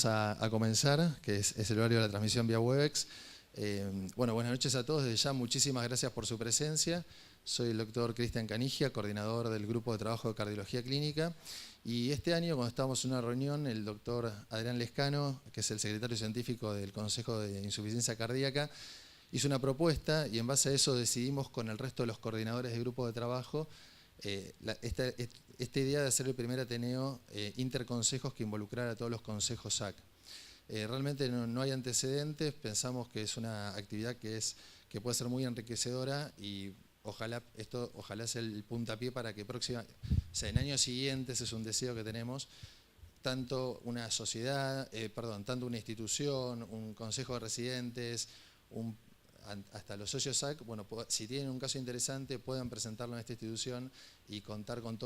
vamos a comenzar, que es el horario de la transmisión vía Webex. Bueno, buenas noches a todos. Desde ya, muchísimas gracias por su presencia. Soy el doctor Cristian Canigia, coordinador del Grupo de Trabajo de Cardiología Clínica. Y este año, cuando estábamos en una reunión, el doctor Adrián Lescano, que es el secretario científico del Consejo de Insuficiencia Cardíaca, hizo una propuesta y en base a eso decidimos con el resto de los coordinadores del grupo de trabajo esta idea de hacer el primer Ateneo interconsejos que involucrara a todos los consejos SAC. Realmente no hay antecedentes, pensamos que es una actividad que puede ser muy enriquecedora y ojalá sea el puntapié para que en años siguientes, es un deseo que tenemos, tanto una sociedad, tanto una institución, un consejo de residentes, hasta los socios SAC, bueno, si tienen un caso interesante, puedan presentarlo en esta institución y contar con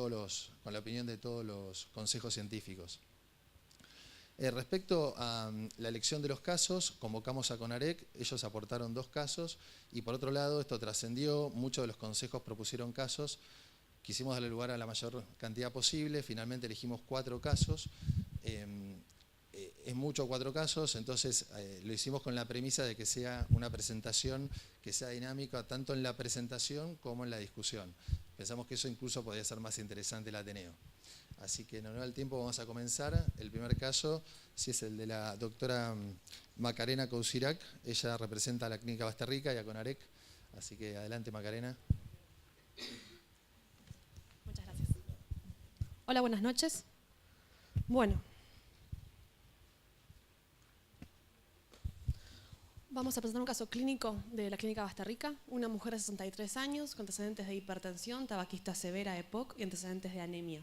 la opinión de todos los consejos científicos. Respecto a la elección de los casos, convocamos a CONAREC, ellos aportaron 2 casos y por otro lado esto trascendió, muchos de los consejos propusieron casos, quisimos darle lugar a la mayor cantidad posible, finalmente elegimos 4 casos. Es mucho 4 casos, entonces lo hicimos con la premisa de que sea una presentación que sea dinámica tanto en la presentación como en la discusión. Pensamos que eso incluso podría ser más interesante el Ateneo. Así que en honor al tiempo vamos a comenzar. El primer caso sí es el de la doctora Macarena Coucirac. Ella representa a la Clínica Basterrica y a CONAREC. Así que adelante, Macarena. Muchas gracias. Hola, buenas noches. Bueno. Vamos a presentar un caso clínico de la Clínica Basterrica. Una mujer de 63 años con antecedentes de hipertensión, tabaquista severa, EPOC y antecedentes de anemia.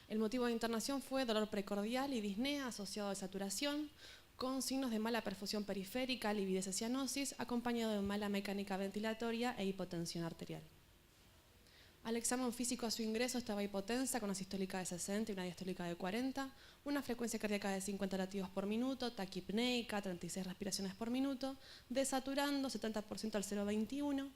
El motivo de internación fue dolor precordial y disnea asociado a saturación, con signos de mala perfusión periférica, lividez y cianosis, acompañado de mala mecánica ventilatoria e hipotensión arterial. Al examen físico a su ingreso estaba hipotensa con una sistólica de 60 y una diastólica de 40, una frecuencia cardíaca de 50 latidos por minuto, taquipneica, 36 respiraciones por minuto, desaturando 70% al 0,21,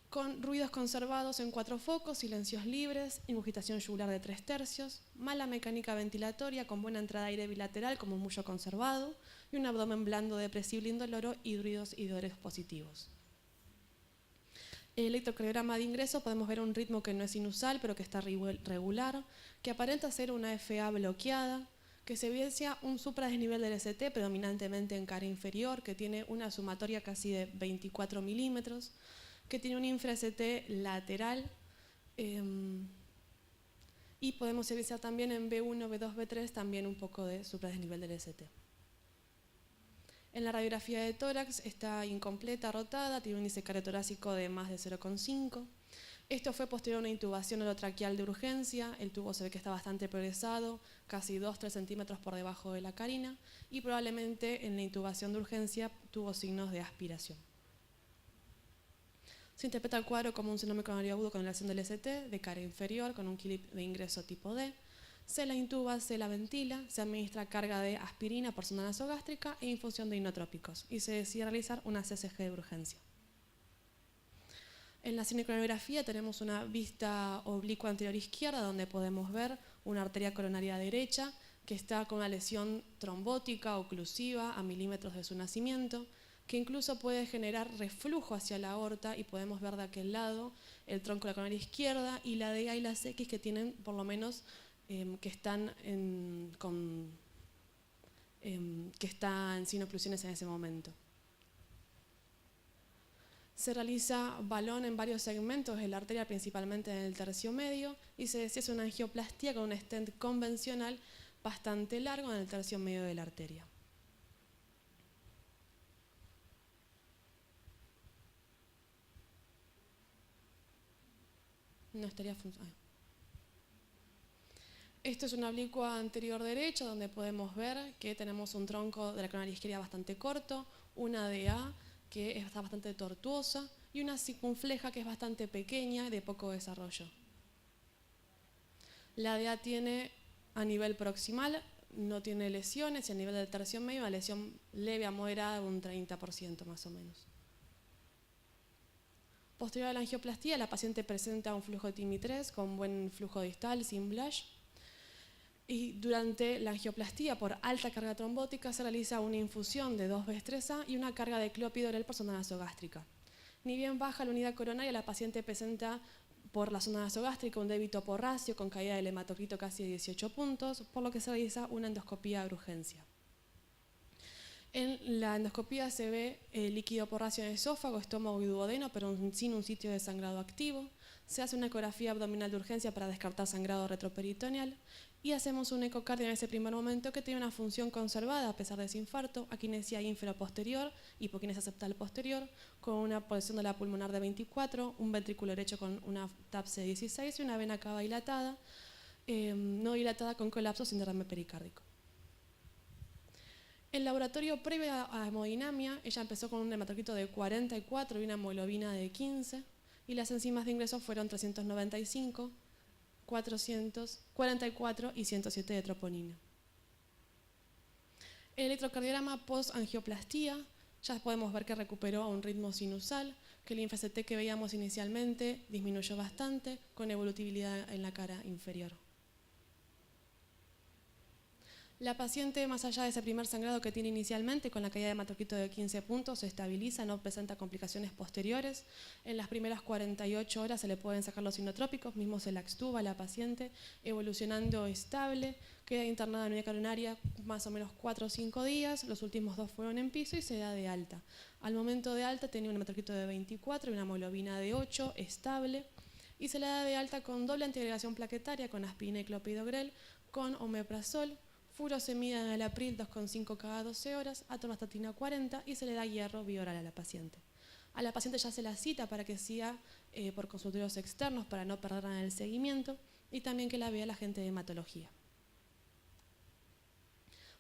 con ruidos conservados en 4 focos, silencios libres, ingurgitación yugular de 3/3, mala mecánica ventilatoria con buena entrada de aire bilateral como mullo conservado y un abdomen blando, depresible, indoloro y ruidos y dolores positivos. En el electrocardiograma de ingreso podemos ver un ritmo que no es inusual, pero que está regular, que aparenta ser una FA bloqueada, que se evidencia un supradesnivel del ST, predominantemente en cara inferior, que tiene una sumatoria casi de 24 milímetros, que tiene un infra-ST lateral, y podemos evidenciar también en B1, B2, B3 también un poco de supradesnivel del ST. En la radiografía de tórax está incompleta, rotada, tiene un índice cardiotorácico de más de 0,5. Esto fue posterior a una intubación orotraqueal de urgencia. El tubo se ve que está bastante progresado, casi 2-3 centímetros por debajo de la carina, y probablemente en la intubación de urgencia tuvo signos de aspiración. Se interpreta el cuadro como un síndrome coronario agudo con elevación del ST de cara inferior con un clip de ingreso tipo D. Se la intuba, se la ventila, se administra carga de aspirina por sonda nasogástrica e infusión de inotrópicos y se decide realizar una CCG de urgencia. En la cinecoronografía tenemos una vista oblicua anterior izquierda donde podemos ver una arteria coronaria derecha que está con una lesión trombótica oclusiva a milímetros de su nacimiento, que incluso puede generar reflujo hacia la aorta y podemos ver de aquel lado el tronco de la coronaria izquierda y la DA y las X que tienen por lo menos que están en sinoclusiones en ese momento. Se realiza balón en varios segmentos de la arteria, principalmente en el tercio medio, y se hace una angioplastía con un stent convencional bastante largo en el tercio medio de la arteria. No estaría funcionando. Esto es una oblicua anterior derecha donde podemos ver que tenemos un tronco de la coronaria izquierda bastante corto, una DA que está bastante tortuosa y una circunfleja que es bastante pequeña y de poco desarrollo. La DA tiene a nivel proximal, no tiene lesiones y a nivel del tercio medio una lesión leve a moderada de un 30% más o menos. Posterior a la angioplastía, la paciente presenta un flujo de TIMI3 con buen flujo distal, sin blush. Y durante la angioplastía por alta carga trombótica se realiza una infusión de 2-Bes-3A y una carga de clopidogrel por sonda nasogástrica. Ni bien baja la unidad coronaria, la paciente presenta por la sonda nasogástrica un débito porráceo con caída del hematocrito casi de 18 puntos, por lo que se realiza una endoscopía de urgencia. En la endoscopía se ve líquido porráceo en esófago, estómago y duodeno, pero sin un sitio de sangrado activo. Se hace una ecografía abdominal de urgencia para descartar sangrado retroperitoneal y hacemos un ecocardio en ese primer momento que tiene una función conservada a pesar de ese infarto, aquinesia ínfero-posterior, hipoquinesia septal posterior, con una posición de la pulmonar de 24, un ventrículo derecho con una TAPS de 16 y una vena cava dilatada, no dilatada con colapso sin derrame pericárdico. El laboratorio previo a hemodinamia, ella empezó con un hematocrito de 44 y una hemoglobina de 15, y las enzimas de ingreso fueron 395, 444 y 107 de troponina. El electrocardiograma post-angioplastía, ya podemos ver que recuperó a un ritmo sinusal, que el INFCT que veíamos inicialmente disminuyó bastante, con evolutibilidad en la cara inferior. La paciente, más allá de ese primer sangrado que tiene inicialmente, con la caída de hematocrito de 15 puntos, se estabiliza, no presenta complicaciones posteriores. En las primeras 48 horas se le pueden sacar los inotrópicos, mismo se la extuba a la paciente, evolucionando estable, queda internada en unidad coronaria más o menos 4 o 5 días, los últimos 2 fueron en piso y se da de alta. Al momento de alta tenía un hematocrito de 24 y una hemoglobina de 8, estable, y se le da de alta con doble antiagregación plaquetaria, con aspirina y clopidogrel, con omeprazol, furosemida en el april 2,5 cada 12 horas, atorvastatina 40 y se le da hierro bioral a la paciente. A la paciente ya se la cita para que siga por consultorios externos para no perderla en el seguimiento y también que la vea la gente de hematología.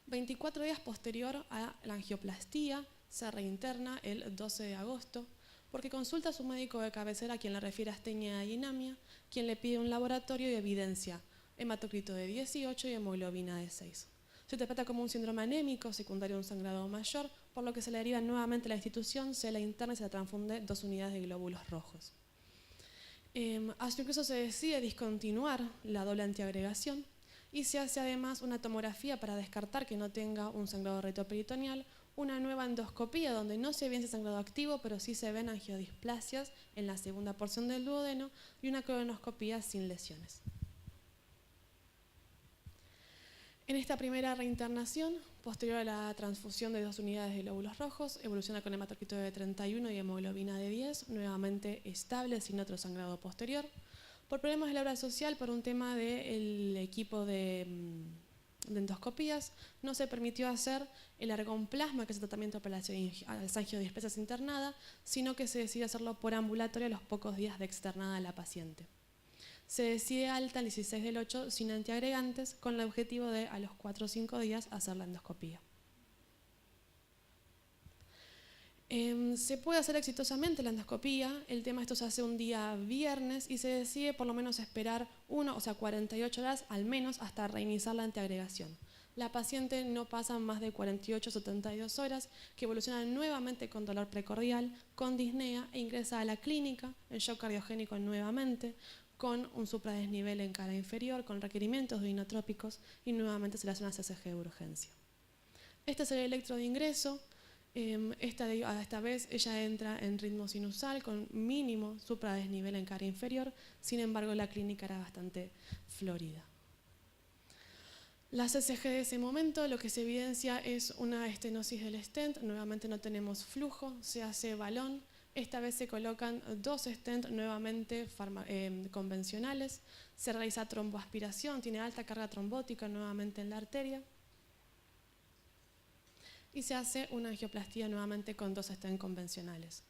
24 días posterior a la angioplastía se reinterna el 12 de agosto porque consulta a su médico de cabecera quien le refiere astenia y anemia, quien le pide un laboratorio y evidencia hematocrito de 18 y hemoglobina de 6. Se interpreta como un síndrome anémico secundario a un sangrado mayor, por lo que se le deriva nuevamente a la institución, se la interna y se le transfunde 2 unidades de glóbulos rojos. Hasta incluso se decide discontinuar la doble antiagregación y se hace además una tomografía para descartar que no tenga un sangrado retroperitoneal, una nueva endoscopía donde no se evidencia sangrado activo, pero sí se ven angiodisplasias en la segunda porción del duodeno y una colonoscopía sin lesiones. En esta primera reinternación, posterior a la transfusión de 2 unidades de glóbulos rojos, evoluciona con hematocrito de 31 y hemoglobina de 10, nuevamente estable, sin otro sangrado posterior. Por problemas de la obra social, por un tema del equipo de endoscopías, no se permitió hacer el argonplasma, que es el tratamiento para las angiodisplasias internada, sino que se decidió hacerlo por ambulatorio a los pocos días de externada a la paciente. Se decide alta el 16 del 8 sin antiagregantes con el objetivo de a los 4 o 5 días hacer la endoscopía. Se puede hacer exitosamente la endoscopía, el tema esto se hace un día viernes y se decide por lo menos esperar 48 horas al menos hasta reiniciar la antiagregación. La paciente no pasa más de 48 o 72 horas, que evoluciona nuevamente con dolor precordial, con disnea e ingresa a la clínica, en shock cardiogénico nuevamente, con un supradesnivel en cara inferior, con requerimientos de inotrópicos y nuevamente se le hace una CCG de urgencia. Este es el electro de ingreso. Esta vez ella entra en ritmo sinusal con mínimo supradesnivel en cara inferior, sin embargo la clínica era bastante florida. La CCG de ese momento lo que se evidencia es una estenosis del stent, nuevamente no tenemos flujo, se hace balón. Esta vez se colocan 2 stents nuevamente convencionales, se realiza tromboaspiración, tiene alta carga trombótica nuevamente en la arteria y se hace una angioplastía nuevamente con 2 stents convencionales.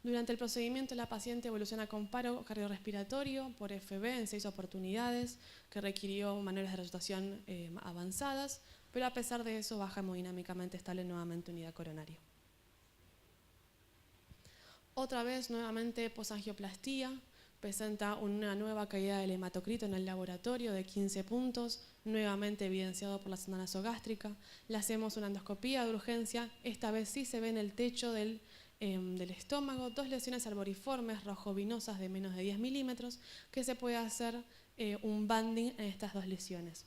Durante el procedimiento la paciente evoluciona con paro cardiorrespiratorio por FB en 6 oportunidades que requirió maneras de resucitación avanzadas, pero a pesar de eso baja hemodinámicamente estable nuevamente unidad coronaria. Otra vez, nuevamente, posangioplastía, presenta una nueva caída del hematocrito en el laboratorio de 15 puntos, nuevamente evidenciado por la sonda nasogástrica. Le hacemos una endoscopía de urgencia, esta vez sí se ve en el techo del estómago 2 lesiones arboriformes rojovinosas de menos de 10 milímetros, que se puede hacer un banding en estas 2 lesiones.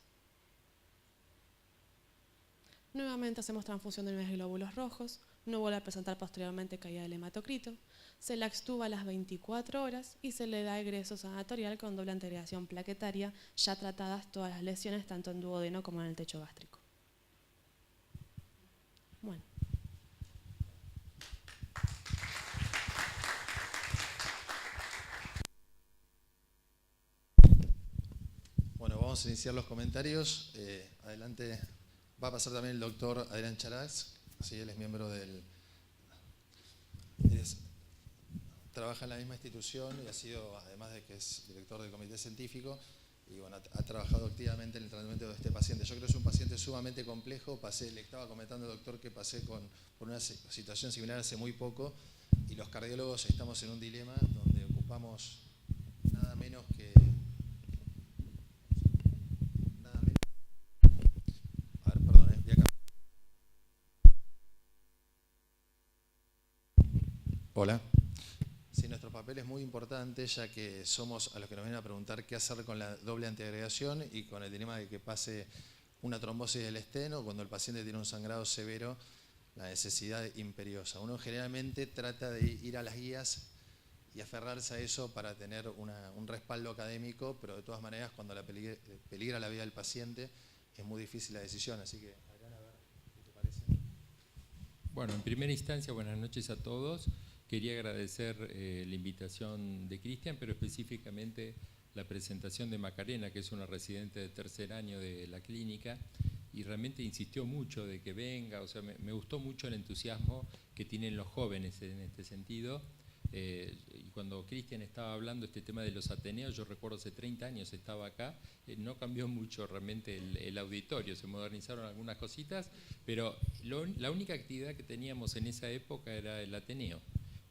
Nuevamente hacemos transfusión de 9 glóbulos rojos, no vuelve a presentar posteriormente caída del hematocrito, se la extuba a las 24 horas y se le da egreso sanatorial con doble antiagregación plaquetaria, ya tratadas todas las lesiones, tanto en duodeno como en el techo gástrico. Bueno. Bueno, vamos a iniciar los comentarios. Adelante va a pasar también el doctor Adrián Charax, ¿sí? Él es miembro trabaja en la misma institución y ha sido, además de que es director del comité científico, y bueno, ha trabajado activamente en el tratamiento de este paciente. Yo creo que es un paciente sumamente complejo. Le estaba comentando al doctor que pasé por una situación similar hace muy poco, y los cardiólogos estamos en un dilema donde ocupamos nada menos que... A ver, perdón, voy a cambiar. Hola. Sí, nuestro papel es muy importante, ya que somos a los que nos vienen a preguntar qué hacer con la doble antiagregación y con el dilema de que pase una trombosis del esteno cuando el paciente tiene un sangrado severo, la necesidad imperiosa. Uno generalmente trata de ir a las guías y aferrarse a eso para tener un respaldo académico, pero de todas maneras cuando peligra la vida del paciente es muy difícil la decisión. Así que, Adrián, a ver, ¿qué te parece? Bueno, en primera instancia, buenas noches a todos. Quería agradecer la invitación de Cristian, pero específicamente la presentación de Macarena, que es una residente de tercer año de la clínica, y realmente insistió mucho de que venga. O sea, me gustó mucho el entusiasmo que tienen los jóvenes en este sentido. Y cuando Cristian estaba hablando este tema de los Ateneos, yo recuerdo hace 30 años estaba acá, no cambió mucho realmente el auditorio, se modernizaron algunas cositas, pero la única actividad que teníamos en esa época era el Ateneo.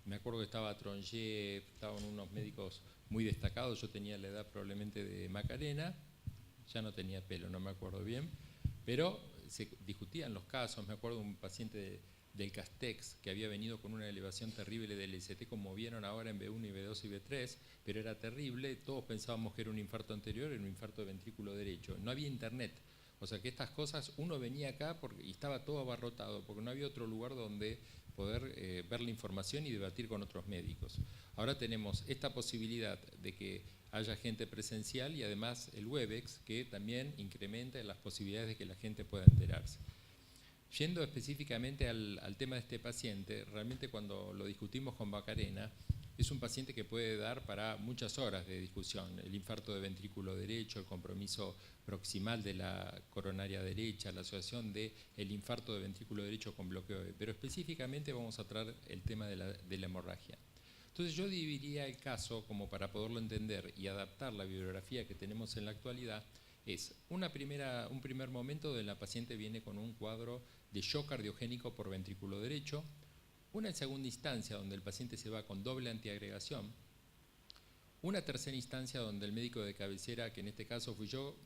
Me acuerdo que estaba Tronje, estaban unos médicos muy destacados, yo tenía la edad probablemente de Macarena, ya no tenía pelo, no me acuerdo bien, pero se discutían los casos. Me acuerdo de un paciente del Castex que había venido con una elevación terrible del ST, como vieron ahora en B1 y B2 y B3, pero era terrible. Todos pensábamos que era un infarto anterior, era un infarto de ventrículo derecho. No había internet, o sea que estas cosas, uno venía acá y estaba todo abarrotado, porque no había otro lugar donde poder ver la información y debatir con otros médicos. Ahora tenemos esta posibilidad de que haya gente presencial y además el Webex, que también incrementa las posibilidades de que la gente pueda enterarse. Yendo específicamente al tema de este paciente, realmente cuando lo discutimos con Macarena, es un paciente que puede dar para muchas horas de discusión. El infarto de ventrículo derecho, el compromiso proximal de la coronaria derecha, la asociación del infarto de ventrículo derecho con bloqueo B. Pero específicamente vamos a tratar el tema de la hemorragia. Entonces yo dividiría el caso, como para poderlo entender y adaptar la bibliografía que tenemos en la actualidad, es un primer momento donde la paciente viene con un cuadro de shock cardiogénico por ventrículo derecho, una segunda instancia donde el paciente se va con doble antiagregación, una tercera instancia donde el médico de cabecera, que en este caso fui yo,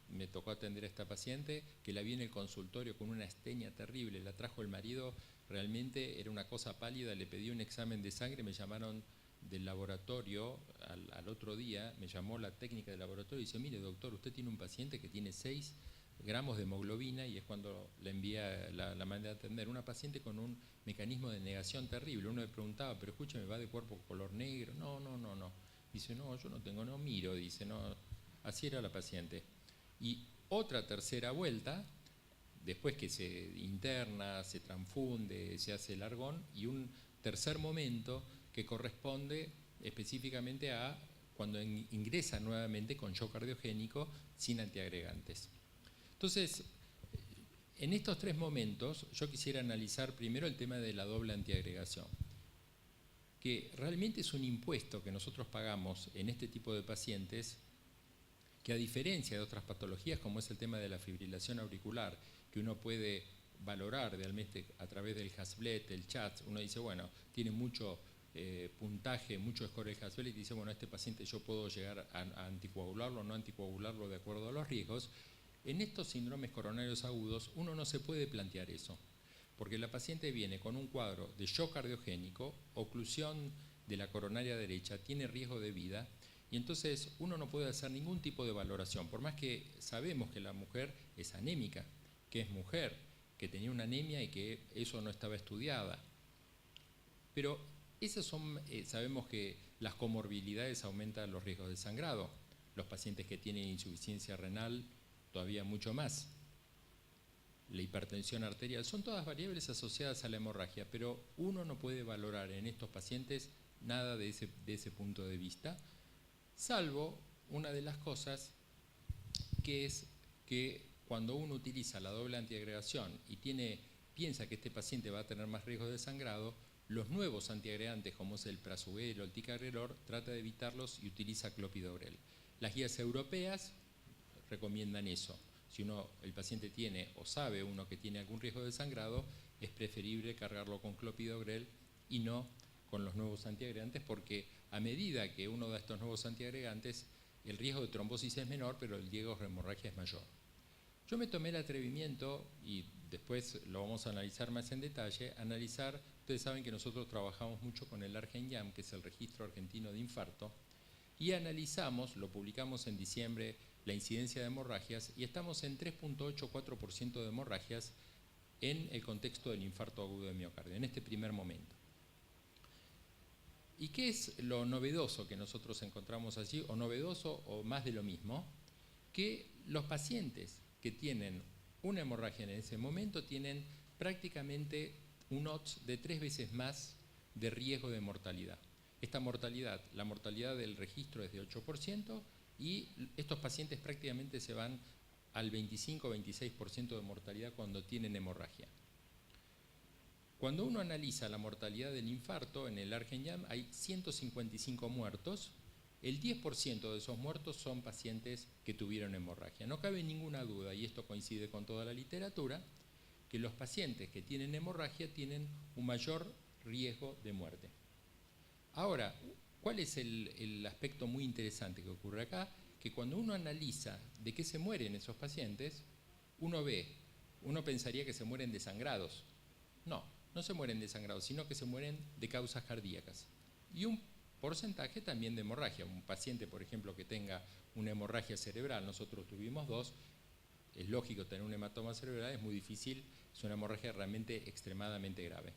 me tocó atender a esta paciente, que la vi en el consultorio con una astenia terrible, la trajo el marido, realmente era una cosa pálida, le pedí un examen de sangre, me llamaron del laboratorio al otro día, me llamó la técnica del laboratorio y dice, mire doctor, usted tiene un paciente que tiene 6 gramos de hemoglobina, y es cuando la mandé a atender, una paciente con un mecanismo de negación terrible. Uno le preguntaba, pero escúchame, ¿va de cuerpo color negro? No. Dice, no, yo no tengo, no miro, dice, no. Así era la paciente. Y otra tercera vuelta, después que se interna, se transfunde, se hace el argón, y un tercer momento que corresponde específicamente a cuando ingresa nuevamente con shock cardiogénico sin antiagregantes. Entonces, en estos tres momentos yo quisiera analizar primero el tema de la doble antiagregación, que realmente es un impuesto que nosotros pagamos en este tipo de pacientes, que a diferencia de otras patologías como es el tema de la fibrilación auricular, que uno puede valorar realmente a través del Hasblet, el chat, uno dice, bueno, tiene mucho puntaje, mucho score el Hasblet, y dice, bueno, este paciente yo puedo llegar a anticoagularlo o no anticoagularlo de acuerdo a los riesgos. En estos síndromes coronarios agudos uno no se puede plantear eso, porque la paciente viene con un cuadro de shock cardiogénico, oclusión de la coronaria derecha, tiene riesgo de vida, y entonces uno no puede hacer ningún tipo de valoración, por más que sabemos que la mujer es anémica, que es mujer, que tenía una anemia y que eso no estaba estudiada. Pero esas son, sabemos que las comorbilidades aumentan los riesgos de sangrado. Los pacientes que tienen insuficiencia renal, todavía mucho más. La hipertensión arterial, son todas variables asociadas a la hemorragia, pero uno no puede valorar en estos pacientes nada de ese punto de vista, salvo una de las cosas que es que cuando uno utiliza la doble antiagregación y piensa que este paciente va a tener más riesgo de sangrado, los nuevos antiagregantes como es el prasugrel o el ticagrelor trata de evitarlos y utiliza clopidogrel. Las guías europeas recomiendan eso. Si el paciente tiene o sabe uno que tiene algún riesgo de sangrado, es preferible cargarlo con clopidogrel y no con los nuevos antiagregantes, porque a medida que uno da estos nuevos antiagregantes, el riesgo de trombosis es menor, pero el riesgo de hemorragia es mayor. Yo me tomé el atrevimiento, y después lo vamos a analizar más en detalle, ustedes saben que nosotros trabajamos mucho con el ARGENIAM, que es el Registro Argentino de Infarto, y analizamos, lo publicamos en diciembre, la incidencia de hemorragias, y estamos en 3.84% de hemorragias en el contexto del infarto agudo de miocardio, en este primer momento. ¿Y qué es lo novedoso que nosotros encontramos allí, o novedoso o más de lo mismo? Que los pacientes que tienen una hemorragia en ese momento tienen prácticamente un odds de 3 veces más de riesgo de mortalidad. Esta mortalidad, la mortalidad del registro es de 8%, y estos pacientes prácticamente se van al 25-26% de mortalidad cuando tienen hemorragia. Cuando uno analiza la mortalidad del infarto, en el ARGENIAM hay 155 muertos. El 10% de esos muertos son pacientes que tuvieron hemorragia. No cabe ninguna duda, y esto coincide con toda la literatura, que los pacientes que tienen hemorragia tienen un mayor riesgo de muerte. Ahora, ¿cuál es el aspecto muy interesante que ocurre acá? Que cuando uno analiza de qué se mueren esos pacientes, uno pensaría que se mueren desangrados. No se mueren desangrados, sino que se mueren de causas cardíacas. Y un porcentaje también de hemorragia. Un paciente, por ejemplo, que tenga una hemorragia cerebral, nosotros tuvimos 2, es lógico tener un hematoma cerebral, es muy difícil, es una hemorragia realmente extremadamente grave.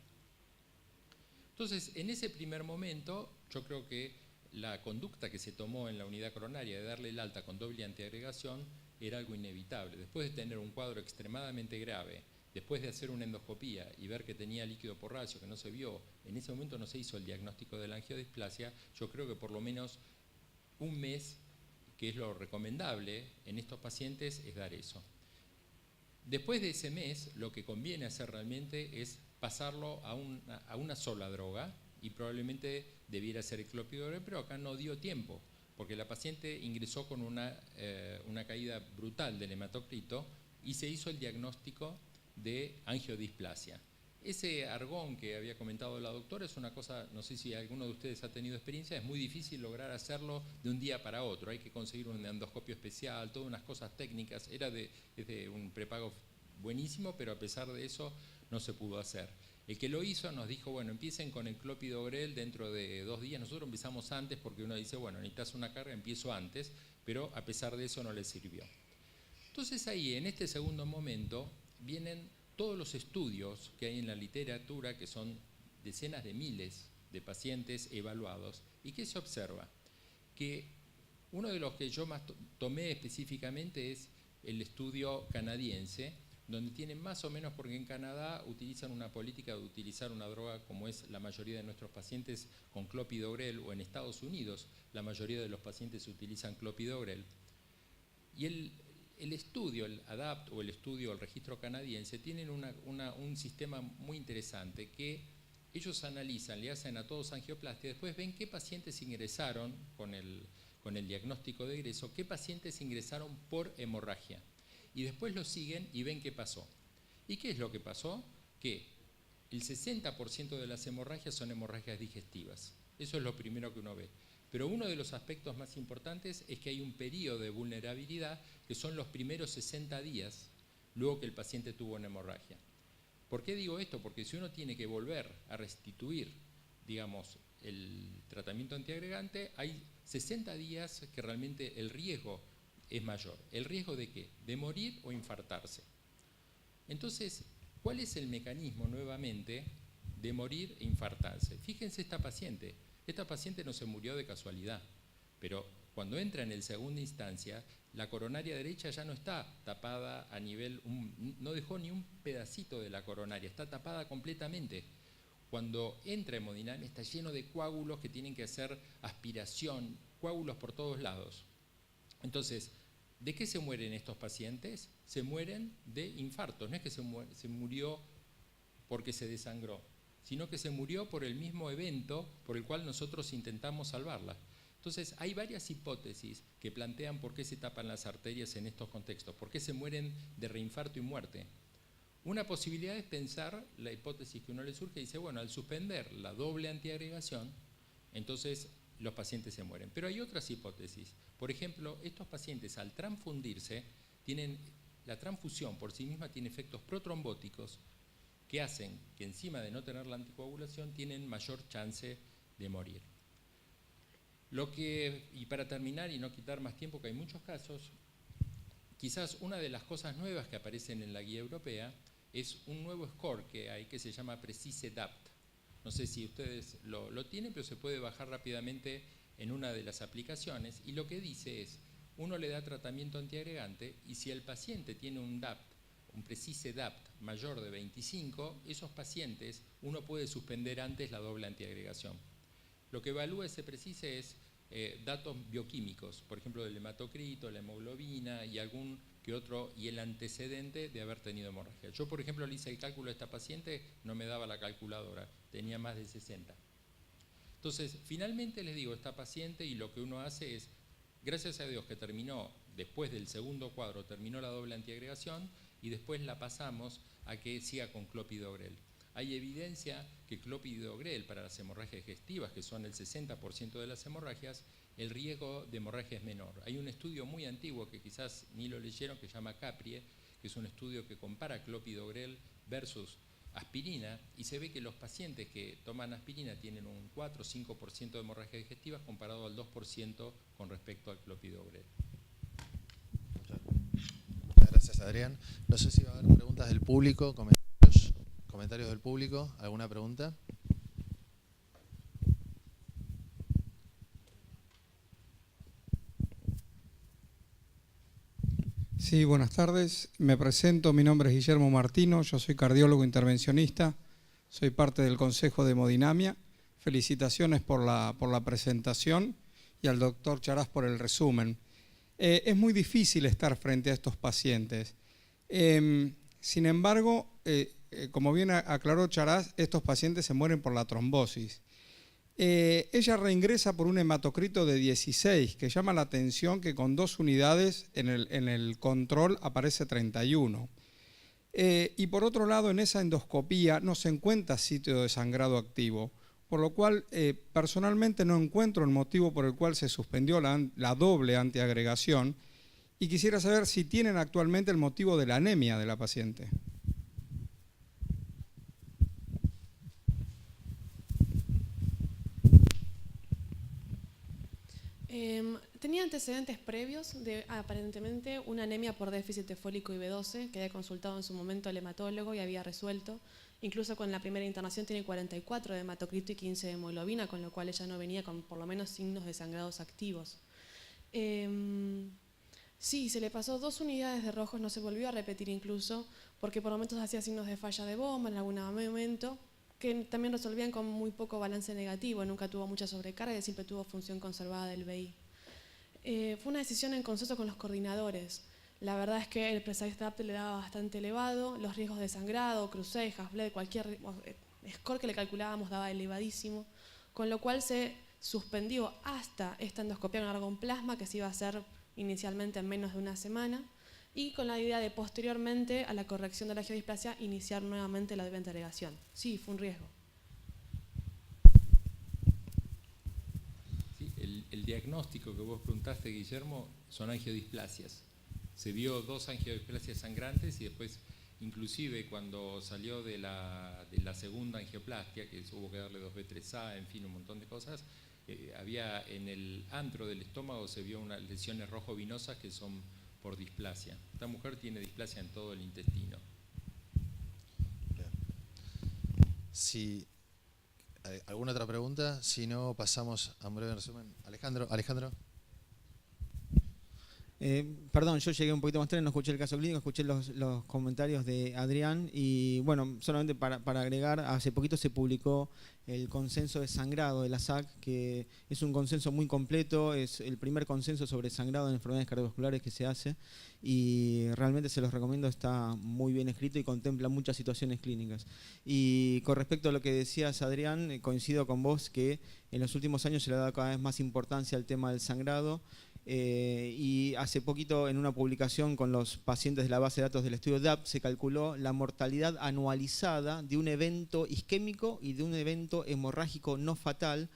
Entonces, en ese primer momento, yo creo que la conducta que se tomó en la unidad coronaria de darle el alta con doble antiagregación era algo inevitable. Después de tener un cuadro extremadamente grave, después de hacer una endoscopía y ver que tenía líquido porracio, que no se vio, en ese momento no se hizo el diagnóstico de la angiodisplasia, yo creo que por lo menos un mes, que es lo recomendable en estos pacientes, es dar eso. Después de ese mes, lo que conviene hacer realmente es pasarlo a una sola droga, y probablemente debiera ser el clopidogrel, pero acá no dio tiempo, porque la paciente ingresó con una caída brutal del hematocrito y se hizo el diagnóstico de angiodisplasia. Ese argón que había comentado la doctora es una cosa, no sé si alguno de ustedes ha tenido experiencia, es muy difícil lograr hacerlo de un día para otro, hay que conseguir un endoscopio especial, todas unas cosas técnicas, era de un prepago buenísimo, pero a pesar de eso no se pudo hacer. El que lo hizo nos dijo, bueno, empiecen con el clopidogrel dentro de 2 días. Nosotros empezamos antes porque uno dice, bueno, necesitas una carga, empiezo antes, pero a pesar de eso no le sirvió. Entonces ahí, en este segundo momento, vienen todos los estudios que hay en la literatura, que son decenas de miles de pacientes evaluados. ¿Y qué se observa? Que uno de los que yo más tomé específicamente es el estudio canadiense, donde tienen más o menos, porque en Canadá utilizan una política de utilizar una droga como es la mayoría de nuestros pacientes con clopidogrel, o en Estados Unidos la mayoría de los pacientes utilizan clopidogrel. Y el estudio, el ADAPT o el estudio, el registro canadiense, tienen un sistema muy interesante que ellos analizan, le hacen a todos angioplastia, después ven qué pacientes ingresaron con el diagnóstico de egreso, qué pacientes ingresaron por hemorragia. Y después lo siguen y ven qué pasó. ¿Y qué es lo que pasó? Que el 60% de las hemorragias son hemorragias digestivas. Eso es lo primero que uno ve. Pero uno de los aspectos más importantes es que hay un periodo de vulnerabilidad que son los primeros 60 días luego que el paciente tuvo una hemorragia. ¿Por qué digo esto? Porque si uno tiene que volver a restituir, digamos, el tratamiento antiagregante, hay 60 días que realmente el riesgo es mayor. ¿El riesgo de qué? De morir o infartarse. Entonces, ¿Cuál es el mecanismo nuevamente de morir e infartarse? Fíjense esta paciente no se murió de casualidad, pero cuando entra en el segunda instancia, la coronaria derecha ya no está tapada a nivel, no dejó ni un pedacito de la coronaria, está tapada completamente. Cuando entra hemodinamia está lleno de coágulos que tienen que hacer aspiración, coágulos por todos lados. Entonces, ¿de qué se mueren estos pacientes? Se mueren de infartos, no es que se murió porque se desangró, sino que se murió por el mismo evento por el cual nosotros intentamos salvarla. Entonces, hay varias hipótesis que plantean por qué se tapan las arterias en estos contextos, por qué se mueren de reinfarto y muerte. Una posibilidad es pensar, la hipótesis que uno le surge, dice, bueno, al suspender la doble antiagregación, entonces los pacientes se mueren. Pero hay otras hipótesis. Por ejemplo, estos pacientes al transfundirse, la transfusión por sí misma tiene efectos protrombóticos que hacen que encima de no tener la anticoagulación tienen mayor chance de morir. Y para terminar y no quitar más tiempo, que hay muchos casos, quizás una de las cosas nuevas que aparecen en la guía europea es un nuevo score que hay que se llama Precise-DAPT. No sé si ustedes lo tienen, pero se puede bajar rápidamente en una de las aplicaciones, y lo que dice es, uno le da tratamiento antiagregante y si el paciente tiene un DAPT, un Precise-DAPT mayor de 25, esos pacientes uno puede suspender antes la doble antiagregación. Lo que evalúa ese Precise es datos bioquímicos, por ejemplo del hematocrito, la hemoglobina y algún que otro, y el antecedente de haber tenido hemorragia. Yo, por ejemplo, le hice el cálculo a esta paciente, no me daba la calculadora, tenía más de 60. Entonces, finalmente les digo, esta paciente, y lo que uno hace es, gracias a Dios que terminó, después del segundo cuadro, terminó la doble antiagregación y después la pasamos a que siga con clopidogrel. Hay evidencia que clopidogrel para las hemorragias digestivas, que son el 60% de las hemorragias, el riesgo de hemorragia es menor. Hay un estudio muy antiguo que quizás ni lo leyeron, que se llama CAPRIE, que es un estudio que compara clopidogrel versus aspirina, y se ve que los pacientes que toman aspirina tienen un 4 o 5% de hemorragias digestivas comparado al 2% con respecto al clopidogrel. Muchas gracias, Adrián. No sé si va a haber preguntas del público, comentarios del público. ¿Alguna pregunta? Sí, buenas tardes. Me presento, mi nombre es Guillermo Martino, yo soy cardiólogo intervencionista, soy parte del Consejo de Hemodinamia. Felicitaciones por la presentación y al doctor Charás por el resumen. Es muy difícil estar frente a estos pacientes. Sin embargo, como bien aclaró Charás, estos pacientes se mueren por la trombosis. Ella reingresa por un hematocrito de 16, que llama la atención que con 2 unidades en el control aparece 31. Y por otro lado, en esa endoscopía no se encuentra sitio de sangrado activo, por lo cual personalmente no encuentro el motivo por el cual se suspendió la doble antiagregación, y quisiera saber si tienen actualmente el motivo de la anemia de la paciente. Tenía antecedentes previos de aparentemente una anemia por déficit de fólico y B12 que había consultado en su momento al hematólogo y había resuelto. Incluso con la primera internación tiene 44 de hematocrito y 15 de hemoglobina, con lo cual ella no venía con por lo menos signos de sangrados activos. Sí, se le pasó 2 unidades de rojos, no se volvió a repetir incluso, porque por momentos hacía signos de falla de bomba en algún momento, que también resolvían con muy poco balance negativo, nunca tuvo mucha sobrecarga y siempre tuvo función conservada del BI. Fue una decisión en consenso con los coordinadores. La verdad es que el Precise-DAPT le daba bastante elevado, los riesgos de sangrado, crucé, Hasbled, cualquier score que le calculábamos daba elevadísimo, con lo cual se suspendió hasta esta endoscopia con argonplasma que se iba a hacer inicialmente en menos de una semana, y con la idea de posteriormente a la corrección de la angiodisplasia iniciar nuevamente la doble antiagregación. Sí, fue un riesgo. Sí, el diagnóstico que vos preguntaste, Guillermo, son angiodisplasias. Se vio 2 angiodisplasias sangrantes y después, inclusive cuando salió de la segunda angioplastia, que hubo que darle 2B3A, en fin, un montón de cosas, había en el antro del estómago se vio unas lesiones rojo-vinosas que son por displasia. Esta mujer tiene displasia en todo el intestino. Si, ¿alguna otra pregunta? Si no, pasamos a un breve resumen. Alejandro. Perdón, yo llegué un poquito más tarde, no escuché el caso clínico, escuché los comentarios de Adrián y bueno, solamente para agregar, hace poquito se publicó el consenso de sangrado de la SAC, que es un consenso muy completo, es el primer consenso sobre sangrado en enfermedades cardiovasculares que se hace y realmente se los recomiendo, está muy bien escrito y contempla muchas situaciones clínicas. Y con respecto a lo que decías, Adrián, coincido con vos que en los últimos años se le ha dado cada vez más importancia al tema del sangrado. Y hace poquito en una publicación con los pacientes de la base de datos del estudio DAP se calculó la mortalidad anualizada de un evento isquémico y de un evento hemorrágico no fatal,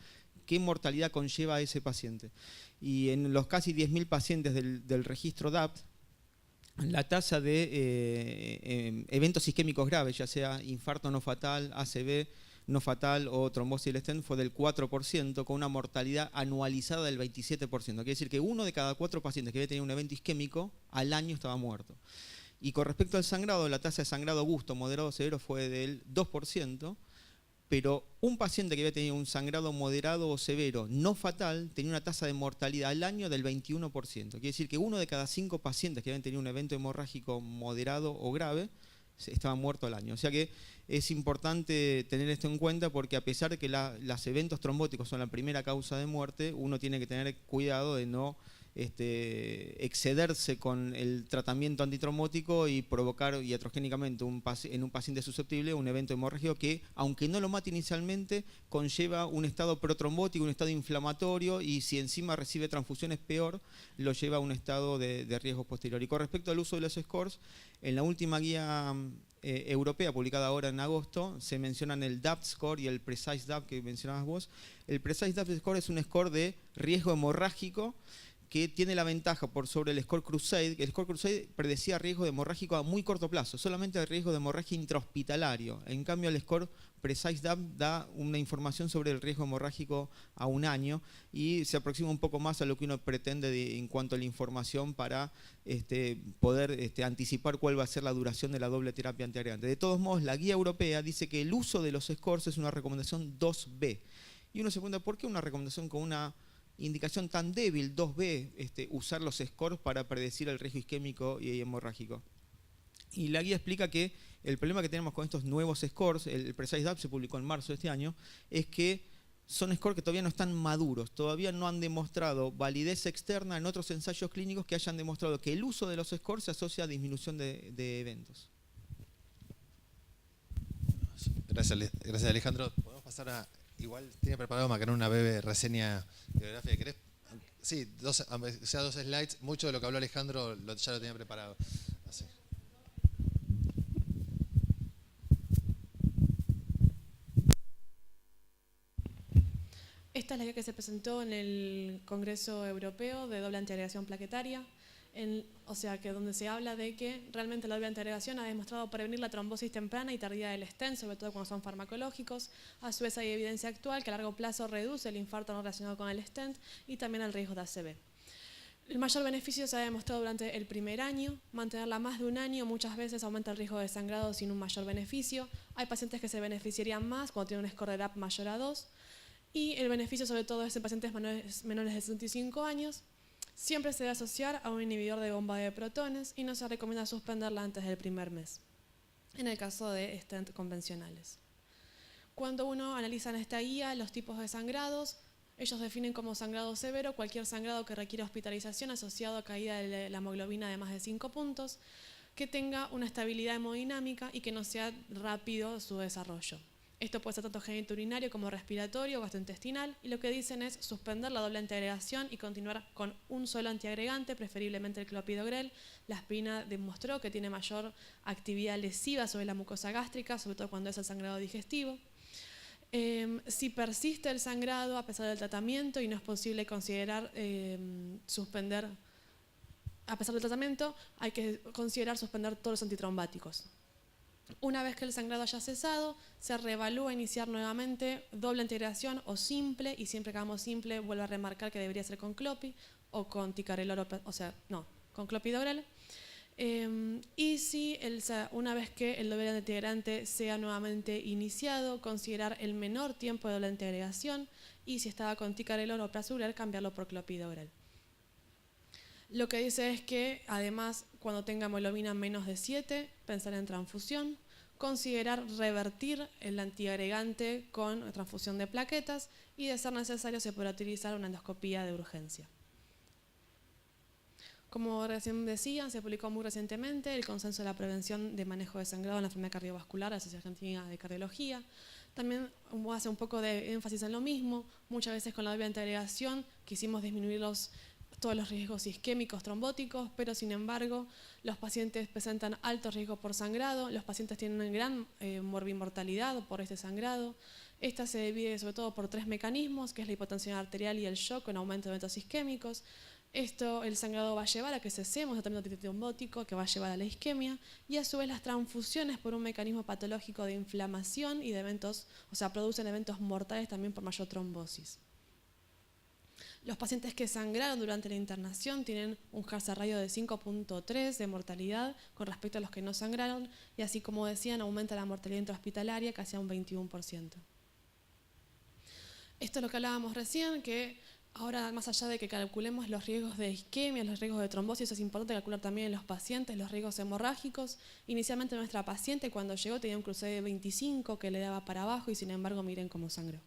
qué mortalidad conlleva a ese paciente. Y en los casi 10.000 pacientes del registro DAP, la tasa de eventos isquémicos graves, ya sea infarto no fatal, ACV no fatal o trombosis del stent, fue del 4%, con una mortalidad anualizada del 27%. Quiere decir que 1 de cada 4 pacientes que había tenido un evento isquémico al año estaba muerto. Y con respecto al sangrado, la tasa de sangrado agudo, moderado o severo fue del 2%, pero un paciente que había tenido un sangrado moderado o severo no fatal tenía una tasa de mortalidad al año del 21%. Quiere decir que 1 de cada 5 pacientes que habían tenido un evento hemorrágico moderado o grave estaba muerto al año. O sea que es importante tener esto en cuenta porque a pesar de que los eventos trombóticos son la primera causa de muerte, uno tiene que tener cuidado de no excederse con el tratamiento antitrombótico y provocar iatrogénicamente en un paciente susceptible un evento hemorrágico que, aunque no lo mate inicialmente, conlleva un estado protrombótico, un estado inflamatorio y si encima recibe transfusiones peor, lo lleva a un estado de riesgo posterior. Y con respecto al uso de los scores, en la última guía europea publicada ahora en agosto se mencionan el DAPT score y el Precise DAPT que mencionabas vos. El Precise DAPT score es un score de riesgo hemorrágico que tiene la ventaja por sobre el Score Crusade, que el Score Crusade predecía riesgo de hemorrágico a muy corto plazo, solamente el riesgo de hemorragia intrahospitalario. En cambio, el Score Precise DAPT da una información sobre el riesgo hemorrágico a un año y se aproxima un poco más a lo que uno pretende en cuanto a la información para poder anticipar cuál va a ser la duración de la doble terapia antiagregante. De todos modos, la guía europea dice que el uso de los scores es una recomendación 2B. Y uno se pregunta, ¿por qué una recomendación con una indicación tan débil, 2B, usar los scores para predecir el riesgo isquémico y hemorrágico? Y la guía explica que el problema que tenemos con estos nuevos scores, el Precise DAPT se publicó en marzo de este año, es que son scores que todavía no están maduros, todavía no han demostrado validez externa en otros ensayos clínicos que hayan demostrado que el uso de los scores se asocia a disminución de eventos. Gracias Alejandro. Podemos pasar a... Igual tiene preparado Macarena una breve reseña biográfica. ¿Querés? Sí, dos slides. Mucho de lo que habló Alejandro ya lo tenía preparado. Así. Esta es la guía que se presentó en el Congreso Europeo de doble antiagregación plaquetaria. O sea, que donde se habla de que realmente la doble antiagregación ha demostrado prevenir la trombosis temprana y tardía del stent, sobre todo cuando son farmacológicos. A su vez hay evidencia actual que a largo plazo reduce el infarto no relacionado con el stent y también el riesgo de ACV. El mayor beneficio se ha demostrado durante el primer año. Mantenerla más de un año muchas veces aumenta el riesgo de sangrado sin un mayor beneficio. Hay pacientes que se beneficiarían más cuando tienen un score de DAPT mayor a 2. Y el beneficio sobre todo es en pacientes menores de 65 años. Siempre se debe asociar a un inhibidor de bomba de protones y no se recomienda suspenderla antes del primer mes, en el caso de stent convencionales. Cuando uno analiza en esta guía los tipos de sangrados, ellos definen como sangrado severo cualquier sangrado que requiera hospitalización asociado a caída de la hemoglobina de más de 5 puntos, que tenga una estabilidad hemodinámica y que no sea rápido su desarrollo. Esto puede ser tanto genitourinario como respiratorio o gastrointestinal, y lo que dicen es suspender la doble antiagregación y continuar con un solo antiagregante, preferiblemente el clopidogrel. La aspirina demostró que tiene mayor actividad lesiva sobre la mucosa gástrica, sobre todo cuando es el sangrado digestivo. Si persiste el sangrado a pesar del tratamiento y no es posible considerar suspender, a pesar del tratamiento, hay que considerar suspender todos los antitrombáticos. Una vez que el sangrado haya cesado, se reevalúa iniciar nuevamente doble antiagregación o simple, y siempre que hagamos simple, vuelvo a remarcar que debería ser con clopi o con ticagrelor, con clopidogrel. Y si una vez que el doble antiagregante sea nuevamente iniciado, considerar el menor tiempo de doble antiagregación y si estaba con ticagrelor o prasugrel, cambiarlo por clopidogrel. Lo que dice es que además cuando tenga hemoglobina menos de 7, pensar en transfusión, considerar revertir el antiagregante con transfusión de plaquetas y de ser necesario se podrá utilizar una endoscopía de urgencia. Como recién decían, se publicó muy recientemente el consenso de la prevención de manejo de sangrado en la enfermedad cardiovascular de la Asociación Argentina de Cardiología. También hace un poco de énfasis en lo mismo. Muchas veces con la doble antiagregación quisimos disminuir todos los riesgos isquémicos, trombóticos, pero sin embargo los pacientes presentan alto riesgo por sangrado, los pacientes tienen una gran morbimortalidad por este sangrado. Esta se divide sobre todo por 3 mecanismos, que es la hipotensión arterial y el shock con aumento de eventos isquémicos. El sangrado va a llevar a que cesemos el tratamiento trombótico, que va a llevar a la isquemia, y a su vez las transfusiones por un mecanismo patológico de inflamación y de eventos, producen eventos mortales también por mayor trombosis. Los pacientes que sangraron durante la internación tienen un hazard ratio de 5.3 de mortalidad con respecto a los que no sangraron, y así como decían, aumenta la mortalidad intrahospitalaria casi a un 21%. Esto es lo que hablábamos recién, que ahora, más allá de que calculemos los riesgos de isquemia, los riesgos de trombosis, es importante calcular también en los pacientes los riesgos hemorrágicos. Inicialmente nuestra paciente cuando llegó tenía un cruce de 25 que le daba para abajo y sin embargo miren cómo sangró.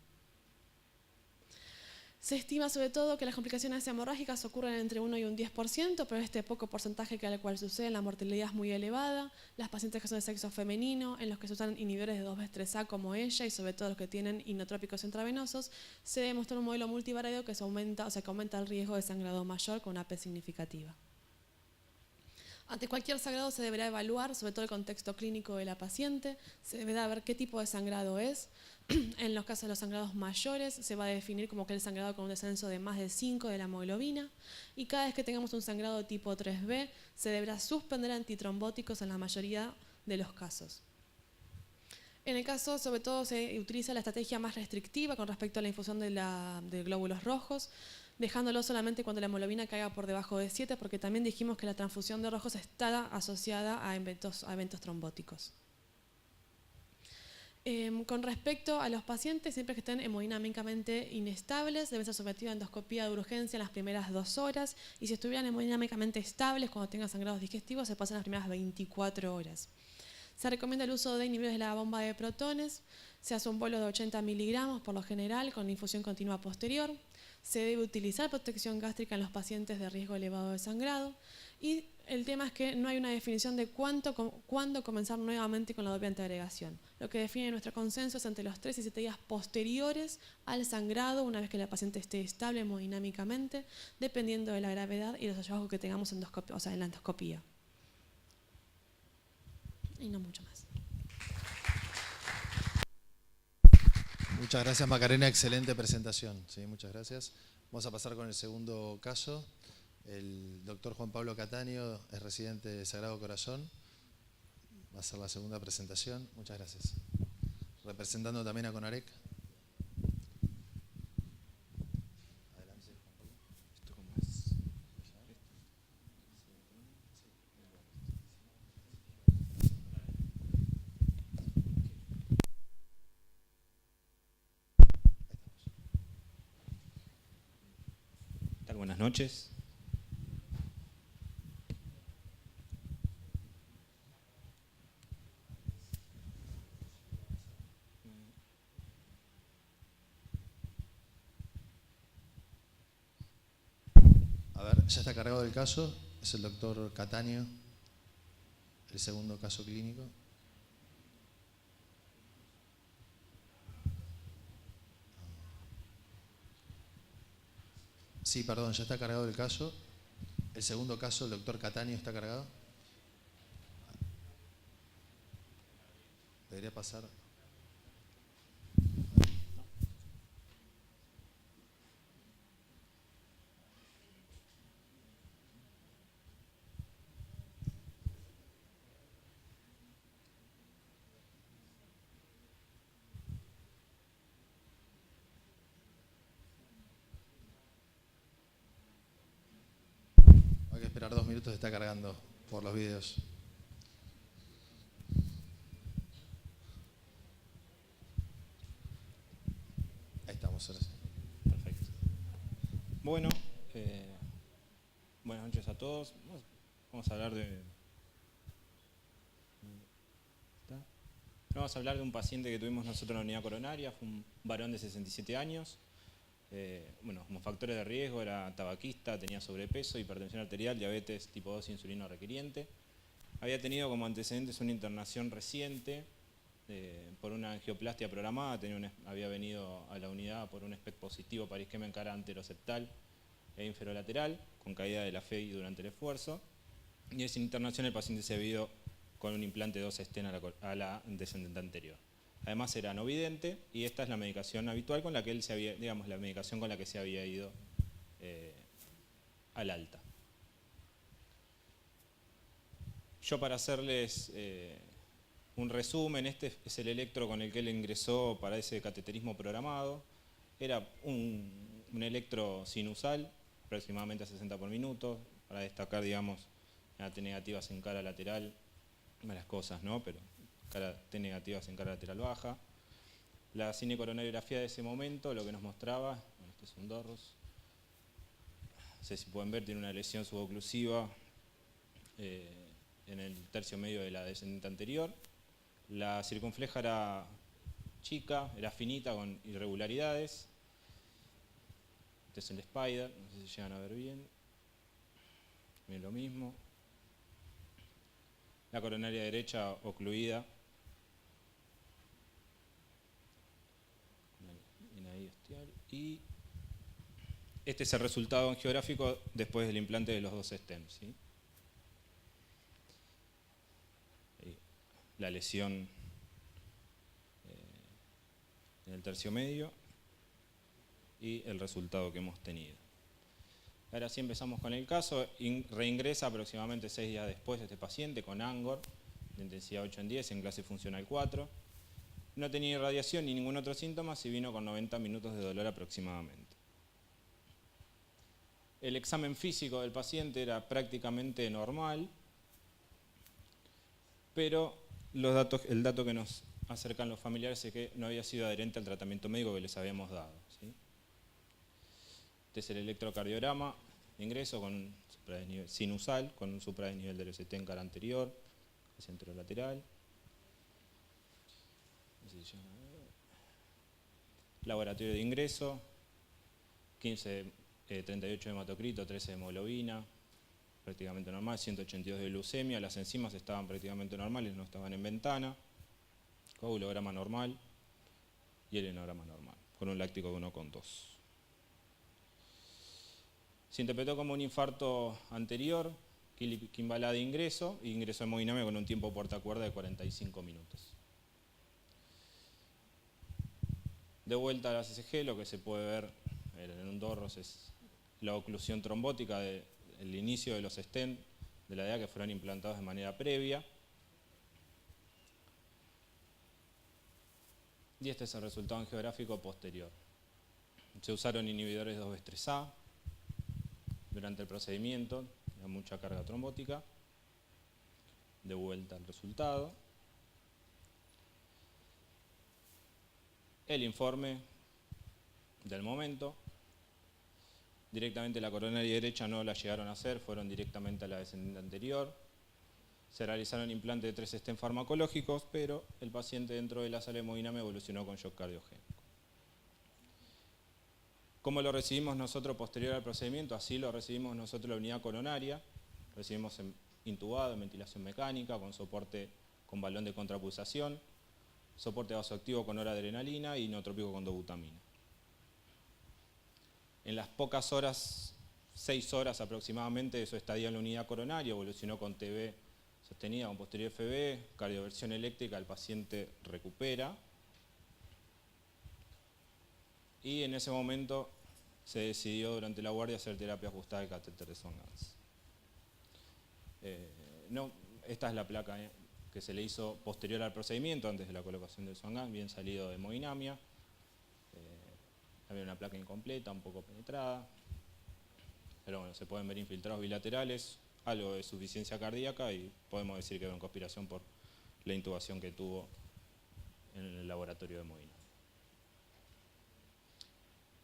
Se estima sobre todo que las complicaciones hemorrágicas ocurren entre 1 y un 10%, pero este poco porcentaje que al cual sucede, la mortalidad es muy elevada. Las pacientes que son de sexo femenino, en los que se usan inhibidores de 2B3A como ella y sobre todo los que tienen inotrópicos intravenosos, se demostró un modelo multivariado que aumenta el riesgo de sangrado mayor con una P significativa. Ante cualquier sangrado se deberá evaluar, sobre todo el contexto clínico de la paciente, se deberá ver qué tipo de sangrado es. En los casos de los sangrados mayores se va a definir como que el sangrado con un descenso de más de 5 de la hemoglobina, y cada vez que tengamos un sangrado tipo 3B se deberá suspender antitrombóticos en la mayoría de los casos. En el caso, sobre todo, se utiliza la estrategia más restrictiva con respecto a la infusión de glóbulos rojos, dejándolo solamente cuando la hemoglobina caiga por debajo de 7, porque también dijimos que la transfusión de rojos está asociada a eventos trombóticos. Con respecto a los pacientes, siempre que estén hemodinámicamente inestables, deben ser sometidos a endoscopía de urgencia en las primeras 2 horas, y si estuvieran hemodinámicamente estables, cuando tengan sangrados digestivos, se pasan las primeras 24 horas. Se recomienda el uso de inhibidores de la bomba de protones, se hace un bolo de 80 miligramos por lo general, con infusión continua posterior. Se debe utilizar protección gástrica en los pacientes de riesgo elevado de sangrado, y el tema es que no hay una definición de cuándo comenzar nuevamente con la doble antiagregación. Lo que define nuestro consenso es entre los 3 y 7 días posteriores al sangrado, una vez que la paciente esté estable hemodinámicamente, dependiendo de la gravedad y los hallazgos que tengamos en la endoscopía. Y no mucho más. Muchas gracias, Macarena, excelente presentación. Sí, muchas gracias. Vamos a pasar con el segundo caso. El doctor Juan Pablo Cataño es residente de Sagrado Corazón. Va a ser la segunda presentación. Muchas gracias. Representando también a CONAREC. Adelante, Juan Pablo. ¿Esto cómo es? ¿Qué tal? Buenas noches. A ver, ya está cargado del caso. Es el doctor Cataño, el segundo caso clínico. Sí, perdón, ya está cargado el caso. El segundo caso, el doctor Cataño, está cargado. Debería pasar. Hay que esperar 2 minutos, está cargando. por los videos. Ahí estamos, ahora sí. Perfecto. Bueno, buenas noches a todos. Vamos a hablar de... Vamos a hablar de un paciente que tuvimos nosotros en la unidad coronaria. Fue un varón de 67 años. Como factores de riesgo era tabaquista, tenía sobrepeso, hipertensión arterial, diabetes tipo 2 insulino requiriente. Había tenido como antecedentes una internación reciente por una angioplastia programada, había venido a la unidad por un SPECT positivo para isquemia en cara anteroseptal e inferolateral, con caída de la FEI durante el esfuerzo. Y en esa internación el paciente se había ido con un implante de 2 stent a la descendente anterior. Además era no vidente y esta es la medicación habitual con la que él se había, digamos, la medicación con la que se había ido al alta. Yo para hacerles un resumen, este es el electro con el que él ingresó para ese cateterismo programado. Era un electro sinusal, aproximadamente a 60 por minuto, para destacar, digamos, la T negativas en cara lateral, malas cosas, ¿no? Pero T negativas en cara lateral baja. La cinecoronariografía de ese momento lo que nos mostraba, bueno, este es un Dorros, no sé si pueden ver, tiene una lesión suboclusiva en el tercio medio de la descendente anterior. La circunfleja era chica, era finita con irregularidades. Este es el spider, no sé si llegan a ver bien. Bien lo mismo. La coronaria derecha ocluida. Y este es el resultado angiográfico después del implante de los 2 stents, ¿sí? La lesión en el tercio medio y el resultado que hemos tenido. Ahora sí empezamos con el caso. Reingresa aproximadamente 6 días después este paciente con ANGOR de intensidad 8 en 10 en clase funcional 4. No tenía irradiación ni ningún otro síntoma y vino con 90 minutos de dolor aproximadamente. El examen físico del paciente era prácticamente normal, pero el dato que nos acercan los familiares es que no había sido adherente al tratamiento médico que les habíamos dado, ¿sí? Este es el electrocardiograma de ingreso con un supradesnivel sinusal, con un supradesnivel del ST en cara anterior, hacia anterolateral. Laboratorio de ingreso, 38 de hematocrito, 13 de hemoglobina, prácticamente normal, 182 de glucemia, las enzimas estaban prácticamente normales, no estaban en ventana, coagulograma normal y el enograma normal, con un láctico de 1,2. Se interpretó como un infarto anterior, Kimbalá de ingreso, y ingresó en hemodinamia con un tiempo puerta cuerda de 45 minutos. De vuelta a la CCG, lo que se puede ver en un Dorros es la oclusión trombótica del inicio de los stents de la DEA que fueron implantados de manera previa. Y este es el resultado angiográfico posterior. Se usaron inhibidores 2-3A durante el procedimiento, había mucha carga trombótica. De vuelta al resultado. El informe del momento. Directamente la coronaria derecha no la llegaron a hacer, fueron directamente a la descendente anterior. Se realizaron implantes de 3 stents farmacológicos, pero el paciente dentro de la sala de hemodinamia evolucionó con shock cardiogénico. ¿Cómo lo recibimos nosotros posterior al procedimiento? Así lo recibimos nosotros en la unidad coronaria. Recibimos intubado, en ventilación mecánica, con soporte con balón de contrapulsación, soporte vasoactivo con noradrenalina y inotrópico con dobutamina. En las pocas horas, 6 horas aproximadamente de su estadía en la unidad coronaria, evolucionó con TB sostenida con posterior FB, cardioversión eléctrica, el paciente recupera. Y en ese momento se decidió durante la guardia hacer terapia ajustada de catéter de Swan-Ganz. Esta es la placa que se le hizo posterior al procedimiento, antes de la colocación del Swan-Ganz, bien salido de hemodinamia. Había una placa incompleta, un poco penetrada. Pero bueno, se pueden ver infiltrados bilaterales, algo de suficiencia cardíaca y podemos decir que broncoaspiración por la intubación que tuvo en el laboratorio de Modena.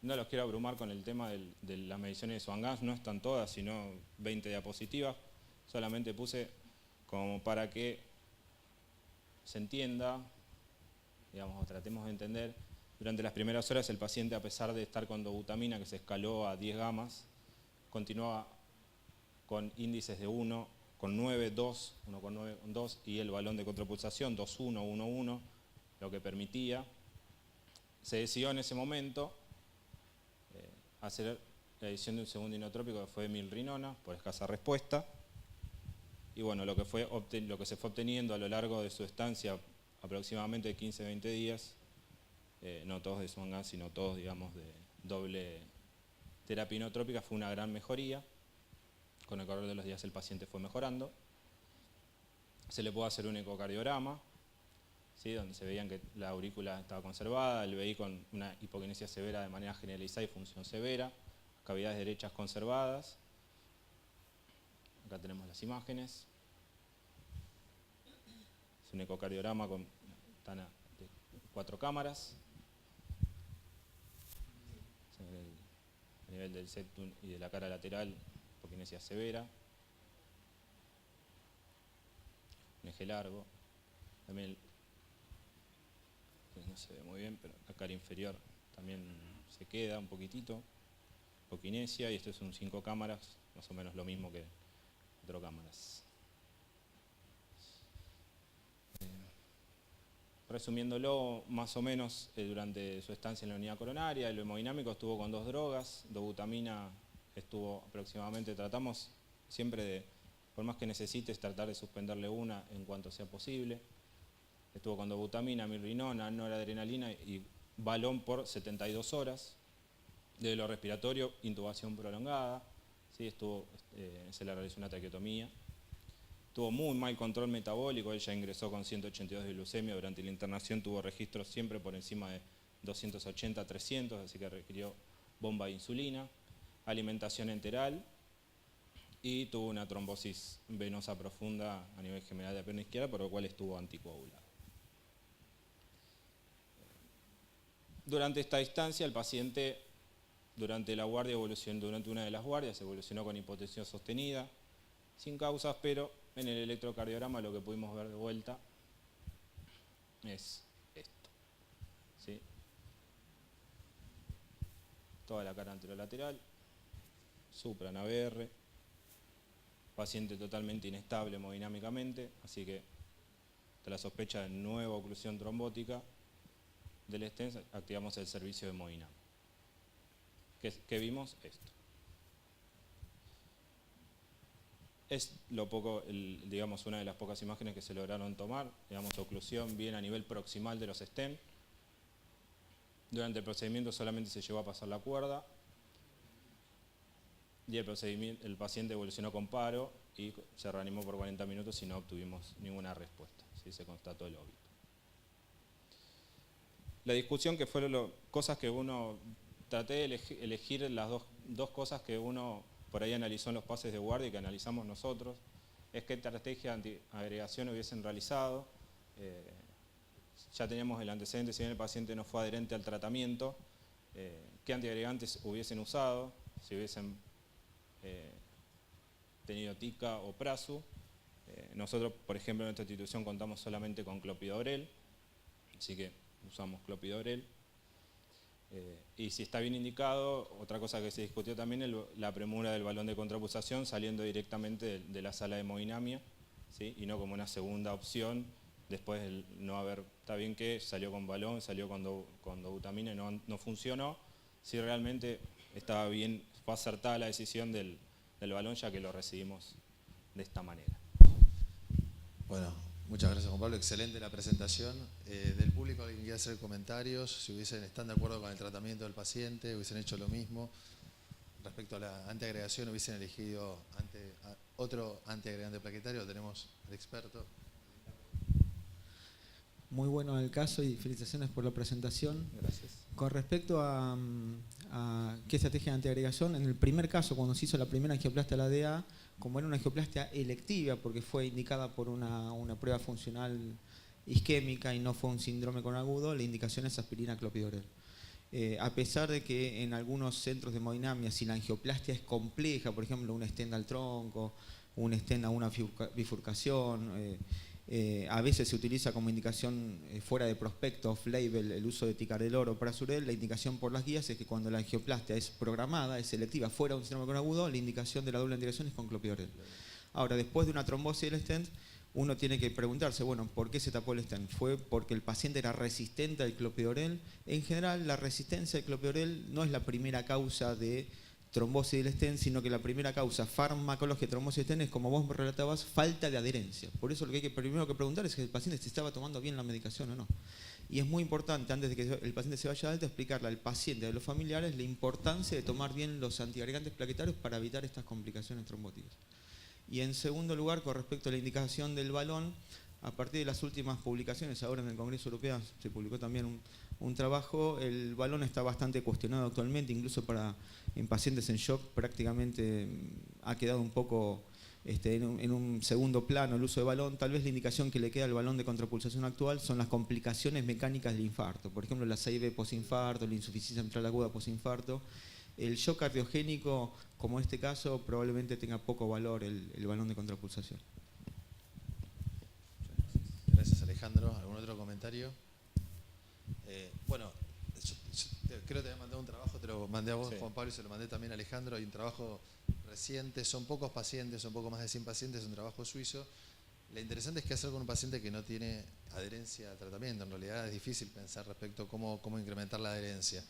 No los quiero abrumar con el tema de las mediciones de Swan-Ganz, no están todas, sino 20 diapositivas. Solamente puse como para que se entienda, digamos, o tratemos de entender. Durante las primeras horas el paciente, a pesar de estar con dobutamina que se escaló a 10 gamas, continuaba con índices de 1, con 9, 2, 1,9, 2 y el balón de contrapulsación 2,1, 1,1, lo que permitía. Se decidió en ese momento hacer la edición de un segundo inotrópico que fue milrinona por escasa respuesta. Y bueno, lo que se fue obteniendo a lo largo de su estancia, aproximadamente 15-20 días, no todos de Swan-Ganz, sino todos, digamos, de doble terapia inotrópica, fue una gran mejoría. Con el correr de los días el paciente fue mejorando. Se le pudo hacer un ecocardiograma, ¿sí?, donde se veían que la aurícula estaba conservada, el VI con una hipoquinesia severa de manera generalizada y función severa, cavidades derechas conservadas. Acá tenemos las imágenes. Es un ecocardiograma con de 4 cámaras. A nivel del septum y de la cara lateral, hipoquinesia severa. Un eje largo. También, no se ve muy bien, pero la cara inferior también se queda un poquitito. Hipoquinesia, y esto es un 5 cámaras, más o menos lo mismo que 4 cámaras. Resumiéndolo, más o menos, durante su estancia en la unidad coronaria, el hemodinámico estuvo con 2 drogas, dobutamina estuvo aproximadamente, tratamos siempre de, por más que necesites, tratar de suspenderle una en cuanto sea posible. Estuvo con dobutamina, milrinona, noradrenalina y balón por 72 horas. De lo respiratorio, intubación prolongada, ¿sí? Se le realizó una traqueotomía. Tuvo muy mal control metabólico, él ya ingresó con 182 de glucemia, durante la internación tuvo registros siempre por encima de 280, 300, así que requirió bomba de insulina, alimentación enteral y tuvo una trombosis venosa profunda a nivel general de la pierna izquierda, por lo cual estuvo anticoagulado. Durante esta instancia, el paciente, durante una de las guardias, evolucionó con hipotensión sostenida, sin causas, pero en el electrocardiograma lo que pudimos ver de vuelta es esto, ¿sí? Toda la cara anterolateral, supra-AVR, paciente totalmente inestable hemodinámicamente, así que de la sospecha de nueva oclusión trombótica del stent, activamos el servicio de hemodinámica. ¿Qué vimos? Esto. Es digamos, una de las pocas imágenes que se lograron tomar, digamos, oclusión bien a nivel proximal de los stents. Durante el procedimiento solamente se llevó a pasar la cuerda y el paciente evolucionó con paro y se reanimó por 40 minutos y no obtuvimos ninguna respuesta, ¿sí? Se constató el óbito. La discusión que fueron cosas que uno, traté de elegir las dos cosas que uno por ahí analizó en los pases de guardia y que analizamos nosotros, es qué estrategia de antiagregación hubiesen realizado. Ya teníamos el antecedente, si bien el paciente no fue adherente al tratamiento, qué antiagregantes hubiesen usado, si hubiesen tenido TICA o PRASU. Nosotros, por ejemplo, en esta institución contamos solamente con clopidogrel, así que usamos clopidogrel. Y si está bien indicado, otra cosa que se discutió también es la premura del balón de contrapulsación saliendo directamente de la sala de hemodinamia, ¿sí? Y no como una segunda opción después de no haber, está bien que salió con balón, salió con dobutamina y no funcionó. Si realmente estaba bien, fue acertada la decisión del balón, ya que lo recibimos de esta manera. Bueno, muchas gracias, Juan Pablo. Excelente la presentación. Del público, ¿alguien quiere hacer comentarios? Si están de acuerdo con el tratamiento del paciente, hubiesen hecho lo mismo. Respecto a la antiagregación, hubiesen elegido otro antiagregante plaquetario. Tenemos al experto. Muy bueno el caso y felicitaciones por la presentación. Gracias. Con respecto a qué estrategia de antiagregación, en el primer caso, cuando se hizo la primera angioplastia a la DA, como era una angioplastia electiva, porque fue indicada por una prueba funcional isquémica y no fue un síndrome con agudo, la indicación es aspirina clopidogrel. A pesar de que en algunos centros de hemodinamia, si la angioplastia es compleja, por ejemplo un stent al tronco, un stent a una bifurcación, a veces se utiliza como indicación fuera de prospecto, off-label, el uso de ticagrelor o prasugrel. La indicación por las guías es que cuando la angioplastia es programada, es selectiva, fuera de un síndrome con agudo, la indicación de la doble indicación es con clopidogrel. Ahora, después de una trombosis del stent, uno tiene que preguntarse, bueno, ¿por qué se tapó el stent? ¿Fue porque el paciente era resistente al clopidogrel? En general, la resistencia al clopidogrel no es la primera causa de trombosis del stent, sino que la primera causa farmacológica de trombosis del stent es, como vos me relatabas, falta de adherencia. Por eso lo que hay que primero que preguntar es si el paciente se estaba tomando bien la medicación o no. Y es muy importante, antes de que el paciente se vaya de alta, explicarle al paciente y a los familiares la importancia de tomar bien los antiagregantes plaquetarios para evitar estas complicaciones trombóticas. Y en segundo lugar, con respecto a la indicación del balón, a partir de las últimas publicaciones, ahora en el Congreso Europeo se publicó también un trabajo, el balón está bastante cuestionado actualmente, incluso en pacientes en shock prácticamente ha quedado un poco en un segundo plano el uso de balón. Tal vez la indicación que le queda al balón de contrapulsación actual son las complicaciones mecánicas del infarto, por ejemplo la CIB posinfarto, la insuficiencia mitral aguda posinfarto. El shock cardiogénico, como en este caso, probablemente tenga poco valor el balón de contrapulsación. Gracias, Alejandro. ¿Algún otro comentario? Bueno, yo creo que te había mandado un trabajo, te lo mandé a vos, sí, Juan Pablo, y se lo mandé también a Alejandro. Hay un trabajo reciente, son pocos pacientes, son poco más de 100 pacientes, es un trabajo suizo. Lo interesante es qué hacer con un paciente que no tiene adherencia al tratamiento. En realidad es difícil pensar respecto a cómo incrementar la adherencia.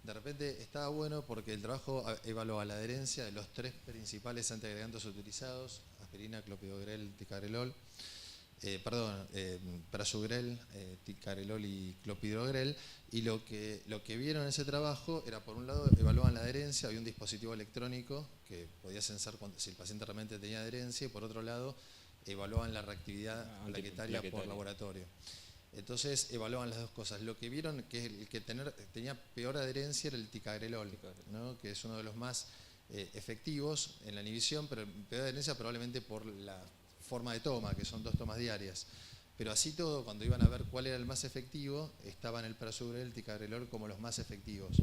De repente estaba bueno porque el trabajo evaluaba la adherencia de los 3 principales antiagregantes utilizados: aspirina, clopidogrel, ticagrelol, prasugrel, ticagrelol y clopidogrel. Y lo que vieron en ese trabajo era, por un lado, evaluaban la adherencia, había un dispositivo electrónico que podía censar si el paciente realmente tenía adherencia, y por otro lado evaluaban la reactividad plaquetaria por laboratorio. Entonces evaluaban las dos cosas. Lo que vieron que el que tenía peor adherencia era el ticagrelol, ¿no? Que es uno de los más efectivos en la inhibición, pero peor adherencia probablemente por la forma de toma, que son 2 tomas diarias. Pero así todo, cuando iban a ver cuál era el más efectivo, estaban el prasugrel, el ticagrelol como los más efectivos.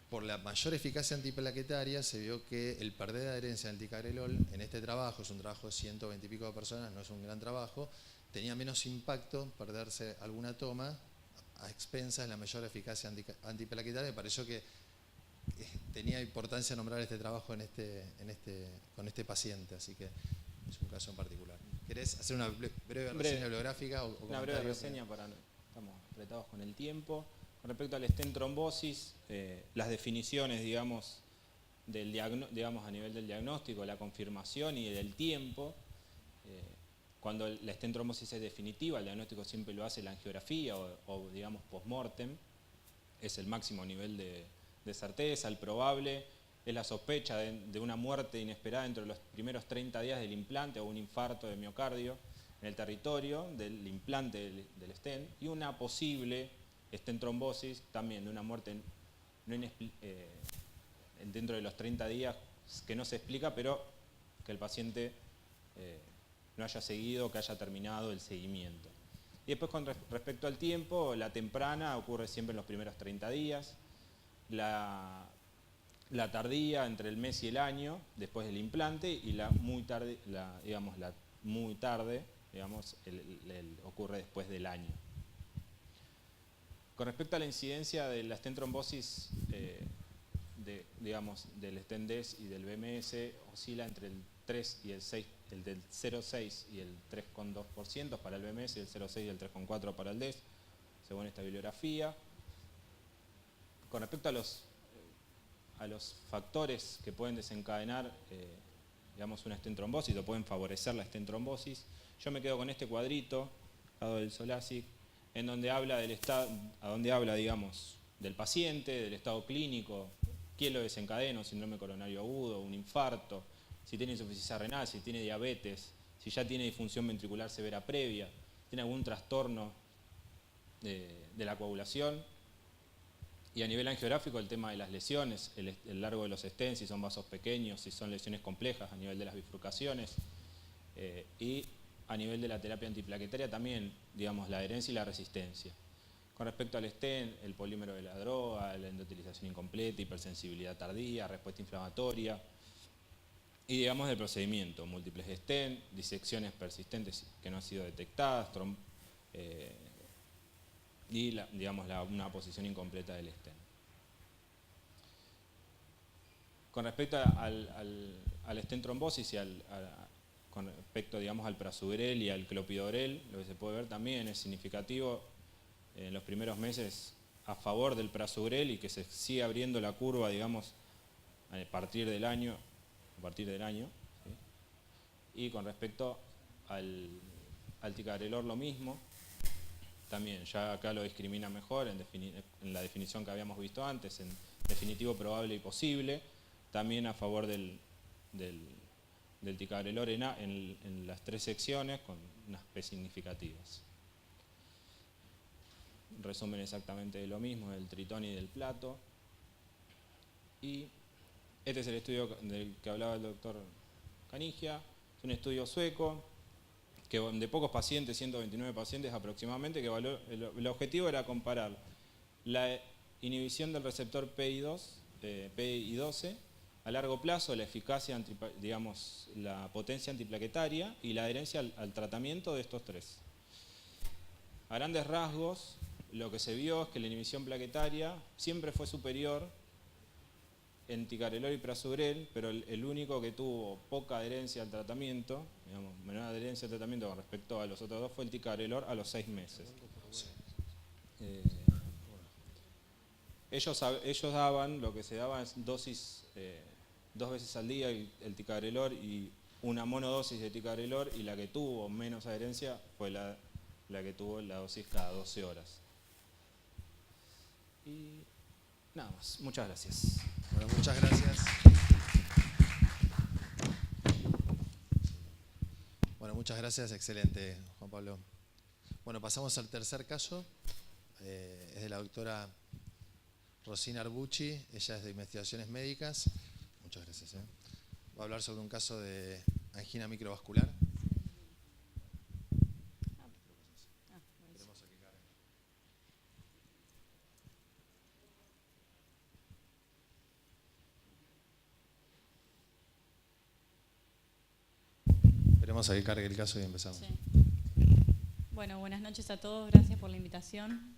Por la mayor eficacia antiplaquetaria se vio que el perder de adherencia en el ticagrelol, en este trabajo, es un trabajo de 120 y pico de personas, no es un gran trabajo, tenía menos impacto perderse alguna toma a expensas de la mayor eficacia antiplaquetaria. Me pareció que tenía importancia nombrar este trabajo con este paciente, así que es un caso en particular. ¿Querés hacer una breve reseña bibliográfica? Una breve reseña, estamos apretados con el tiempo. Con respecto al stent trombosis, las definiciones, digamos, a nivel del diagnóstico, la confirmación y del tiempo. Cuando la stent trombosis es definitiva, el diagnóstico siempre lo hace la angiografía o digamos, post-mortem. Es el máximo nivel de certeza, el probable. Es la sospecha de una muerte inesperada entre los primeros 30 días del implante o un infarto de miocardio en el territorio del implante del stent, y una posible stent trombosis también de una muerte dentro de los 30 días que no se explica, pero que el paciente no haya seguido, que haya terminado el seguimiento. Y después, con respecto al tiempo, la temprana ocurre siempre en los primeros 30 días, la tardía entre el mes y el año después del implante, y la muy tarde, ocurre después del año. Con respecto a la incidencia de la stent trombosis del stent DES y del BMS, oscila entre el 3 y el 6, el del 0,6 y el 3,2% para el BMS, y el 0,6 y el 3,4% para el DES, según esta bibliografía. Con respecto a los factores que pueden desencadenar una stent trombosis o pueden favorecer la stent trombosis, yo me quedo con este cuadrito, al lado del Solasic, en donde habla del paciente, del estado clínico, quién lo desencadena, un síndrome coronario agudo, un infarto, si tiene insuficiencia renal, si tiene diabetes, si ya tiene disfunción ventricular severa previa, tiene algún trastorno de la coagulación, Y a nivel angiográfico, el tema de las lesiones, el largo de los stents, si son vasos pequeños, si son lesiones complejas a nivel de las bifurcaciones. Y a nivel de la terapia antiplaquetaria también, digamos, la adherencia y la resistencia. Con respecto al stent, el polímero de la droga, la endotelización incompleta, hipersensibilidad tardía, respuesta inflamatoria. Y digamos del procedimiento, múltiples stent, disecciones persistentes que no han sido detectadas, y digamos una posición incompleta del stent. Con respecto al stent trombosis y con respecto, digamos, al prasugrel y al clopidogrel, lo que se puede ver también es significativo en los primeros meses a favor del prasugrel y que se sigue abriendo la curva, digamos, a partir del año. ¿Sí? Y con respecto al ticagrelor lo mismo, también ya acá lo discrimina mejor en la definición que habíamos visto antes, en definitivo, probable y posible, también a favor del ticagrelor en las 3 secciones con unas P significativas. Resumen exactamente de lo mismo, del tritón y del plato. Y este es el estudio del que hablaba el doctor Canigia, es un estudio sueco, de pocos pacientes, 129 pacientes aproximadamente, que el objetivo era comparar la inhibición del receptor PI12 a largo plazo, la eficacia, digamos, la potencia antiplaquetaria y la adherencia al tratamiento de estos 3. A grandes rasgos, lo que se vio es que la inhibición plaquetaria siempre fue superior en ticagrelor y prasugrel, pero el único que tuvo poca adherencia al tratamiento, digamos, menor adherencia al tratamiento con respecto a los otros 2, fue el ticagrelor a los 6 meses. Ellos daban, lo que se daba es dosis 2 veces al día el ticagrelor y una monodosis de ticagrelor, y la que tuvo menos adherencia fue la que tuvo la dosis cada 12 horas. Y nada más. Muchas gracias. Bueno, muchas gracias. Bueno, muchas gracias. Excelente, Juan Pablo. Bueno, pasamos al tercer caso. Es de la doctora Rosina Arbucci. Ella es de investigaciones médicas. Muchas gracias. Va a hablar sobre un caso de angina microvascular. Esperemos a que cargue el caso y empezamos. Sí. Bueno, buenas noches a todos. Gracias por la invitación.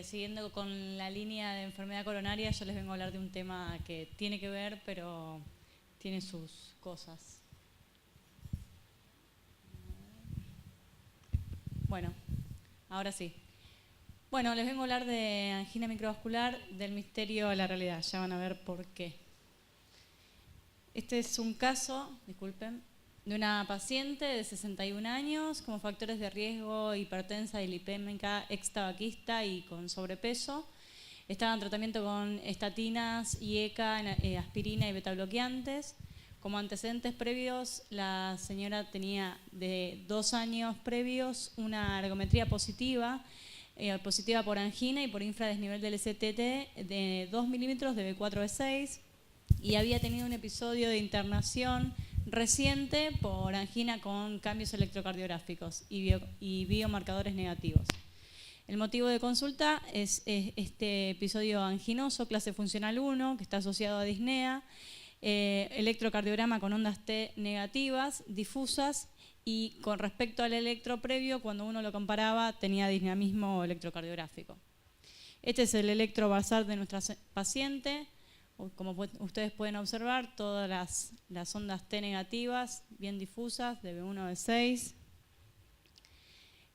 Siguiendo con la línea de enfermedad coronaria, yo les vengo a hablar de un tema que tiene que ver, pero tiene sus cosas. Bueno, ahora sí. Bueno, les vengo a hablar de angina microvascular, del misterio a la realidad. Ya van a ver por qué. Este es un caso, disculpen, de una paciente de 61 años con factores de riesgo, hipertensa y lipémica, ex-tabaquista y con sobrepeso. Estaba en tratamiento con estatinas, IECA, aspirina y betabloqueantes. Como antecedentes previos, la señora tenía de 2 años previos una ergometría positiva por angina y por infradesnivel del STT de 2 milímetros de B4-B6, y había tenido un episodio de internación reciente por angina con cambios electrocardiográficos y biomarcadores negativos. El motivo de consulta es este episodio anginoso, clase funcional 1, que está asociado a disnea, electrocardiograma con ondas T negativas, difusas, y con respecto al electro previo, cuando uno lo comparaba, tenía dinamismo electrocardiográfico. Este es el electro basal de nuestra paciente. Como ustedes pueden observar, todas las ondas T negativas, bien difusas, de B1 a B6.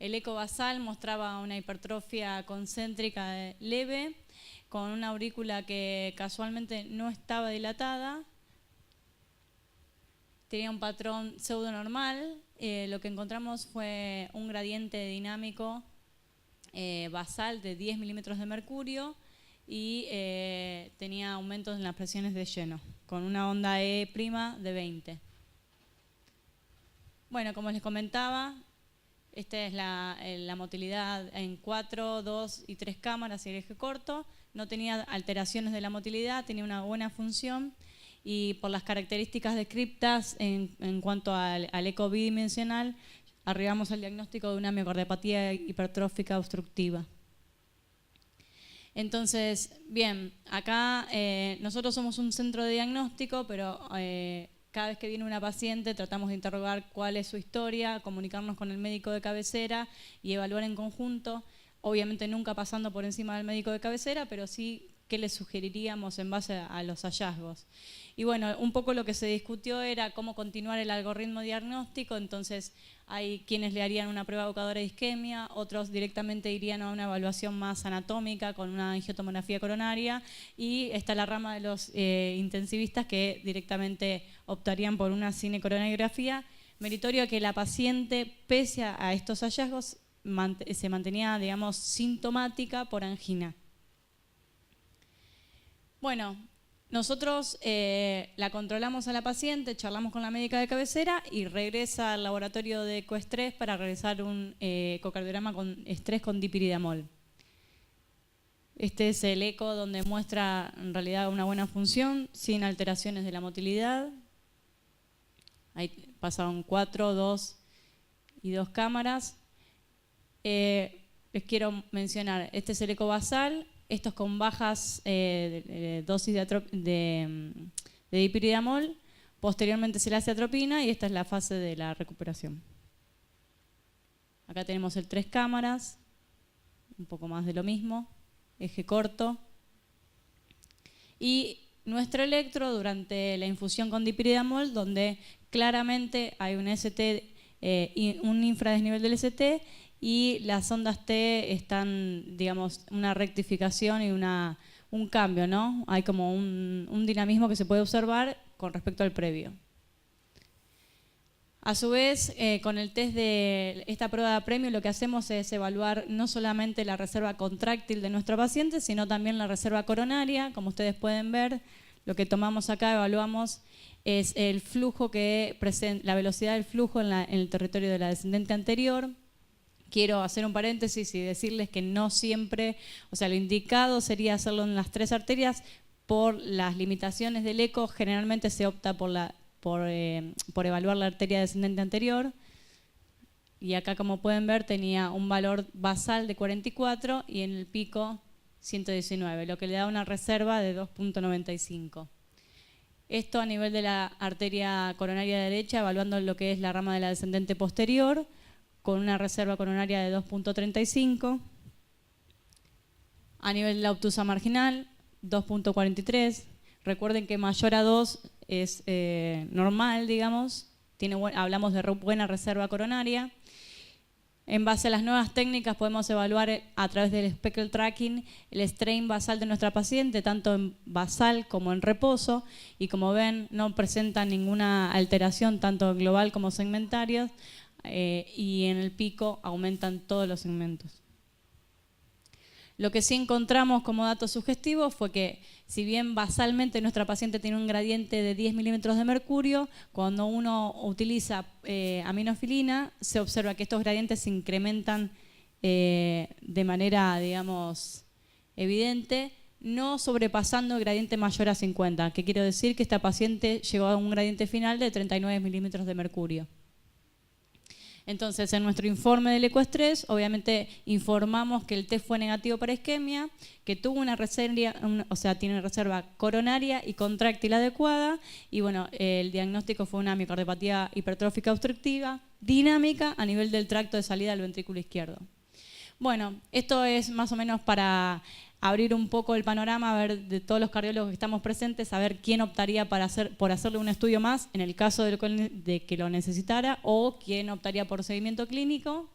El eco basal mostraba una hipertrofia concéntrica leve, con una aurícula que casualmente no estaba dilatada. Tenía un patrón pseudonormal. Lo que encontramos fue un gradiente dinámico basal de 10 milímetros de mercurio, y tenía aumentos en las presiones de lleno, con una onda E' de 20. Bueno, como les comentaba, Esta es la motilidad en 4, 2 y 3 cámaras y el eje corto. No tenía alteraciones de la motilidad, tenía una buena función y por las características descriptas en cuanto al eco bidimensional, arribamos al diagnóstico de una miocardiopatía hipertrófica obstructiva. Entonces, bien, acá nosotros somos un centro de diagnóstico, pero cada vez que viene una paciente tratamos de interrogar cuál es su historia, comunicarnos con el médico de cabecera y evaluar en conjunto, obviamente nunca pasando por encima del médico de cabecera, pero sí qué le sugeriríamos en base a los hallazgos. Y bueno, un poco lo que se discutió era cómo continuar el algoritmo diagnóstico, entonces hay quienes le harían una prueba evocadora de isquemia, otros directamente irían a una evaluación más anatómica con una angiotomografía coronaria y está la rama de los intensivistas que directamente optarían por una cinecoronariografía. Meritorio que la paciente, pese a estos hallazgos, se mantenía, digamos, sintomática por angina. Bueno, nosotros la controlamos a la paciente, charlamos con la médica de cabecera y regresa al laboratorio de ecoestrés para realizar un ecocardiograma con estrés con dipiridamol. Este es el eco donde muestra en realidad una buena función, sin alteraciones de la motilidad. Ahí pasaron 4, 2 y 2 cámaras. Les quiero mencionar, este es el eco basal. Estos con bajas dosis de dipiridamol, posteriormente se le hace atropina y esta es la fase de la recuperación. Acá tenemos el 3 cámaras, un poco más de lo mismo, eje corto. Y nuestro electro durante la infusión con dipiridamol, donde claramente hay un ST, un infradesnivel del ST, y las ondas T están, digamos, una rectificación y un cambio, ¿no? Hay como un dinamismo que se puede observar con respecto al previo. A su vez, con el test de esta prueba de apremio, lo que hacemos es evaluar no solamente la reserva contráctil de nuestro paciente, sino también la reserva coronaria. Como ustedes pueden ver, lo que tomamos acá, evaluamos, es el flujo que presenta, la velocidad del flujo en el territorio de la descendente anterior. Quiero hacer un paréntesis y decirles que no siempre, o sea, lo indicado sería hacerlo en las 3 arterias. Por las limitaciones del eco, generalmente se opta por evaluar la arteria descendente anterior. Y acá, como pueden ver, tenía un valor basal de 44 y en el pico 119, lo que le da una reserva de 2.95. Esto a nivel de la arteria coronaria derecha, evaluando lo que es la rama de la descendente posterior, con una reserva coronaria de 2.35. A nivel de la obtusa marginal, 2.43. Recuerden que mayor a 2 es normal, digamos. Hablamos de buena reserva coronaria. En base a las nuevas técnicas podemos evaluar a través del speckle tracking el strain basal de nuestra paciente, tanto en basal como en reposo. Y como ven, no presenta ninguna alteración, tanto global como segmentarios. Y en el pico aumentan todos los segmentos. Lo que sí encontramos como dato sugestivo fue que, si bien basalmente nuestra paciente tiene un gradiente de 10 milímetros de mercurio, cuando uno utiliza aminofilina, se observa que estos gradientes se incrementan de manera, digamos, evidente, no sobrepasando el gradiente mayor a 50. ¿Qué quiero decir? Que esta paciente llegó a un gradiente final de 39 milímetros de mercurio. Entonces, en nuestro informe del ecoestrés, obviamente informamos que el test fue negativo para isquemia, que tuvo una reserva, o sea, tiene reserva coronaria y contráctil adecuada, y bueno, el diagnóstico fue una miocardiopatía hipertrófica obstructiva, dinámica a nivel del tracto de salida del ventrículo izquierdo. Bueno, esto es más o menos para abrir un poco el panorama, a ver de todos los cardiólogos que estamos presentes, a ver quién optaría por hacerle un estudio más en el caso de que lo necesitara, o quién optaría por seguimiento clínico.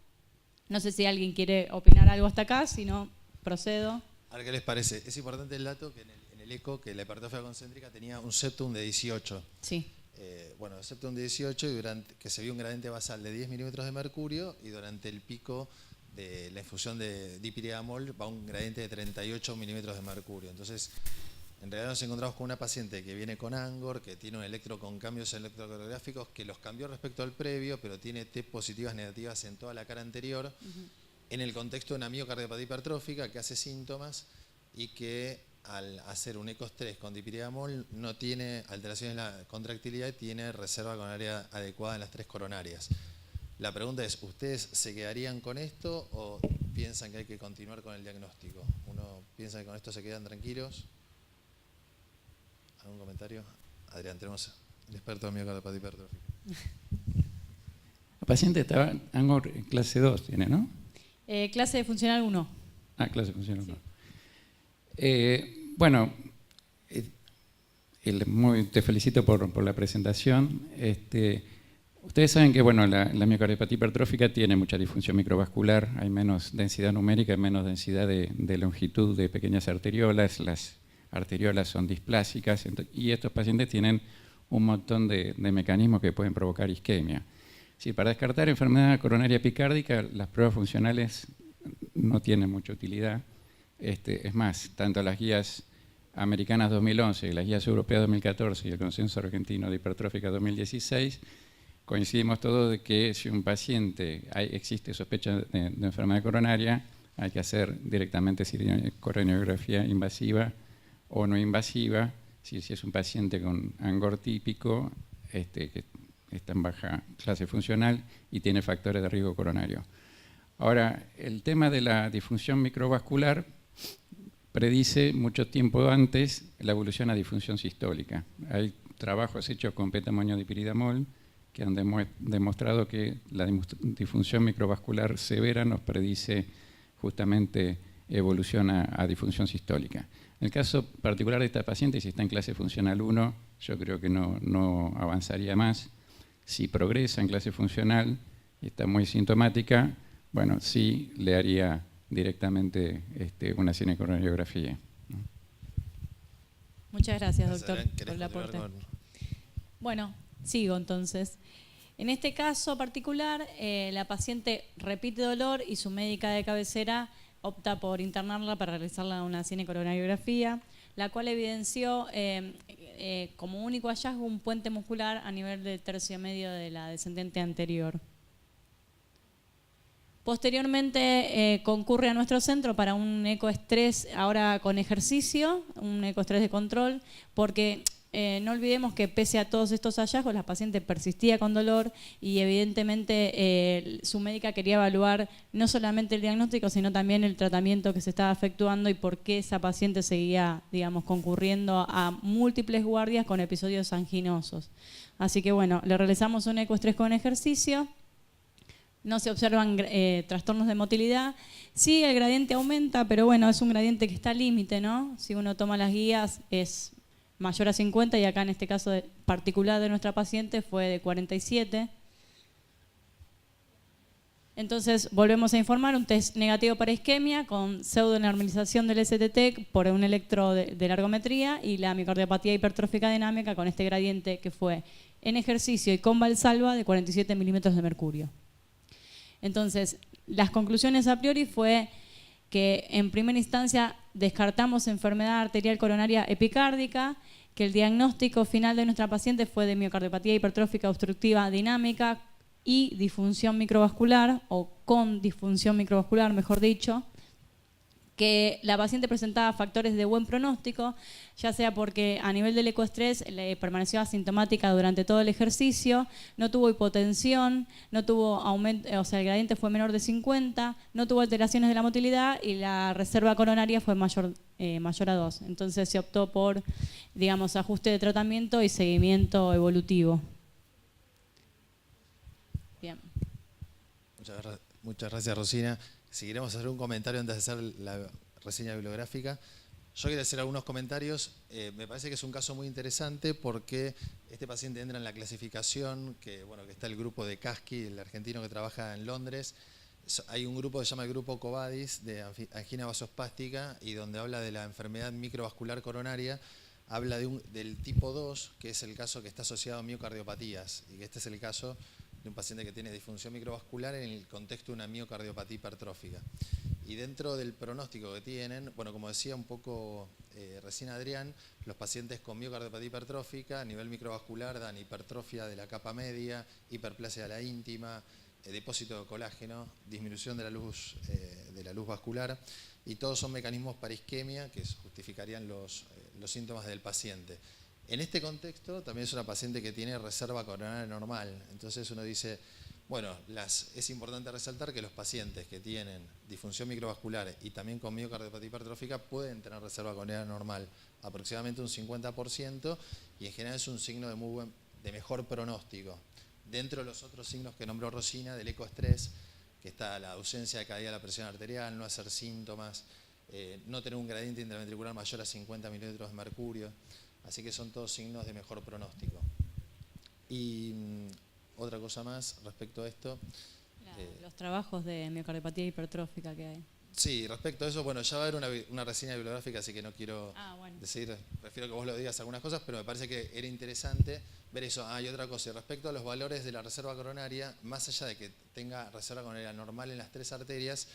No sé si alguien quiere opinar algo hasta acá, si no, procedo. A ver qué les parece. Es importante el dato que en el eco que la hipertrofia concéntrica tenía un septum de 18. Sí. Bueno, septum de 18 y que se vio un gradiente basal de 10 milímetros de mercurio, y durante el pico de la infusión de dipiridamol va un gradiente de 38 milímetros de mercurio. Entonces, En realidad nos encontramos con una paciente que viene con Angor, que tiene un electro con cambios electrocardiográficos, que los cambió respecto al previo, pero tiene T positivas negativas en toda la cara anterior, en el contexto de una miocardiopatía hipertrófica que hace síntomas y que al hacer un ecoestrés con dipiriamol no tiene alteraciones en la contractilidad y tiene reserva coronaria adecuada en las 3 coronarias. La pregunta es, ¿ustedes se quedarían con esto o piensan que hay que continuar con el diagnóstico? ¿Uno piensa que con esto se quedan tranquilos? ¿Algún comentario? Adrián, tenemos el experto en miocardiopatía hipertrófica. La paciente estaba Angor clase 2, tiene, ¿no? Clase de funcional 1. Ah, clase funcional 1. Sí. Bueno, te felicito por la presentación. Ustedes saben que bueno, la miocardiopatía hipertrófica tiene mucha disfunción microvascular, hay menos densidad numérica, hay menos densidad de longitud de pequeñas arteriolas, las arteriolas son displásicas y estos pacientes tienen un montón de mecanismos que pueden provocar isquemia. Sí, para descartar enfermedad coronaria epicárdica, las pruebas funcionales no tienen mucha utilidad. Es más, tanto las guías americanas 2011, las guías europeas 2014 y el consenso argentino de hipertrófica 2016, coincidimos todos de que si un paciente existe sospecha de enfermedad coronaria, hay que hacer directamente coronariografía invasiva o no invasiva, si es un paciente con Angor típico, que está en baja clase funcional y tiene factores de riesgo coronario. Ahora, el tema de la disfunción microvascular predice mucho tiempo antes la evolución a disfunción sistólica. Hay trabajos hechos con beta-amoniodipiridamol que han demostrado que la disfunción microvascular severa nos predice justamente evolución a disfunción sistólica. En el caso particular de esta paciente, si está en clase funcional 1, yo creo que no avanzaría más. Si progresa en clase funcional y está muy sintomática, bueno, sí le haría directamente una cinecoronariografía. Muchas gracias, doctor, Adrián, por el aporte. Bueno, sigo entonces. En este caso particular, la paciente repite dolor y su médica de cabecera opta por internarla para realizarle una cinecoronariografía, la cual evidenció como único hallazgo un puente muscular a nivel del tercio medio de la descendente anterior. Posteriormente concurre a nuestro centro para un ecoestrés ahora con ejercicio, un ecoestrés de control, porque no olvidemos que pese a todos estos hallazgos la paciente persistía con dolor y evidentemente su médica quería evaluar no solamente el diagnóstico sino también el tratamiento que se estaba efectuando y por qué esa paciente seguía, digamos, concurriendo a múltiples guardias con episodios anginosos. Así que bueno, le realizamos un ecoestrés con ejercicio. No se observan trastornos de motilidad. Sí, el gradiente aumenta, pero bueno, es un gradiente que está al límite, ¿no? Si uno toma las guías es mayor a 50 y acá en este caso particular de nuestra paciente fue de 47. Entonces volvemos a informar un test negativo para isquemia con pseudonormalización del STT por un electro de largometría y la miocardiopatía hipertrófica dinámica con este gradiente que fue en ejercicio y con Valsalva de 47 milímetros de mercurio. Entonces, las conclusiones a priori fue que en primera instancia descartamos enfermedad arterial coronaria epicárdica, que el diagnóstico final de nuestra paciente fue de miocardiopatía hipertrófica obstructiva dinámica y disfunción microvascular, o con disfunción microvascular, mejor dicho, que la paciente presentaba factores de buen pronóstico, ya sea porque a nivel del ecoestrés le permaneció asintomática durante todo el ejercicio, no tuvo hipotensión, no tuvo aumento, o sea, el gradiente fue menor de 50, no tuvo alteraciones de la motilidad y la reserva coronaria fue mayor a 2. Entonces se optó por, digamos, ajuste de tratamiento y seguimiento evolutivo. Bien. Muchas gracias, Rosina. Si queremos hacer un comentario antes de hacer la reseña bibliográfica, yo quiero hacer algunos comentarios. Me parece que es un caso muy interesante porque este paciente entra en la clasificación que está el grupo de Kasky, el argentino que trabaja en Londres. Hay un grupo que se llama el grupo Covadis de angina vasospástica y donde habla de la enfermedad microvascular coronaria, habla del tipo 2, que es el caso que está asociado a miocardiopatías y que este es el caso de un paciente que tiene disfunción microvascular en el contexto de una miocardiopatía hipertrófica. Y dentro del pronóstico que tienen, bueno, como decía un poco recién Adrián, los pacientes con miocardiopatía hipertrófica a nivel microvascular dan hipertrofia de la capa media, hiperplasia de la íntima, depósito de colágeno, disminución de la luz vascular, y todos son mecanismos para isquemia que justificarían los síntomas del paciente. En este contexto también es una paciente que tiene reserva coronaria normal, entonces uno dice, bueno, es importante resaltar que los pacientes que tienen disfunción microvascular y también con miocardiopatía hipertrófica pueden tener reserva coronaria normal, aproximadamente un 50%, y en general es un signo de mejor pronóstico. Dentro de los otros signos que nombró Rosina, del ecoestrés, que está la ausencia de caída de la presión arterial, no hacer síntomas, no tener un gradiente intraventricular mayor a 50 mililitros de mercurio, así que son todos signos de mejor pronóstico. Y otra cosa más respecto a esto. Los trabajos de miocardiopatía hipertrófica que hay. Sí, respecto a eso, bueno, ya va a haber una reseña bibliográfica, así que no quiero decir, prefiero que vos lo digas algunas cosas, pero me parece que era interesante ver eso. Y otra cosa, respecto a los valores de la reserva coronaria, más allá de que tenga reserva coronaria normal en las 3 arterias,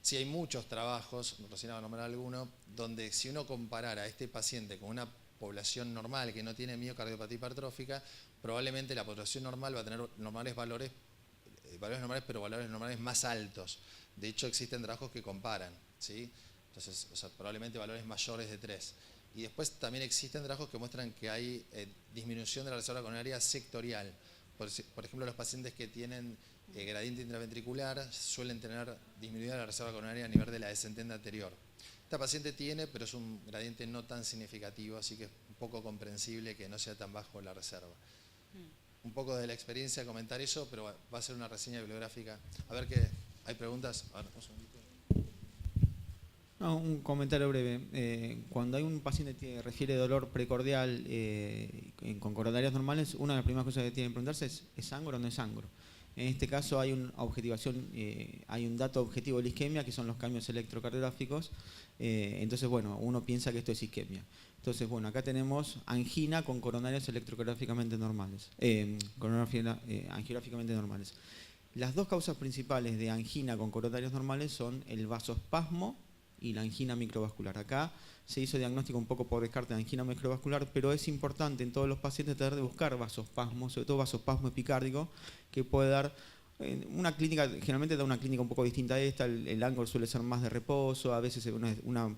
sí hay muchos trabajos, recién voy a nombrar alguno, donde si uno comparara a este paciente con una población normal que no tiene miocardiopatía hipertrófica, probablemente la población normal va a tener valores normales, pero valores normales más altos. De hecho, existen trabajos que comparan, ¿sí? Entonces, probablemente valores mayores de 3. Y después también existen trabajos que muestran que hay disminución de la reserva coronaria sectorial. Por ejemplo, los pacientes que tienen gradiente intraventricular suelen tener disminuida la reserva coronaria a nivel de la descendente anterior. Esta paciente tiene, pero es un gradiente no tan significativo, así que es un poco comprensible que no sea tan bajo la reserva. Un poco de la experiencia comentar eso, pero va a ser una reseña bibliográfica. A ver qué, ¿hay preguntas? A ver, un segundito. No, un comentario breve. Cuando hay un paciente que refiere dolor precordial con coronarias normales, una de las primeras cosas que tienen que preguntarse ¿es sangro o no es sangro? En este caso hay hay un dato objetivo de la isquemia, que son los cambios electrocardiográficos. Entonces, bueno, uno piensa que esto es isquemia. Entonces, bueno, acá tenemos angina con coronarias electrocardiográficamente normales, angiográficamente normales. Las dos causas principales de angina con coronarias normales son el vasoespasmo y la angina microvascular. Acá se hizo diagnóstico un poco por descarte de angina microvascular, pero es importante en todos los pacientes tratar de buscar vasoespasmo, sobre todo vasoespasmo epicárdico, que puede dar una clínica, generalmente da una clínica un poco distinta a esta. El ángulo suele ser más de reposo, a veces una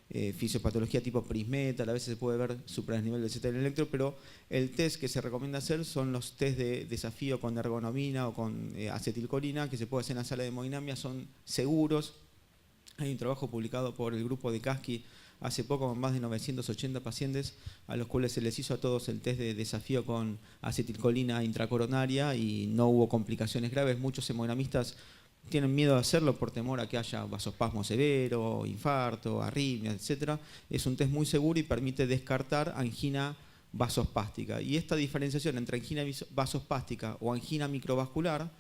fisiopatología tipo Prismetal, a veces se puede ver supradesnivel del Z del electro, pero el test que se recomienda hacer son los test de desafío con ergonomina o con acetilcolina, que se puede hacer en la sala de hemodinamia, son seguros. Hay un trabajo publicado por el grupo de Kasky hace poco con más de 980 pacientes, a los cuales se les hizo a todos el test de desafío con acetilcolina intracoronaria y no hubo complicaciones graves. Muchos hemodinamistas tienen miedo de hacerlo por temor a que haya vasoespasmo severo, infarto, arritmia, etc. Es un test muy seguro y permite descartar angina vasoespástica. Y esta diferenciación entre angina vasoespástica o angina microvascular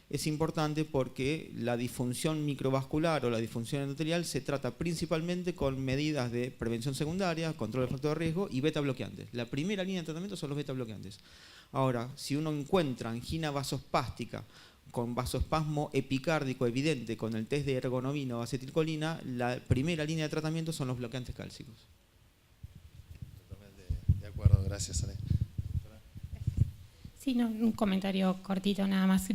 es importante porque la disfunción microvascular o la disfunción endotelial se trata principalmente con medidas de prevención secundaria, control del factor de riesgo y beta bloqueantes. La primera línea de tratamiento son los beta bloqueantes. Ahora, si uno encuentra angina vasoespástica con vasoespasmo epicárdico evidente con el test de ergonomina o acetilcolina, la primera línea de tratamiento son los bloqueantes cálcicos. Totalmente de acuerdo, gracias, Ale. Sí, no, un comentario cortito nada más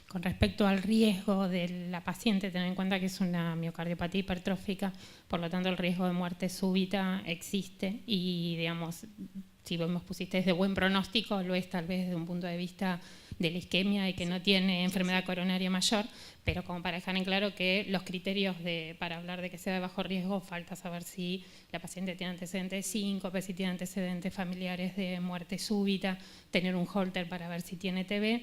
con respecto al riesgo de la paciente, tener en cuenta que es una miocardiopatía hipertrófica, por lo tanto el riesgo de muerte súbita existe y, digamos, si vos me pusiste de buen pronóstico, lo es tal vez desde un punto de vista de la isquemia y que no tiene enfermedad coronaria mayor, pero como para dejar en claro que los criterios para hablar de que sea de bajo riesgo, falta saber si la paciente tiene antecedentes de síncope, si tiene antecedentes familiares de muerte súbita, tener un holter para ver si tiene TB,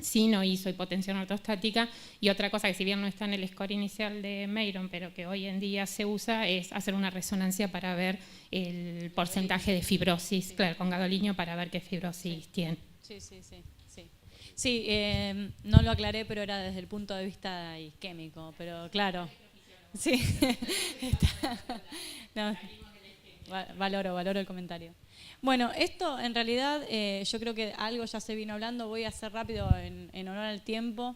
si no hizo hipotensión ortostática. Y otra cosa que si bien no está en el score inicial de Meyron, pero que hoy en día se usa, es hacer una resonancia para ver el porcentaje de fibrosis, claro, con gadolinio para ver qué fibrosis tiene. Sí, no lo aclaré, pero era desde el punto de vista isquémico, pero claro. Sí. No, valoro el comentario. Bueno, esto en realidad yo creo que algo ya se vino hablando, voy a hacer rápido en honor al tiempo.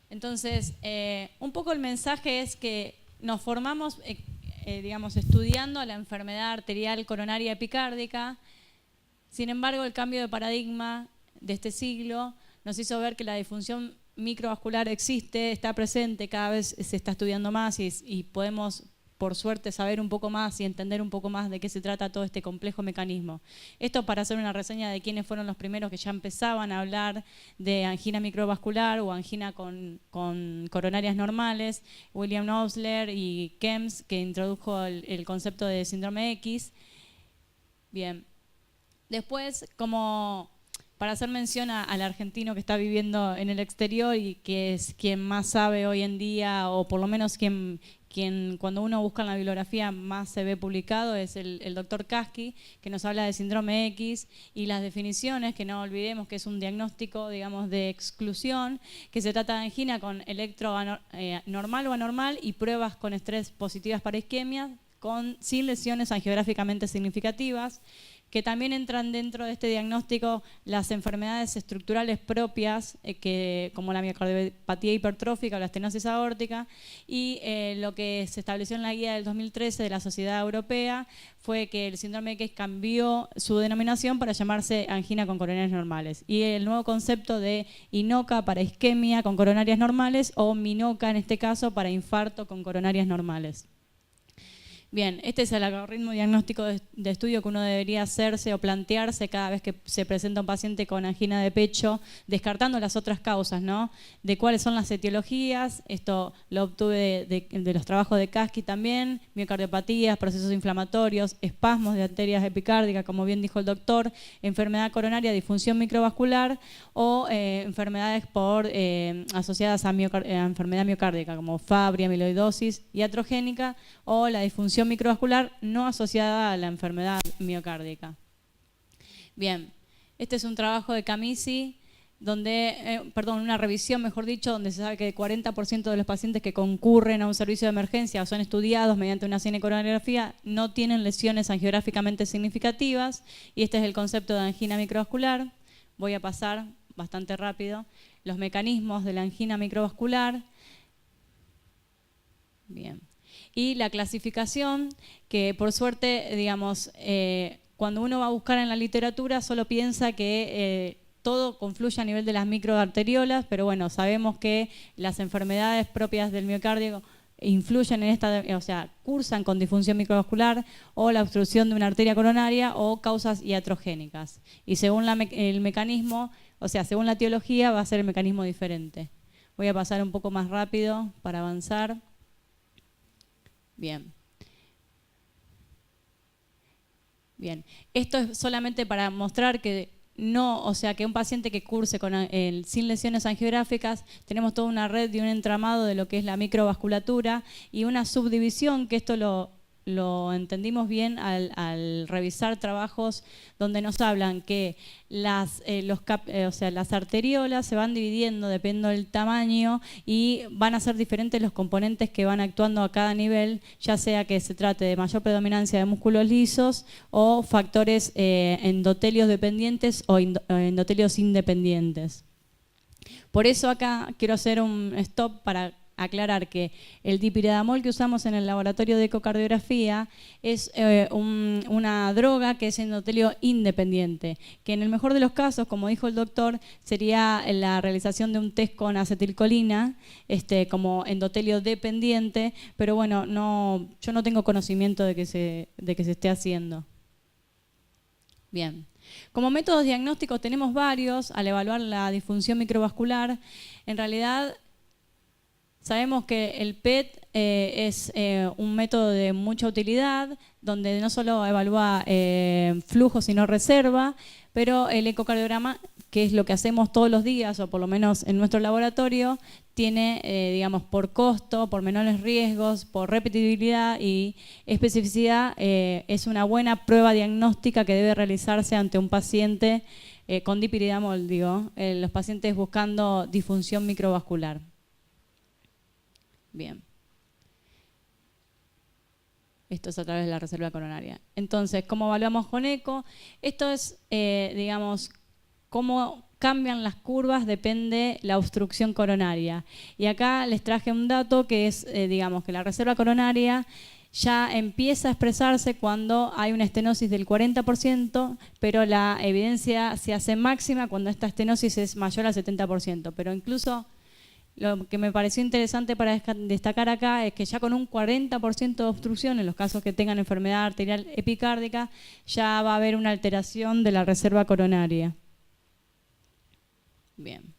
Entonces, un poco el mensaje es que nos formamos, digamos, estudiando la enfermedad arterial coronaria epicárdica. Sin embargo, el cambio de paradigma de este siglo nos hizo ver que la disfunción microvascular existe, está presente, cada vez se está estudiando más y podemos, por suerte, saber un poco más y entender un poco más de qué se trata todo este complejo mecanismo. Esto para hacer una reseña de quiénes fueron los primeros que ya empezaban a hablar de angina microvascular o angina con coronarias normales, William Osler y Kems, que introdujo el concepto de síndrome X. Bien. Después, como para hacer mención al argentino que está viviendo en el exterior y que es quien más sabe hoy en día, o por lo menos quien cuando uno busca en la bibliografía más se ve publicado, es el doctor Kasky, que nos habla de síndrome X y las definiciones, que no olvidemos que es un diagnóstico, digamos, de exclusión, que se trata de angina con electro normal o anormal y pruebas con estrés positivas para isquemia, sin lesiones angiográficamente significativas, que también entran dentro de este diagnóstico las enfermedades estructurales propias, como la miocardiopatía hipertrófica o la estenosis aórtica, y lo que se estableció en la guía del 2013 de la Sociedad Europea fue que el síndrome X cambió su denominación para llamarse angina con coronarias normales, y el nuevo concepto de INOCA para isquemia con coronarias normales, o MINOCA en este caso para infarto con coronarias normales. Bien, este es el algoritmo diagnóstico de estudio que uno debería hacerse o plantearse cada vez que se presenta un paciente con angina de pecho, descartando las otras causas, ¿no? De cuáles son las etiologías. Esto lo obtuve de los trabajos de Kasky también: miocardiopatías, procesos inflamatorios, espasmos de arterias epicárdicas, como bien dijo el doctor, enfermedad coronaria, disfunción microvascular o enfermedades asociadas a enfermedad miocárdica, como Fabry, amiloidosis iatrogénica, o la disfunción microvascular no asociada a la enfermedad miocárdica. Bien, este es un trabajo de Camisi, una revisión, mejor dicho, donde se sabe que el 40% de los pacientes que concurren a un servicio de emergencia o son estudiados mediante una cinecoronariografía no tienen lesiones angiográficamente significativas, y este es el concepto de angina microvascular. Voy a pasar bastante rápido los mecanismos de la angina microvascular. Bien. Y la clasificación, que por suerte, digamos, cuando uno va a buscar en la literatura solo piensa que todo confluye a nivel de las microarteriolas, pero bueno, sabemos que las enfermedades propias del miocardio influyen en cursan con disfunción microvascular o la obstrucción de una arteria coronaria o causas iatrogénicas. Y según el mecanismo, según la etiología, va a ser el mecanismo diferente. Voy a pasar un poco más rápido para avanzar. Bien. Bien. Esto es solamente para mostrar que que un paciente que curse sin lesiones angiográficas, tenemos toda una red y un entramado de lo que es la microvasculatura y una subdivisión, que esto lo entendimos bien al revisar trabajos donde nos hablan que las arteriolas se van dividiendo dependiendo del tamaño y van a ser diferentes los componentes que van actuando a cada nivel, ya sea que se trate de mayor predominancia de músculos lisos o factores endotelios dependientes o endotelios independientes. Por eso acá quiero hacer un stop para aclarar que el dipiridamol que usamos en el laboratorio de ecocardiografía es una droga que es endotelio independiente, que en el mejor de los casos, como dijo el doctor, sería la realización de un test con acetilcolina como endotelio dependiente, pero bueno, yo no tengo conocimiento de que se esté haciendo. Bien. Como métodos diagnósticos tenemos varios al evaluar la disfunción microvascular. En realidad, sabemos que el PET es un método de mucha utilidad, donde no solo evalúa flujo, sino reserva, pero el ecocardiograma, que es lo que hacemos todos los días, o por lo menos en nuestro laboratorio, tiene, digamos, por costo, por menores riesgos, por repetibilidad y especificidad, es una buena prueba diagnóstica que debe realizarse ante un paciente con dipiridamol, los pacientes buscando disfunción microvascular. Bien. Esto es a través de la reserva coronaria. Entonces, ¿cómo evaluamos con eco? Esto es, digamos, cómo cambian las curvas, depende la obstrucción coronaria. Y acá les traje un dato que es, digamos, que la reserva coronaria ya empieza a expresarse cuando hay una estenosis del 40%, pero la evidencia se hace máxima cuando esta estenosis es mayor al 70%. Pero incluso lo que me pareció interesante para destacar acá es que ya con un 40% de obstrucción, en los casos que tengan enfermedad arterial epicárdica, ya va a haber una alteración de la reserva coronaria. Bien.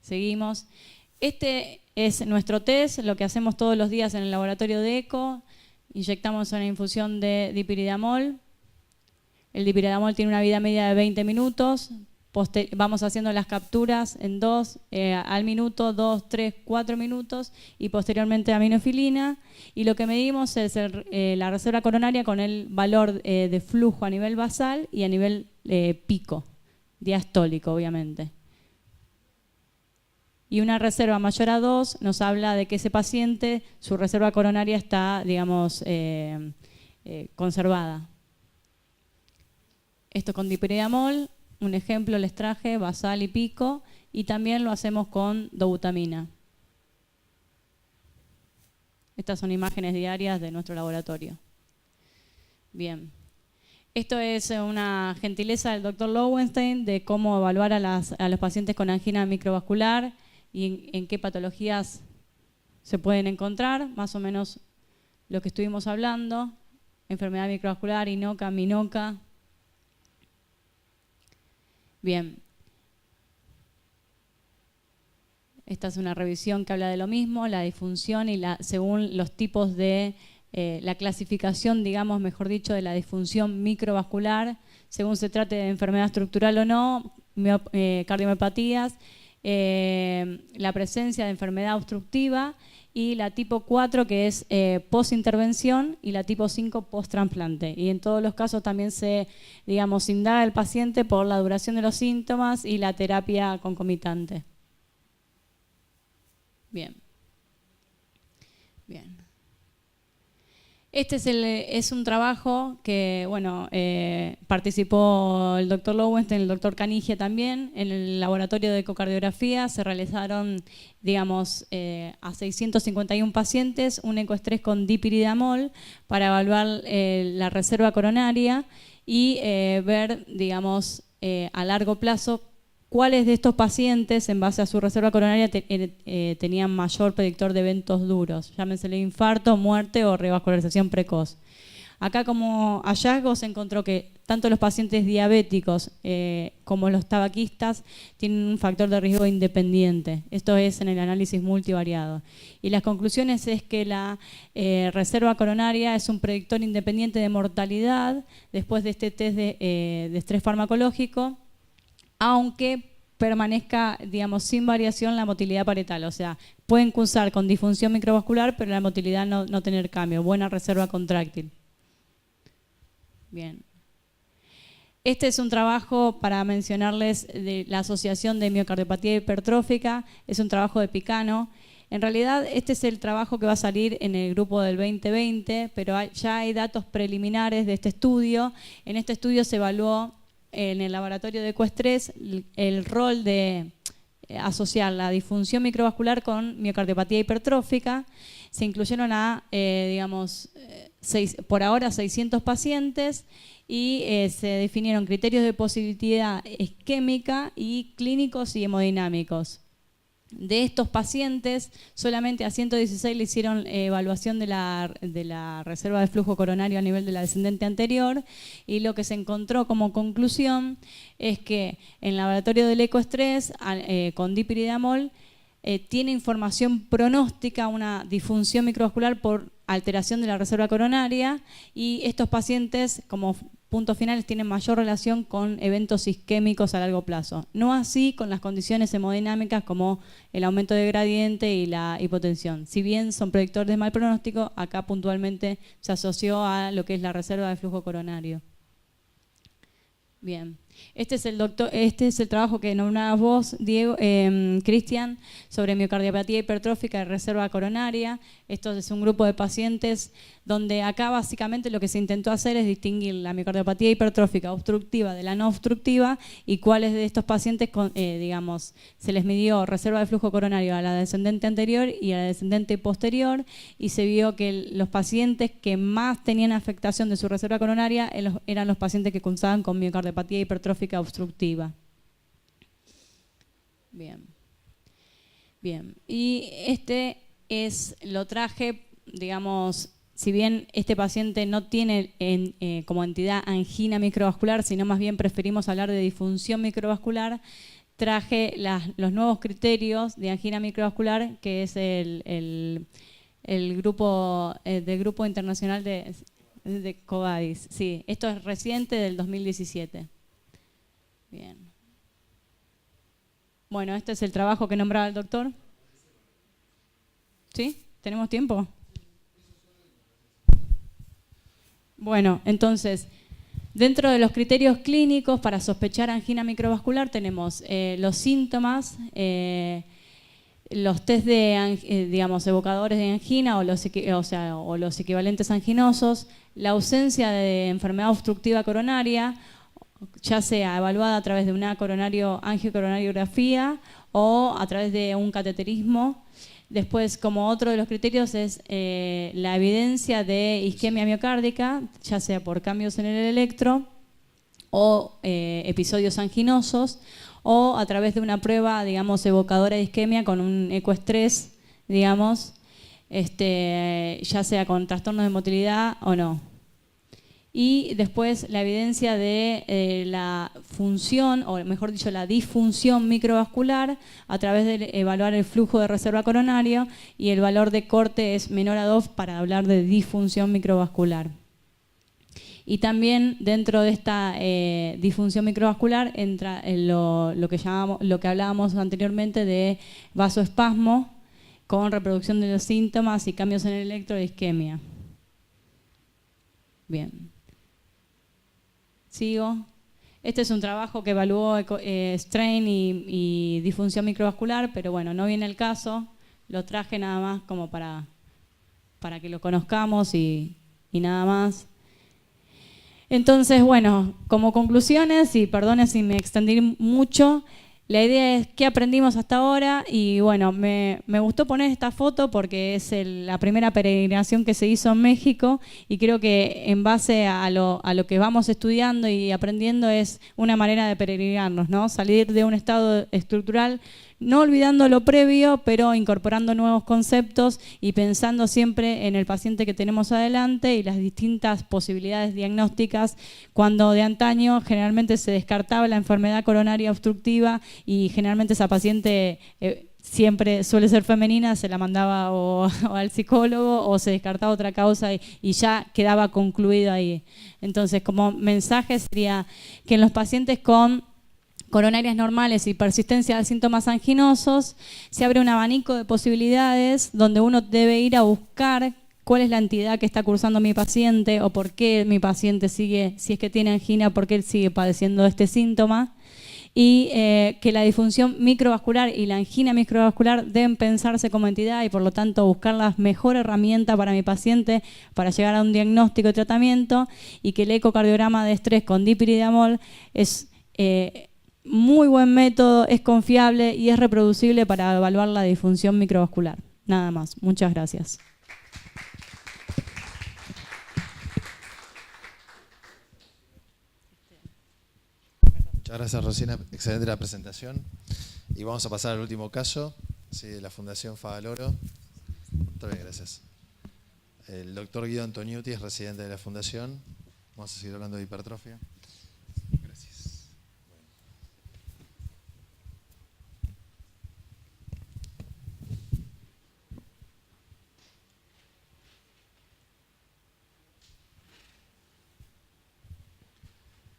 Seguimos. Este es nuestro test, lo que hacemos todos los días en el laboratorio de eco. Inyectamos una infusión de dipiridamol. El dipiridamol tiene una vida media de 20 minutos. Vamos haciendo las capturas en al minuto, 2, 3, 4 minutos y posteriormente aminofilina. Y lo que medimos es la reserva coronaria con el valor de flujo a nivel basal y a nivel pico, diastólico obviamente. Y una reserva mayor a 2 nos habla de que ese paciente, su reserva coronaria está, digamos, conservada. Esto con dipiridamol, un ejemplo les traje, basal y pico, y también lo hacemos con dobutamina. Estas son imágenes diarias de nuestro laboratorio. Bien. Esto es una gentileza del Dr. Lowenstein de cómo evaluar a los pacientes con angina microvascular y en qué patologías se pueden encontrar, más o menos lo que estuvimos hablando, enfermedad microvascular, INOCA, MINOCA. Bien. Esta es una revisión que habla de lo mismo, la disfunción y según los tipos de la clasificación, digamos, mejor dicho, de la disfunción microvascular, según se trate de enfermedad estructural o no, cardiomiopatías, la presencia de enfermedad obstructiva y la tipo 4 que es post-intervención y la tipo 5 post-trasplante. Y en todos los casos también se, digamos, indaga el paciente por la duración de los síntomas y la terapia concomitante. Bien. Bien. Este es un trabajo que, bueno, participó el doctor Lowenstein, el doctor Canigia también. En el laboratorio de ecocardiografía se realizaron, digamos, a 651 pacientes un ecoestrés con dipiridamol para evaluar la reserva coronaria y ver, digamos, a largo plazo cuáles de estos pacientes, en base a su reserva coronaria, tenían mayor predictor de eventos duros, llámensele infarto, muerte o revascularización precoz. Acá como hallazgo se encontró que tanto los pacientes diabéticos como los tabaquistas tienen un factor de riesgo independiente. Esto es en el análisis multivariado. Y las conclusiones es que la reserva coronaria es un predictor independiente de mortalidad después de este test de estrés farmacológico, aunque permanezca, digamos, sin variación la motilidad parietal. O sea, pueden cursar con disfunción microvascular, pero la motilidad no tener cambio. Buena reserva contráctil. Bien. Este es un trabajo para mencionarles de la Asociación de Miocardiopatía Hipertrófica. Es un trabajo de Picano. En realidad, este es el trabajo que va a salir en el grupo del 2020, pero ya hay datos preliminares de este estudio. En este estudio se evaluó en el laboratorio de ecoestrés el rol de asociar la disfunción microvascular con miocardiopatía hipertrófica. Se incluyeron digamos, por ahora 600 pacientes y se definieron criterios de positividad isquémica y clínicos y hemodinámicos. De estos pacientes, solamente a 116 le hicieron evaluación de la reserva de flujo coronario a nivel de la descendente anterior, y lo que se encontró como conclusión es que en el laboratorio del ecoestrés con dipiridamol tiene información pronóstica, una disfunción microvascular por alteración de la reserva coronaria, y estos pacientes como puntos finales tienen mayor relación con eventos isquémicos a largo plazo. No así con las condiciones hemodinámicas como el aumento de gradiente y la hipotensión. Si bien son predictores de mal pronóstico, acá puntualmente se asoció a lo que es la reserva de flujo coronario. Bien. Este es el trabajo que nombrabas vos, Diego, Cristian, sobre miocardiopatía hipertrófica de reserva coronaria. Esto es un grupo de pacientes donde acá básicamente lo que se intentó hacer es distinguir la miocardiopatía hipertrófica obstructiva de la no obstructiva y cuáles de estos pacientes, digamos, se les midió reserva de flujo coronario a la descendente anterior y a la descendente posterior, y se vio que los pacientes que más tenían afectación de su reserva coronaria eran los pacientes que cursaban con miocardiopatía hipertrófica obstructiva. Bien. Bien. Y lo traje, digamos, si bien este paciente no tiene como entidad angina microvascular, sino más bien preferimos hablar de disfunción microvascular, traje los nuevos criterios de angina microvascular, que es el grupo del Grupo Internacional de COVADIS. Sí, esto es reciente, del 2017. Bien. Bueno, este es el trabajo que nombraba el doctor. ¿Sí? ¿Tenemos tiempo? Bueno, entonces, dentro de los criterios clínicos para sospechar angina microvascular tenemos los síntomas, los test de, digamos, evocadores de angina o los equivalentes anginosos, la ausencia de enfermedad obstructiva coronaria, ya sea evaluada a través de una angiocoronariografía o a través de un cateterismo. Después, como otro de los criterios, es la evidencia de isquemia miocárdica, ya sea por cambios en el electro o episodios anginosos, o a través de una prueba, digamos, evocadora de isquemia con un ecoestrés, digamos, ya sea con trastornos de motilidad o no. Y después la evidencia de la función, o mejor dicho, la disfunción microvascular a través de evaluar el flujo de reserva coronario, y el valor de corte es menor a 2 para hablar de disfunción microvascular. Y también dentro de esta disfunción microvascular entra lo que hablábamos anteriormente de vasoespasmo con reproducción de los síntomas y cambios en el electro de isquemia. Bien. Sigo. Este es un trabajo que evaluó strain y disfunción microvascular, pero bueno, no viene el caso. Lo traje nada más como para que lo conozcamos y nada más. Entonces, bueno, como conclusiones, y perdone si me extendí mucho, la idea es qué aprendimos hasta ahora, y bueno, me gustó poner esta foto porque es la primera peregrinación que se hizo en México, y creo que en base a lo que vamos estudiando y aprendiendo es una manera de peregrinarnos, ¿no? Salir de un estado estructural, no olvidando lo previo, pero incorporando nuevos conceptos y pensando siempre en el paciente que tenemos adelante y las distintas posibilidades diagnósticas, cuando de antaño generalmente se descartaba la enfermedad coronaria obstructiva y generalmente esa paciente siempre suele ser femenina, se la mandaba o al psicólogo o se descartaba otra causa y ya quedaba concluido ahí. Entonces, como mensaje sería que en los pacientes con coronarias normales y persistencia de síntomas anginosos, se abre un abanico de posibilidades donde uno debe ir a buscar cuál es la entidad que está cursando mi paciente o por qué mi paciente sigue, si es que tiene angina, por qué él sigue padeciendo este síntoma, y que la disfunción microvascular y la angina microvascular deben pensarse como entidad y por lo tanto buscar la mejor herramienta para mi paciente para llegar a un diagnóstico y tratamiento, y que el ecocardiograma de estrés con dipiridamol es muy buen método, es confiable y es reproducible para evaluar la disfunción microvascular. Nada más. Muchas gracias. Muchas gracias, Rosina. Excelente la presentación. Y vamos a pasar al último caso, sí, de la Fundación Favaloro. Está bien, gracias. El doctor Guido Antoniuti es residente de la Fundación. Vamos a seguir hablando de hipertrofia. Gracias.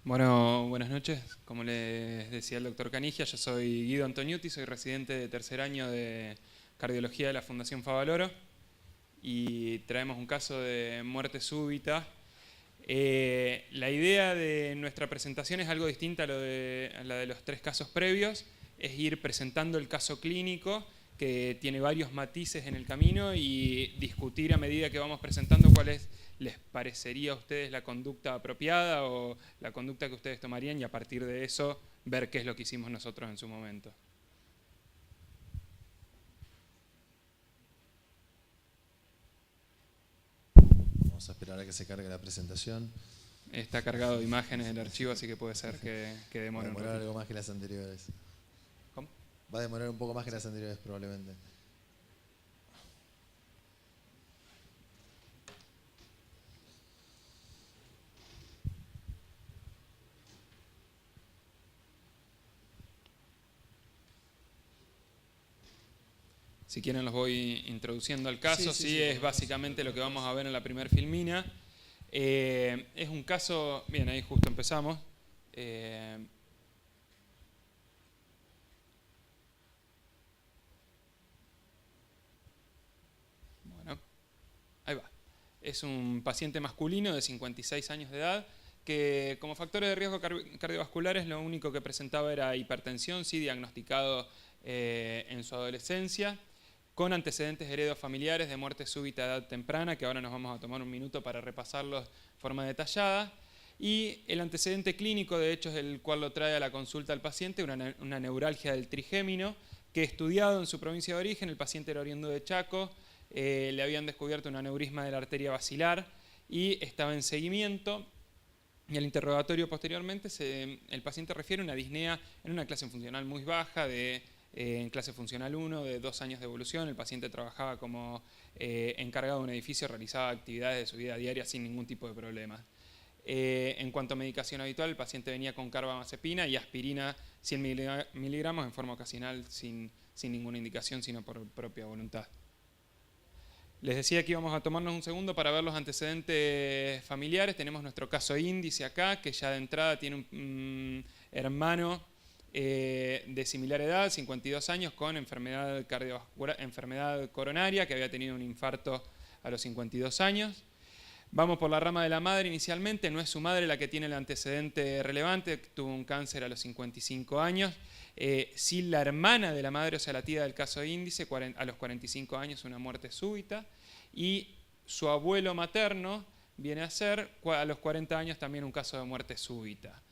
Bueno, buenas noches. Como les decía el doctor Canigia, yo soy Guido Antoniuti, soy residente de tercer año de cardiología de la Fundación Favaloro y traemos un caso de muerte súbita La idea de nuestra presentación es algo distinta a la de los 3 casos previos, es ir presentando el caso clínico, que tiene varios matices en el camino, y discutir a medida que vamos presentando cuáles les parecería a ustedes la conducta apropiada o la conducta que ustedes tomarían, y a partir de eso ver qué es lo que hicimos nosotros en su momento. Vamos a esperar a que se cargue la presentación. Está cargado de imágenes el archivo, así que puede ser que demore un Va a demorar poquito. algo más que las anteriores. ¿Cómo? Va a demorar un poco más que las anteriores probablemente. Si quieren los voy introduciendo al caso. Sí, Es básicamente lo que vamos a ver en la primera filmina. Es un caso, bien, ahí justo empezamos. Bueno, ahí va. Es un paciente masculino de 56 años de edad que como factores de riesgo cardiovasculares lo único que presentaba era hipertensión, sí diagnosticado en su adolescencia, con antecedentes heredofamiliares de muerte súbita a edad temprana, que ahora nos vamos a tomar un minuto para repasarlos de forma detallada. Y el antecedente clínico, de hecho, es el cual lo trae a la consulta al paciente, una neuralgia del trigémino, que estudiado en su provincia de origen, el paciente era oriundo de Chaco, le habían descubierto un aneurisma de la arteria basilar y estaba en seguimiento. Y al interrogatorio posteriormente, el paciente refiere una disnea en una clase funcional muy baja, en clase funcional 1, de 2 años de evolución. El paciente trabajaba como encargado de un edificio, realizaba actividades de su vida diaria sin ningún tipo de problemas. En cuanto a medicación habitual, el paciente venía con carbamazepina y aspirina 100 miligramos en forma ocasional sin ninguna indicación, sino por propia voluntad. Les decía que íbamos a tomarnos un segundo para ver los antecedentes familiares. Tenemos nuestro caso índice acá, que ya de entrada tiene un hermano de similar edad, 52 años, con enfermedad cardiovascular, enfermedad coronaria, que había tenido un infarto a los 52 años. Vamos por la rama de la madre inicialmente. No es su madre la que tiene el antecedente relevante, tuvo un cáncer a los 55 años. Sí, la hermana de la madre, o sea, la tía del caso índice, a los 45 años una muerte súbita. Y su abuelo materno viene a ser, a los 40 años, también un caso de muerte súbita.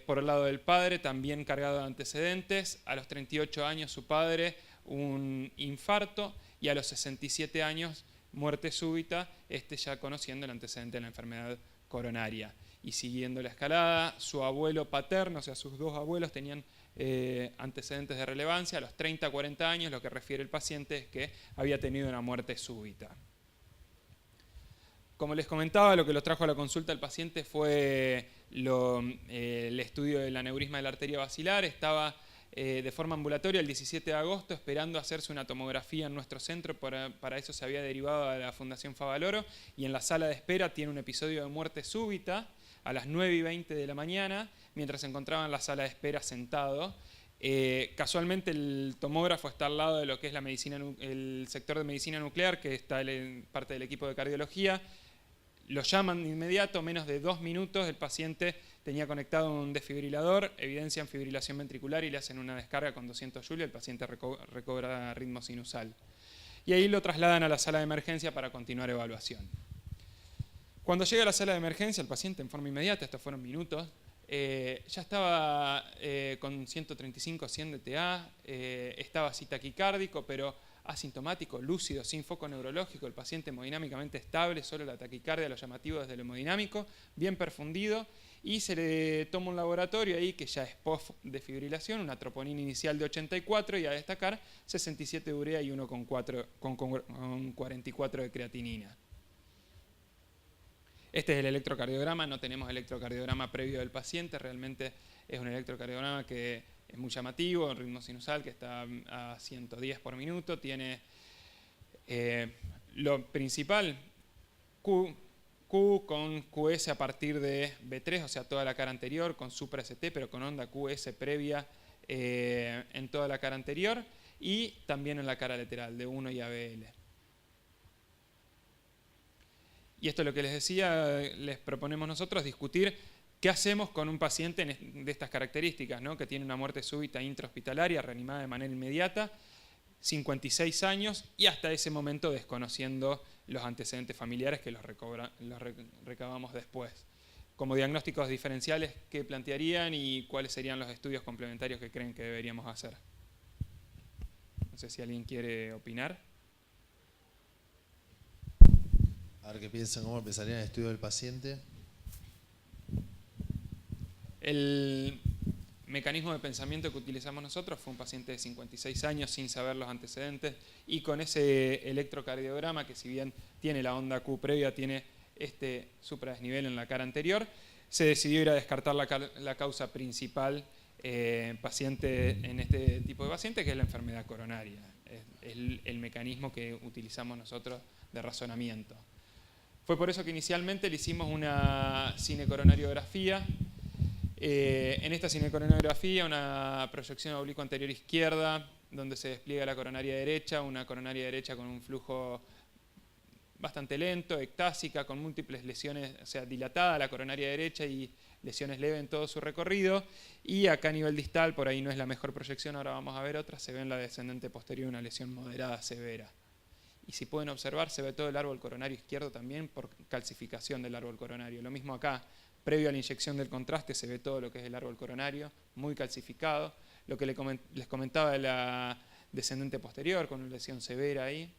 Por el lado del padre, también cargado de antecedentes. A los 38 años su padre, un infarto. Y a los 67 años, muerte súbita, ya conociendo el antecedente de la enfermedad coronaria. Y siguiendo la escalada, su abuelo paterno, o sea, sus 2 abuelos tenían antecedentes de relevancia. A los 30-40 años, lo que refiere el paciente es que había tenido una muerte súbita. Como les comentaba, lo que los trajo a la consulta al paciente fue el estudio del aneurisma de la arteria basilar. Estaba de forma ambulatoria el 17 de agosto esperando hacerse una tomografía en nuestro centro. Para eso se había derivado a la Fundación Favaloro, y en la sala de espera tiene un episodio de muerte súbita a las 9:20 de la mañana, mientras se encontraba en la sala de espera sentado. Casualmente el tomógrafo está al lado de lo que es el sector de medicina nuclear, que está parte del equipo de cardiología. Lo llaman de inmediato, menos de 2 minutos, el paciente tenía conectado un desfibrilador, evidencian fibrilación ventricular y le hacen una descarga con 200 Joule, el paciente recobra ritmo sinusal. Y ahí lo trasladan a la sala de emergencia para continuar evaluación. Cuando llega a la sala de emergencia, el paciente en forma inmediata, estos fueron minutos, ya estaba con 135-100 de TA, estaba así taquicárdico, pero asintomático, lúcido, sin foco neurológico, el paciente hemodinámicamente estable, solo la taquicardia, lo llamativo desde el hemodinámico, bien perfundido, y se le toma un laboratorio ahí que ya es post-defibrilación, una troponina inicial de 84 y a destacar 67 de urea y 1,44 de creatinina. Este es el electrocardiograma, no tenemos electrocardiograma previo del paciente, realmente es un electrocardiograma que es muy llamativo, el ritmo sinusal que está a 110 por minuto, tiene lo principal, Q con QS a partir de B3, o sea, toda la cara anterior, con supra-ST, pero con onda QS previa en toda la cara anterior, y también en la cara lateral, de 1 y ABL. Y esto es lo que les decía, les proponemos nosotros discutir qué hacemos con un paciente de estas características, ¿no? Que tiene una muerte súbita intrahospitalaria, reanimada de manera inmediata, 56 años y hasta ese momento desconociendo los antecedentes familiares que los recabamos después. Como diagnósticos diferenciales, ¿qué plantearían y cuáles serían los estudios complementarios que creen que deberíamos hacer? No sé si alguien quiere opinar. A ver qué piensan, cómo empezarían el estudio del paciente. El mecanismo de pensamiento que utilizamos nosotros fue un paciente de 56 años sin saber los antecedentes y con ese electrocardiograma que, si bien tiene la onda Q previa, tiene este supradesnivel en la cara anterior, se decidió ir a descartar la causa principal paciente en este tipo de paciente, que es la enfermedad coronaria. Es el mecanismo que utilizamos nosotros de razonamiento. Fue por eso que inicialmente le hicimos una cinecoronariografía. En esta cinecoronariografía, una proyección oblicua anterior izquierda, donde se despliega la coronaria derecha, una coronaria derecha con un flujo bastante lento, ectásica, con múltiples lesiones, o sea, dilatada la coronaria derecha y lesiones leves en todo su recorrido. Y acá a nivel distal, por ahí no es la mejor proyección, ahora vamos a ver otra, se ve en la descendente posterior una lesión moderada severa. Y si pueden observar, se ve todo el árbol coronario izquierdo también por calcificación del árbol coronario. Lo mismo acá, previo a la inyección del contraste, se ve todo lo que es el árbol coronario, muy calcificado. Lo que les comentaba de la descendente posterior, con una lesión severa ahí.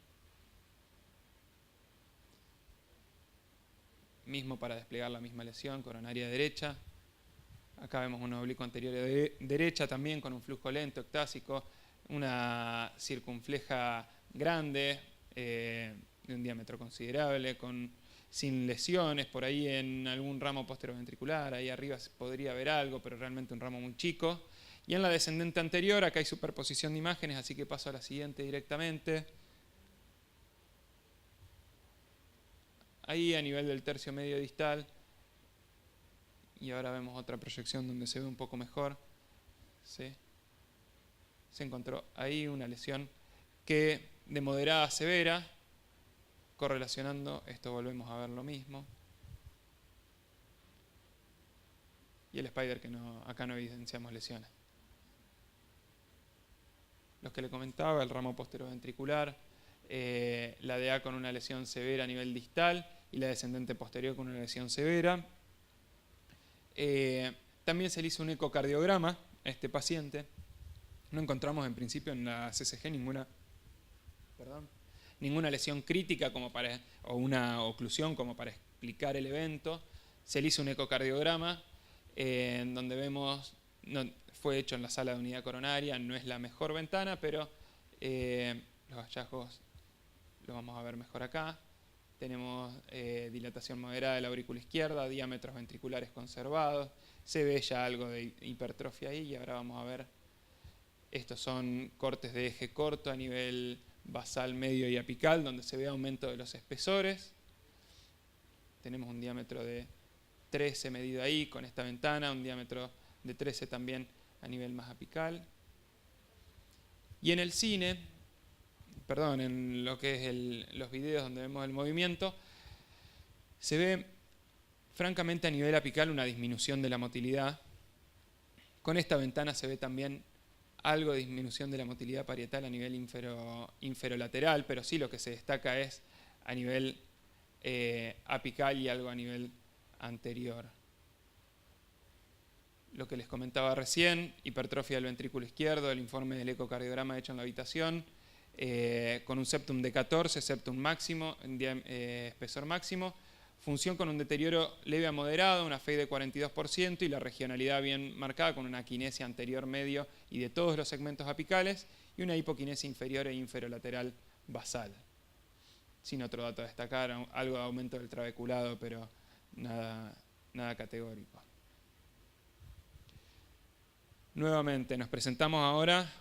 Mismo para desplegar la misma lesión, coronaria derecha. Acá vemos una oblicuo anterior derecha también con un flujo lento, ectásico, una circunfleja grande, de un diámetro considerable, sin lesiones, por ahí en algún ramo posteroventricular, ahí arriba podría haber algo, pero realmente un ramo muy chico. Y en la descendente anterior, acá hay superposición de imágenes, así que paso a la siguiente directamente. Ahí a nivel del tercio medio distal, y ahora vemos otra proyección donde se ve un poco mejor, ¿sí? Se encontró ahí una lesión que de moderada a severa, correlacionando, esto volvemos a ver lo mismo. Y el spider que acá no evidenciamos lesiones. Los que le comentaba, el ramo posteroventricular, la DA con una lesión severa a nivel distal y la descendente posterior con una lesión severa. También se le hizo un ecocardiograma a este paciente. No encontramos en principio en la CCG ninguna lesión crítica o una oclusión como para explicar el evento. Se le hizo un ecocardiograma en donde vemos, fue hecho en la sala de unidad coronaria, no es la mejor ventana, pero los hallazgos los vamos a ver mejor acá. Tenemos dilatación moderada de la aurícula izquierda, diámetros ventriculares conservados, se ve ya algo de hipertrofia ahí y ahora vamos a ver, estos son cortes de eje corto a nivel basal, medio y apical, donde se ve aumento de los espesores. Tenemos un diámetro de 13 medido ahí con esta ventana, un diámetro de 13 también a nivel más apical. Y en el cine, en lo que es los videos donde vemos el movimiento, se ve francamente a nivel apical una disminución de la motilidad. Con esta ventana se ve también algo de disminución de la motilidad parietal a nivel inferolateral, pero sí lo que se destaca es a nivel apical y algo a nivel anterior. Lo que les comentaba recién, hipertrofia del ventrículo izquierdo, el informe del ecocardiograma hecho en la habitación, con un septum de 14, septum máximo, espesor máximo, función con un deterioro leve a moderado, una FEI de 42% y la regionalidad bien marcada con una quinesia anterior medio y de todos los segmentos apicales y una hipoquinesia inferior e inferolateral basal. Sin otro dato a destacar, algo de aumento del trabeculado, pero nada categórico. Nuevamente, nos presentamos ahora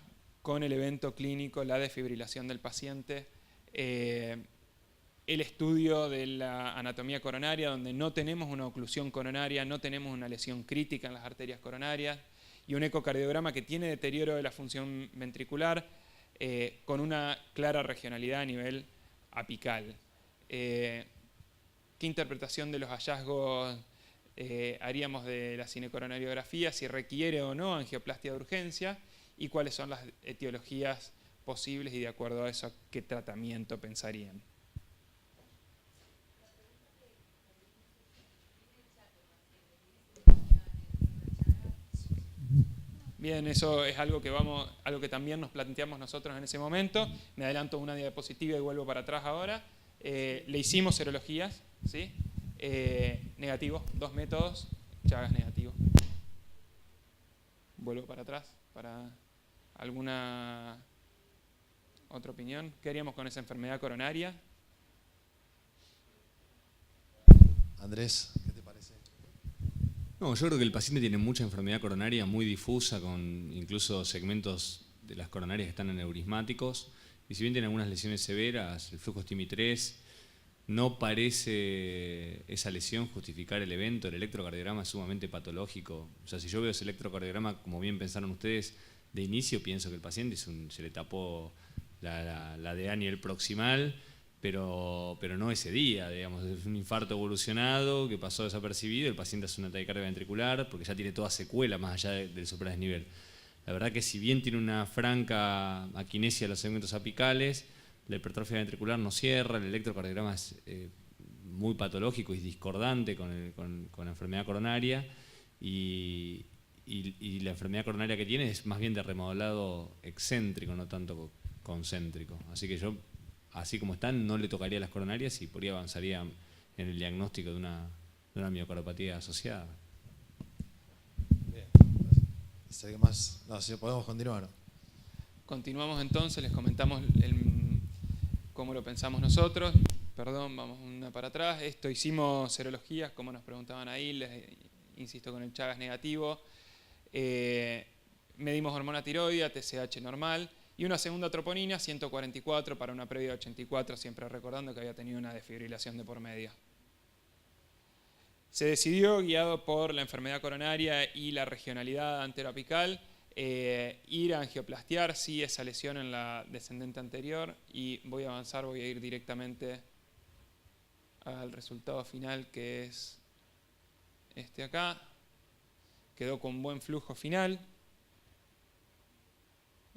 con el evento clínico, la desfibrilación del paciente, el estudio de la anatomía coronaria, donde no tenemos una oclusión coronaria, no tenemos una lesión crítica en las arterias coronarias, y un ecocardiograma que tiene deterioro de la función ventricular con una clara regionalidad a nivel apical. qué interpretación de los hallazgos haríamos de la cinecoronariografía, si requiere o no angioplastia de urgencia, y cuáles son las etiologías posibles y de acuerdo a eso qué tratamiento pensarían. Bien, eso es algo que también nos planteamos nosotros en ese momento. Me adelanto una diapositiva y vuelvo para atrás ahora. Le hicimos serologías, ¿sí? Negativo, 2 métodos, Chagas negativo. Vuelvo para atrás para alguna otra opinión. ¿Qué haríamos con esa enfermedad coronaria? Andrés, ¿qué te parece? No, yo creo que el paciente tiene mucha enfermedad coronaria muy difusa, con incluso segmentos de las coronarias que están aneurismáticos, y si bien tiene algunas lesiones severas, el flujo STIMI 3, no parece esa lesión justificar el evento. El electrocardiograma es sumamente patológico. O sea, si yo veo ese electrocardiograma, como bien pensaron ustedes, de inicio pienso que el paciente se le tapó la DA a nivel proximal, pero no ese día, digamos, es un infarto evolucionado que pasó desapercibido, el paciente hace una taquicardia ventricular porque ya tiene toda secuela más allá del supradesnivel. La verdad que si bien tiene una franca aquinesia de los segmentos apicales, la hipertrofia ventricular no cierra, el electrocardiograma es muy patológico y discordante con la enfermedad coronaria, y la enfermedad coronaria que tiene es más bien de remodelado excéntrico, no tanto concéntrico. Así que yo, así como están, no le tocaría las coronarias y por ahí avanzaría en el diagnóstico de una miocardopatía asociada. Bien. ¿Sé qué más? No, si podemos continuar. Continuamos entonces, les comentamos cómo lo pensamos nosotros. Perdón, vamos una para atrás. Hicimos serologías, como nos preguntaban ahí, les insisto con el Chagas negativo. Medimos hormona tiroidea, TSH normal, y una segunda troponina, 144 para una previa de 84, siempre recordando que había tenido una desfibrilación de por medio. Se decidió, guiado por la enfermedad coronaria y la regionalidad anteroapical, ir a angioplastiar sí esa lesión en la descendente anterior, y voy a avanzar, voy a ir directamente al resultado final, que es este acá. Quedó con buen flujo final.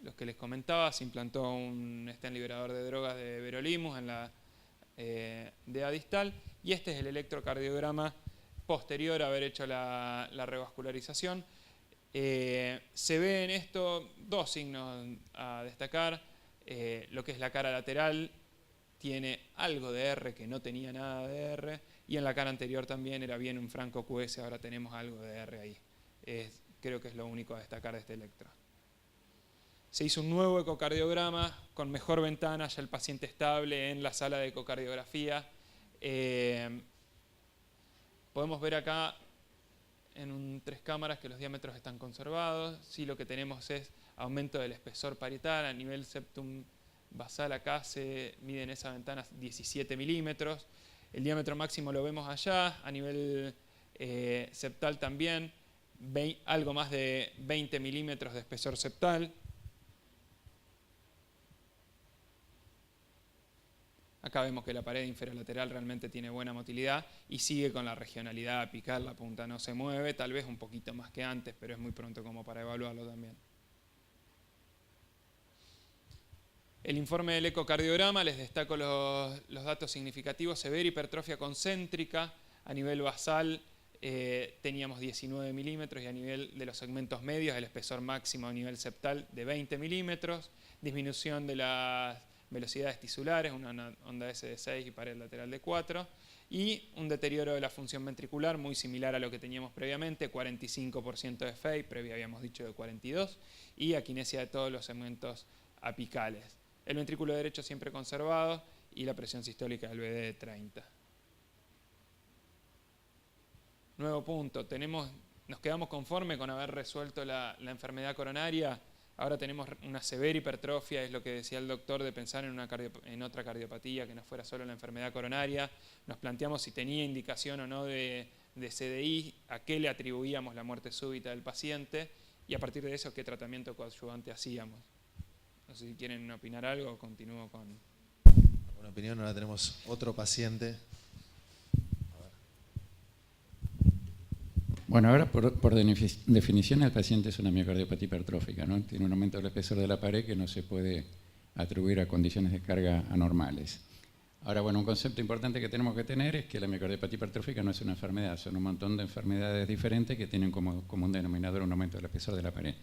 Los que les comentaba, se implantó un stent liberador de drogas de Verolimus en la DA distal, y este es el electrocardiograma posterior a haber hecho la revascularización. Se ve en esto dos signos a destacar. Lo que es la cara lateral tiene algo de R que no tenía nada de R, y en la cara anterior también era bien un franco QS, ahora tenemos algo de R ahí. Creo que es lo único a destacar de este electro. Se hizo un nuevo ecocardiograma con mejor ventana, ya el paciente estable en la sala de ecocardiografía. Podemos ver acá en 3 cámaras que los diámetros están conservados. Sí, lo que tenemos es aumento del espesor parietal. A nivel septum basal acá se mide en esa ventana 17 milímetros. El diámetro máximo lo vemos allá. A nivel septal también, algo más de 20 milímetros de espesor septal. Acá vemos que la pared inferolateral realmente tiene buena motilidad y sigue con la regionalidad apical, la punta no se mueve, tal vez un poquito más que antes, pero es muy pronto como para evaluarlo también. El informe del ecocardiograma, les destaco los datos significativos. Severa hipertrofia concéntrica, a nivel basal teníamos 19 milímetros y a nivel de los segmentos medios el espesor máximo a nivel septal de 20 milímetros, disminución de las velocidades tisulares, una onda S de 6 y pared lateral de 4, y un deterioro de la función ventricular muy similar a lo que teníamos previamente, 45% de FEI, previo habíamos dicho de 42, y aquinesia de todos los segmentos apicales. El ventrículo derecho siempre conservado y la presión sistólica del BD de 30. Nuevo punto, nos quedamos conformes con haber resuelto la enfermedad coronaria. Ahora tenemos una severa hipertrofia, es lo que decía el doctor, de pensar en otra cardiopatía que no fuera solo la enfermedad coronaria. Nos planteamos si tenía indicación o no de CDI, a qué le atribuíamos la muerte súbita del paciente y a partir de eso qué tratamiento coadyuvante hacíamos. No sé si quieren opinar algo o continúo con... Una opinión, ahora tenemos otro paciente. Bueno, ahora por definición el paciente es una miocardiopatía hipertrófica, ¿no? Tiene un aumento del espesor de la pared que no se puede atribuir a condiciones de carga anormales. Ahora, bueno, un concepto importante que tenemos que tener es que la miocardiopatía hipertrófica no es una enfermedad, son un montón de enfermedades diferentes que tienen como un denominador un aumento del espesor de la pared.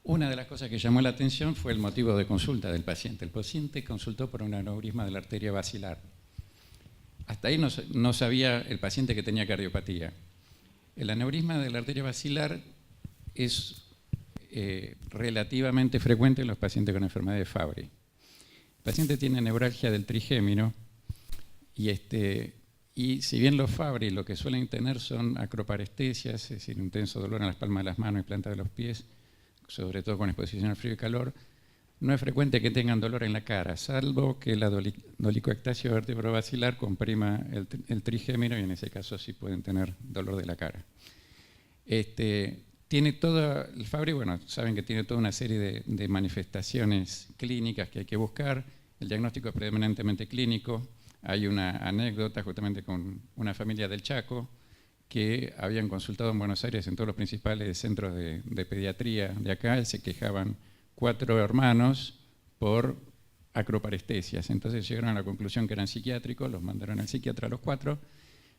Una de las cosas que llamó la atención fue el motivo de consulta del paciente. El paciente consultó por un aneurisma de la arteria basilar. Hasta ahí no sabía el paciente que tenía cardiopatía. El aneurisma de la arteria basilar es relativamente frecuente en los pacientes con enfermedad de Fabry. El paciente tiene neuralgia del trigémino y si bien los Fabry lo que suelen tener son acroparestesias, es decir, un tenso dolor en las palmas de las manos y plantas de los pies, sobre todo con exposición al frío y calor, no es frecuente que tengan dolor en la cara, salvo que la dolicoectasia vertebrovasilar comprima el trigémino y en ese caso sí pueden tener dolor de la cara. Tiene toda, el Fabry, bueno, saben que tiene toda una serie de manifestaciones clínicas que hay que buscar. El diagnóstico es predominantemente clínico. Hay una anécdota justamente con una familia del Chaco que habían consultado en Buenos Aires en todos los principales centros de pediatría de acá y se quejaban 4 hermanos por acroparestesias. Entonces llegaron a la conclusión que eran psiquiátricos, los mandaron al psiquiatra a los 4,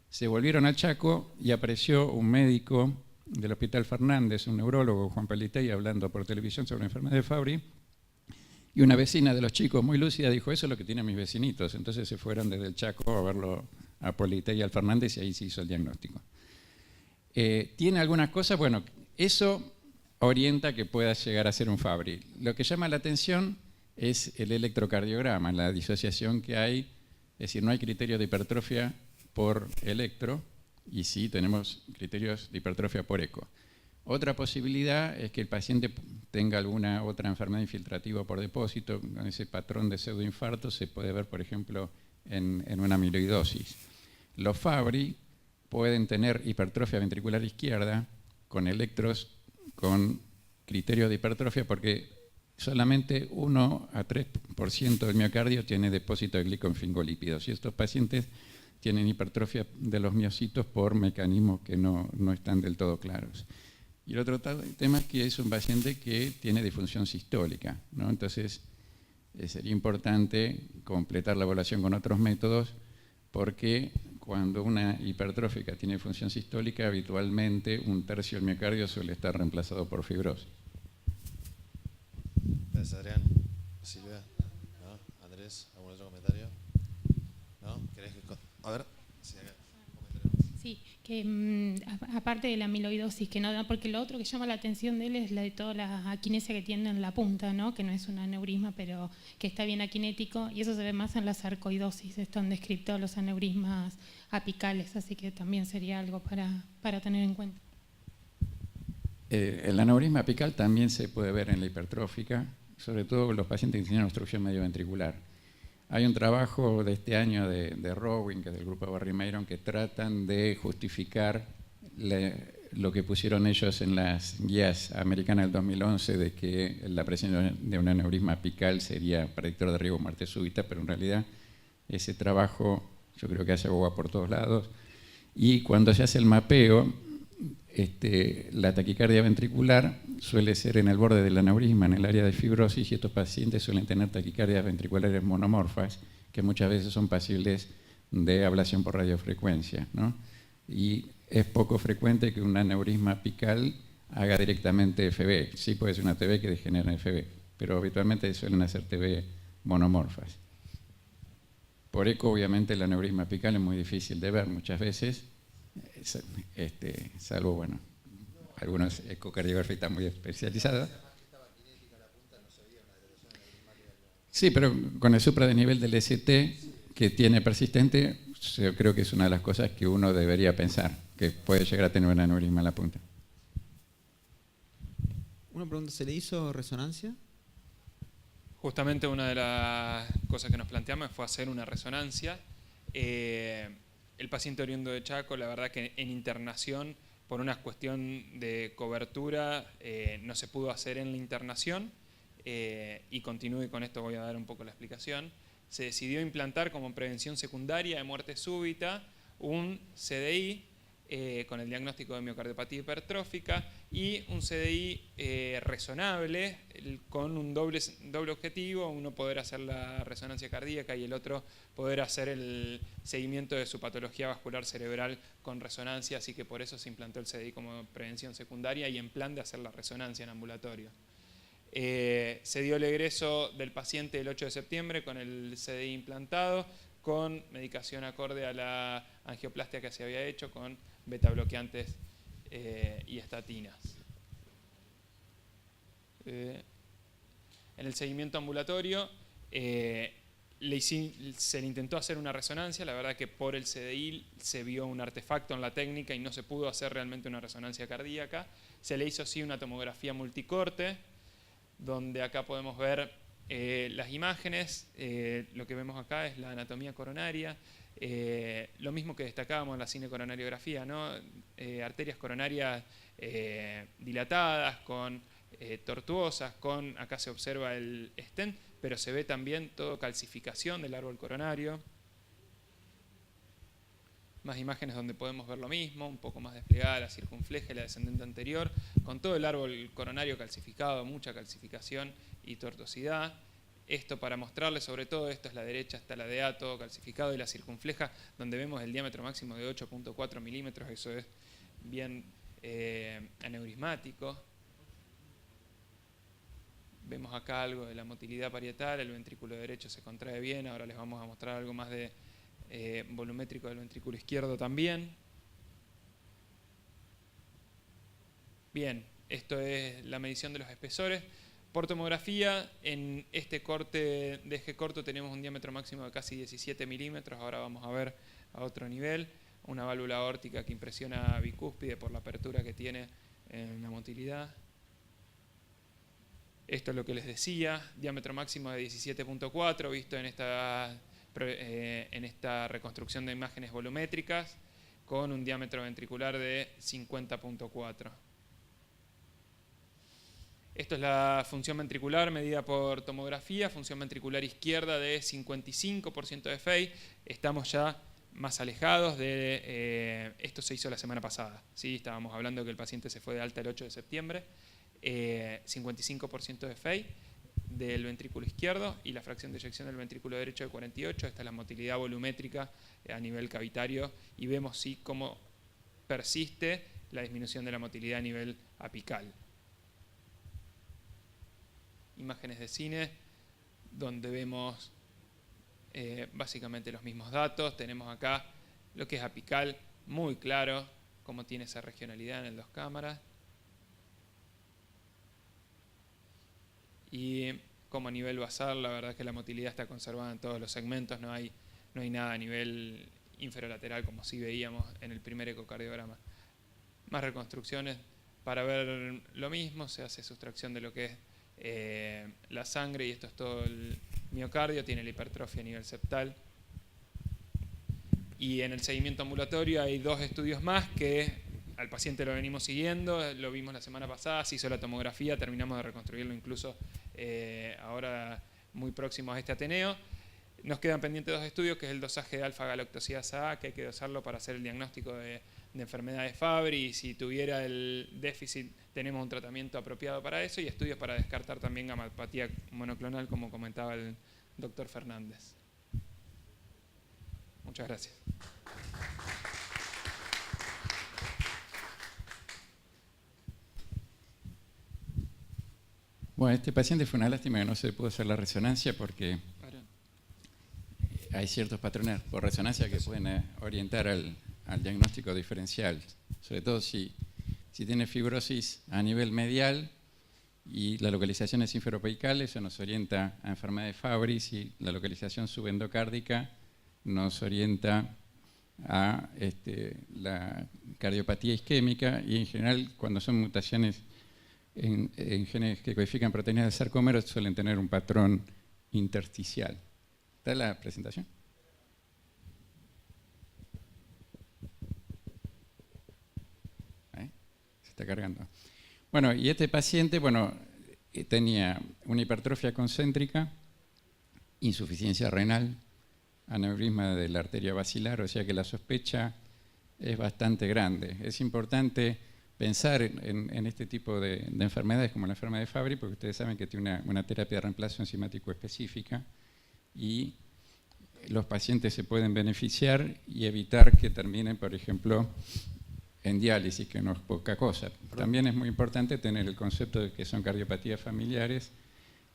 se volvieron al Chaco y apareció un médico del Hospital Fernández, un neurólogo, Juan Pelitei, hablando por televisión sobre la enfermedad de Fabry, y una vecina de los chicos muy lúcida dijo, eso es lo que tienen mis vecinitos. Entonces se fueron desde el Chaco a verlo a Pelitei y al Fernández y ahí se hizo el diagnóstico. Tiene algunas cosas, bueno, eso orienta que pueda llegar a ser un Fabry. Lo que llama la atención es el electrocardiograma, la disociación que hay, es decir, no hay criterio de hipertrofia por electro y sí tenemos criterios de hipertrofia por eco. Otra posibilidad es que el paciente tenga alguna otra enfermedad infiltrativa por depósito, con ese patrón de pseudoinfarto se puede ver, por ejemplo, en una amiloidosis. Los Fabry pueden tener hipertrofia ventricular izquierda con electros con criterio de hipertrofia porque solamente 1 a 3% del miocardio tiene depósito de glicoenfingolípidos y estos pacientes tienen hipertrofia de los miocitos por mecanismos que no están del todo claros. Y el otro tema es que es un paciente que tiene disfunción sistólica, ¿no? Entonces sería importante completar la evaluación con otros métodos porque cuando una hipertrófica tiene disfunción sistólica, habitualmente 1/3 del miocardio suele estar reemplazado por fibrosis. Gracias, Adrián. Silvia, ¿no? Andrés, ¿algún otro comentario? ¿No? ¿Querés que... A ver, sí, acá. Sí, que aparte de la amiloidosis, que no da, porque lo otro que llama la atención de él es la de toda la aquinesia que tiene en la punta, ¿no? Que no es un aneurisma, pero que está bien aquinético, y eso se ve más en la sarcoidosis, están descritos los aneurismas apicales, así que también sería algo para tener en cuenta. El aneurisma apical también se puede ver en la hipertrófica, sobre todo los pacientes que tienen obstrucción medioventricular. Hay un trabajo de este año de Rowing, que es del grupo Barry Mayron, que tratan de justificar lo que pusieron ellos en las guías americanas del 2011 de que la presencia de un aneurisma apical sería predictor de riesgo de muerte súbita, pero en realidad ese trabajo yo creo que hace agua por todos lados. Y cuando se hace el mapeo, la taquicardia ventricular suele ser en el borde del aneurisma, en el área de fibrosis, y estos pacientes suelen tener taquicardias ventriculares monomorfas, que muchas veces son pasibles de ablación por radiofrecuencia, ¿no? Y es poco frecuente que un aneurisma apical haga directamente FB. Sí puede ser una TB que degenera en FB, pero habitualmente suelen hacer TB monomorfas. Por eco, obviamente, el aneurisma apical es muy difícil de ver muchas veces, salvo, bueno, algunos ecocardiografistas muy especializados. Sí, pero con el supradesnivel del ST que tiene persistente, yo creo que es una de las cosas que uno debería pensar, que puede llegar a tener un aneurisma en la punta. Una pregunta, ¿se le hizo resonancia? Justamente una de las cosas que nos planteamos fue hacer una resonancia. El paciente oriundo de Chaco, la verdad que en internación, por una cuestión de cobertura, no se pudo hacer en la internación, y continúe con esto, voy a dar un poco la explicación. Se decidió implantar como prevención secundaria de muerte súbita un CDI con el diagnóstico de miocardiopatía hipertrófica, y un CDI resonable con un doble objetivo, uno poder hacer la resonancia cardíaca y el otro poder hacer el seguimiento de su patología vascular cerebral con resonancia, así que por eso se implantó el CDI como prevención secundaria y en plan de hacer la resonancia en ambulatorio. Se dio el egreso del paciente el 8 de septiembre con el CDI implantado, con medicación acorde a la angioplastia que se había hecho, con beta bloqueantes y estatinas. En el seguimiento ambulatorio se le intentó hacer una resonancia, la verdad que por el CDI se vio un artefacto en la técnica y no se pudo hacer realmente una resonancia cardíaca. Se le hizo sí una tomografía multicorte, donde acá podemos ver las imágenes. Lo que vemos acá es la anatomía coronaria, lo mismo que destacábamos en la cinecoronariografía, ¿no? Arterias coronarias dilatadas, tortuosas, acá se observa el stent, pero se ve también todo calcificación del árbol coronario. Más imágenes donde podemos ver lo mismo, un poco más desplegada la circunfleja y la descendente anterior, con todo el árbol coronario calcificado, mucha calcificación y tortuosidad. Esto para mostrarles, sobre todo, esto es la derecha, está la DA, todo calcificado, y la circunfleja, donde vemos el diámetro máximo de 8.4 milímetros, eso es bien aneurismático. Vemos acá algo de la motilidad parietal, el ventrículo derecho se contrae bien, ahora les vamos a mostrar algo más de volumétrico del ventrículo izquierdo también. Bien, esto es la medición de los espesores. Por tomografía, en este corte de eje corto tenemos un diámetro máximo de casi 17 milímetros, ahora vamos a ver a otro nivel, una válvula aórtica que impresiona bicúspide por la apertura que tiene en la motilidad. Esto es lo que les decía, diámetro máximo de 17.4 visto en esta reconstrucción de imágenes volumétricas, con un diámetro ventricular de 50.4. Esto es la función ventricular medida por tomografía, función ventricular izquierda de 55% de FEI. Estamos ya más alejados de... esto se hizo la semana pasada, ¿sí? Estábamos hablando que el paciente se fue de alta el 8 de septiembre. 55% de FEI del ventrículo izquierdo y la fracción de eyección del ventrículo derecho de 48. Esta es la motilidad volumétrica a nivel cavitario y vemos sí cómo persiste la disminución de la motilidad a nivel apical. Imágenes de cine donde vemos básicamente los mismos datos. Tenemos acá lo que es apical, muy claro cómo tiene esa regionalidad en el 2 cámaras. Y como a nivel basal, la verdad es que la motilidad está conservada en todos los segmentos, no hay nada a nivel inferolateral como sí veíamos en el primer ecocardiograma. Más reconstrucciones para ver lo mismo, se hace sustracción de lo que es la sangre y esto es todo el miocardio, tiene la hipertrofia a nivel septal. Y en el seguimiento ambulatorio hay 2 estudios más que al paciente lo venimos siguiendo, lo vimos la semana pasada, se hizo la tomografía, terminamos de reconstruirlo incluso ahora muy próximo a este Ateneo. Nos quedan pendientes 2 estudios, que es el dosaje de alfa-galactosidasa A, que hay que dosarlo para hacer el diagnóstico de enfermedad de Fabry, y si tuviera el déficit tenemos un tratamiento apropiado para eso, y estudios para descartar también gammopatía monoclonal, como comentaba el doctor Fernández. Muchas gracias. Bueno, este paciente fue una lástima que no se pudo hacer la resonancia porque hay ciertos patrones por resonancia que pueden orientar al diagnóstico diferencial, sobre todo si tiene fibrosis a nivel medial y la localización es inferoapical, eso nos orienta a enfermedad de Fabry, y la localización subendocárdica nos orienta a la cardiopatía isquémica, y en general cuando son mutaciones en genes que codifican proteínas del sarcómero suelen tener un patrón intersticial. ¿Está la presentación? Se está cargando. Bueno, y este paciente, tenía una hipertrofia concéntrica, insuficiencia renal, aneurisma de la arteria basilar, o sea que la sospecha es bastante grande. Es importante pensar en este tipo de enfermedades como la enfermedad de Fabry, porque ustedes saben que tiene una terapia de reemplazo enzimático específica y los pacientes se pueden beneficiar y evitar que terminen, por ejemplo, en diálisis, que no es poca cosa. También es muy importante tener el concepto de que son cardiopatías familiares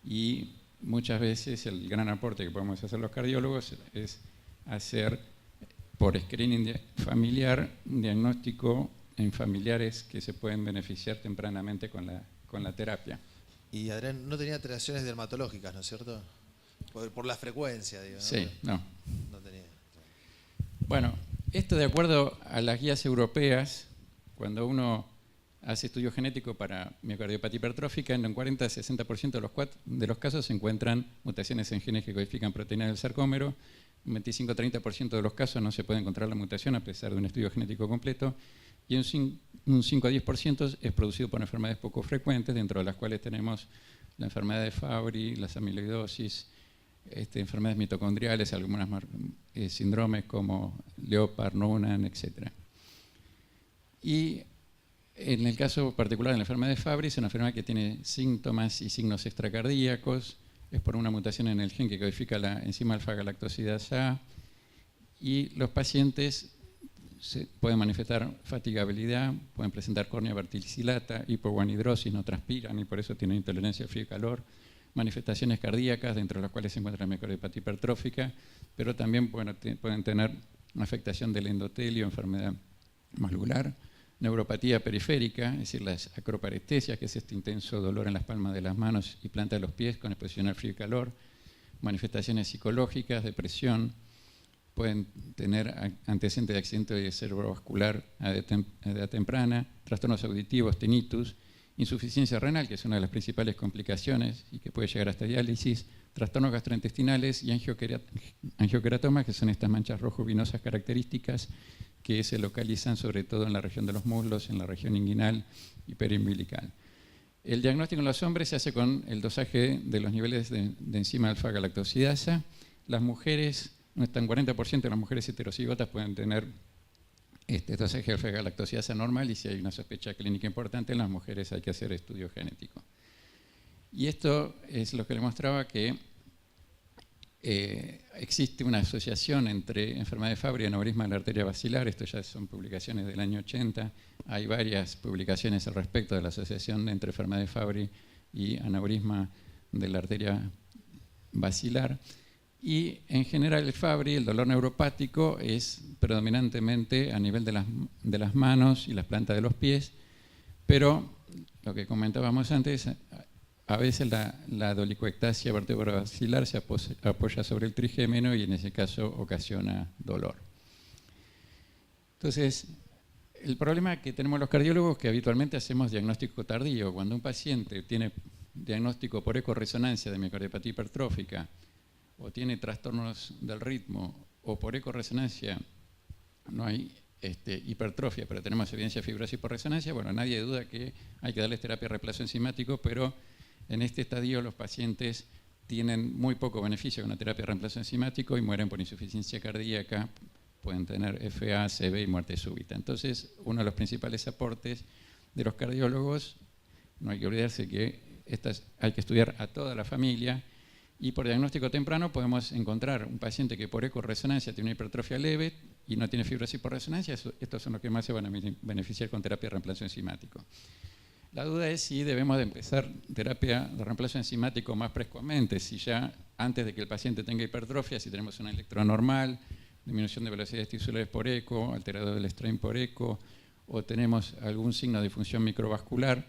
y muchas veces el gran aporte que podemos hacer los cardiólogos es hacer por screening familiar un diagnóstico en familiares que se pueden beneficiar tempranamente con la terapia. Y Adrián no tenía alteraciones dermatológicas, ¿no es cierto? Por la frecuencia, digo, ¿no? Sí, no. No tenía. Bueno, esto de acuerdo a las guías europeas, cuando uno hace estudio genético para miocardiopatía hipertrófica, en un 40-60% de los casos se encuentran mutaciones en genes que codifican proteínas del sarcómero. Un 25-30% de los casos no se puede encontrar la mutación a pesar de un estudio genético completo. Y un 5-10% es producido por enfermedades poco frecuentes, dentro de las cuales tenemos la enfermedad de Fabry, las amiloidosis, enfermedades mitocondriales, algunas síndromes como Leopard, Noonan, etc. Y en el caso particular de la enfermedad de Fabry, es una enfermedad que tiene síntomas y signos extracardíacos, es por una mutación en el gen que codifica la enzima alfa-galactosidasa A, y los pacientes pueden manifestar fatigabilidad, pueden presentar córnea verticillata, hipoguanidrosis, no transpiran y por eso tienen intolerancia al frío y calor, manifestaciones cardíacas, dentro de las cuales se encuentra la miocardiopatía hipertrófica, pero también pueden tener una afectación del endotelio, enfermedad muscular, neuropatía periférica, es decir, las acroparestesias, que es este intenso dolor en las palmas de las manos y planta de los pies con exposición al frío y calor, manifestaciones psicológicas, depresión, pueden tener antecedentes de accidente cerebrovascular a edad temprana, trastornos auditivos, tinnitus, insuficiencia renal, que es una de las principales complicaciones y que puede llegar hasta diálisis, trastornos gastrointestinales y angioqueratomas, que son estas manchas rojo-vinosas características que se localizan sobre todo en la región de los muslos, en la región inguinal y periumbilical. El diagnóstico en los hombres se hace con el dosaje de los niveles de enzima alfa-galactosidasa. Las mujeres, hasta un 40% de las mujeres heterocigotas pueden tener dosaje de alfa-galactosidasa normal, y si hay una sospecha clínica importante en las mujeres hay que hacer estudio genético. Y esto es lo que le mostraba que existe una asociación entre enfermedad de Fabry y aneurisma de la arteria basilar. Esto ya son publicaciones del año 80. Hay varias publicaciones al respecto de la asociación entre enfermedad de Fabry y aneurisma de la arteria basilar. Y en general el Fabry, el dolor neuropático, es predominantemente a nivel de las manos y las plantas de los pies, pero lo que comentábamos antes, a veces la dolicoectasia vertebrobasilar se apoya sobre el trigémino y en ese caso ocasiona dolor. Entonces, el problema que tenemos los cardiólogos es que habitualmente hacemos diagnóstico tardío. Cuando un paciente tiene diagnóstico por ecorresonancia de miocardiopatía hipertrófica o tiene trastornos del ritmo o por ecorresonancia no hay hipertrofia, pero tenemos evidencia de fibrosis por resonancia, bueno, nadie duda que hay que darles terapia de reemplazo enzimático, pero en este estadio los pacientes tienen muy poco beneficio con la terapia de reemplazo enzimático y mueren por insuficiencia cardíaca, pueden tener FA, CV y muerte súbita. Entonces, uno de los principales aportes de los cardiólogos, no hay que olvidarse que hay que estudiar a toda la familia, y por diagnóstico temprano podemos encontrar un paciente que por ecorresonancia tiene una hipertrofia leve y no tiene fibrosis por resonancia. Estos son los que más se van a beneficiar con terapia de reemplazo enzimático. La duda es si debemos de empezar terapia de reemplazo enzimático más precocemente, si ya antes de que el paciente tenga hipertrofia, si tenemos una electronormal, disminución de velocidades tisulares por eco, alterado del strain por eco, o tenemos algún signo de disfunción microvascular,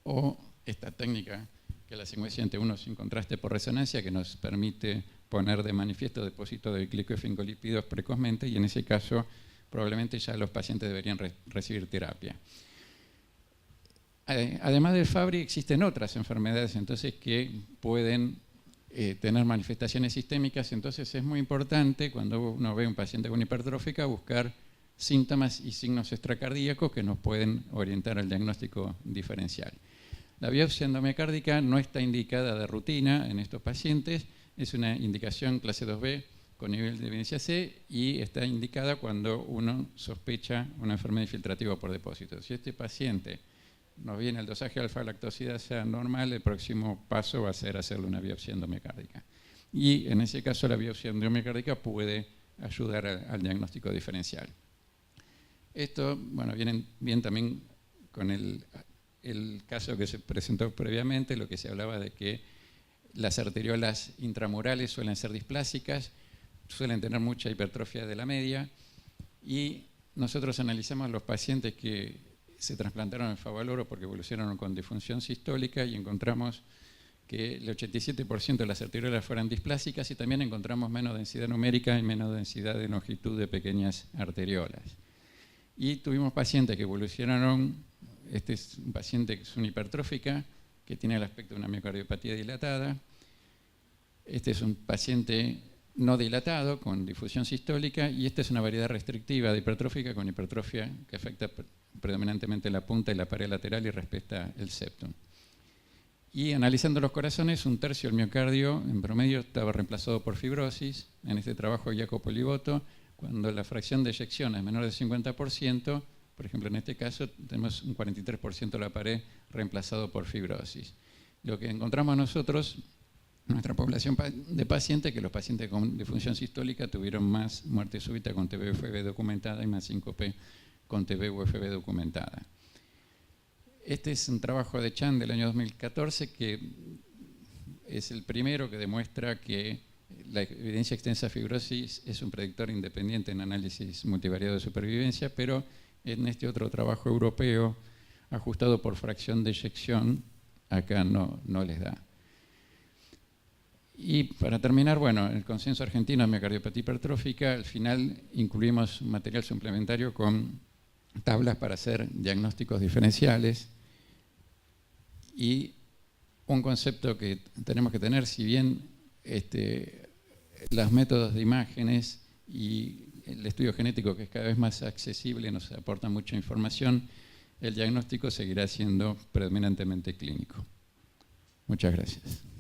o esta técnica que la secuencia ante 1 sin contraste por resonancia, que nos permite poner de manifiesto depósito de glicofingolípidos precozmente, y en ese caso probablemente ya los pacientes deberían recibir terapia. Además del Fabry existen otras enfermedades entonces que pueden tener manifestaciones sistémicas, entonces es muy importante cuando uno ve un paciente con hipertrófica buscar síntomas y signos extracardíacos que nos pueden orientar al diagnóstico diferencial. La biopsia endomiocárdica no está indicada de rutina en estos pacientes, es una indicación clase 2B con nivel de evidencia C y está indicada cuando uno sospecha una enfermedad infiltrativa por depósito. Si este paciente nos viene el dosaje de alfa-lactosidasa normal, el próximo paso va a ser hacerle una biopsia endomiocárdica. Y en ese caso la biopsia endomiocárdica puede ayudar al diagnóstico diferencial. Esto, bueno, viene bien también con el caso que se presentó previamente, lo que se hablaba de que las arteriolas intramurales suelen ser displásicas, suelen tener mucha hipertrofia de la media, y nosotros analizamos los pacientes que se trasplantaron en Favaloro porque evolucionaron con disfunción sistólica y encontramos que el 87% de las arteriolas fueran displásicas y también encontramos menos densidad numérica y menos densidad de longitud de pequeñas arteriolas. Y tuvimos pacientes que evolucionaron, este es un paciente que es una hipertrófica, que tiene el aspecto de una miocardiopatía dilatada. Este es un paciente no dilatado con difusión sistólica y esta es una variedad restrictiva de hipertrófica con hipertrofia que afecta predominantemente la punta y la pared lateral y respeta el septum. Y analizando los corazones, un tercio del miocardio en promedio estaba reemplazado por fibrosis. En este trabajo Jacopo Polivoto, cuando la fracción de eyección es menor del 50%, por ejemplo en este caso tenemos un 43% de la pared reemplazado por fibrosis. Lo que encontramos nosotros, nuestra población de pacientes, que los pacientes con disfunción sistólica tuvieron más muerte súbita con TB-UFB documentada y más síncope con TB-UFB documentada. Este es un trabajo de Chan del año 2014 que es el primero que demuestra que la evidencia extensa de fibrosis es un predictor independiente en análisis multivariado de supervivencia, pero en este otro trabajo europeo ajustado por fracción de eyección, acá no les da. Y para terminar, bueno, el consenso argentino de miocardiopatía hipertrófica, al final incluimos material suplementario con tablas para hacer diagnósticos diferenciales y un concepto que tenemos que tener, si bien los métodos de imágenes y el estudio genético, que es cada vez más accesible, nos aporta mucha información, el diagnóstico seguirá siendo predominantemente clínico. Muchas gracias.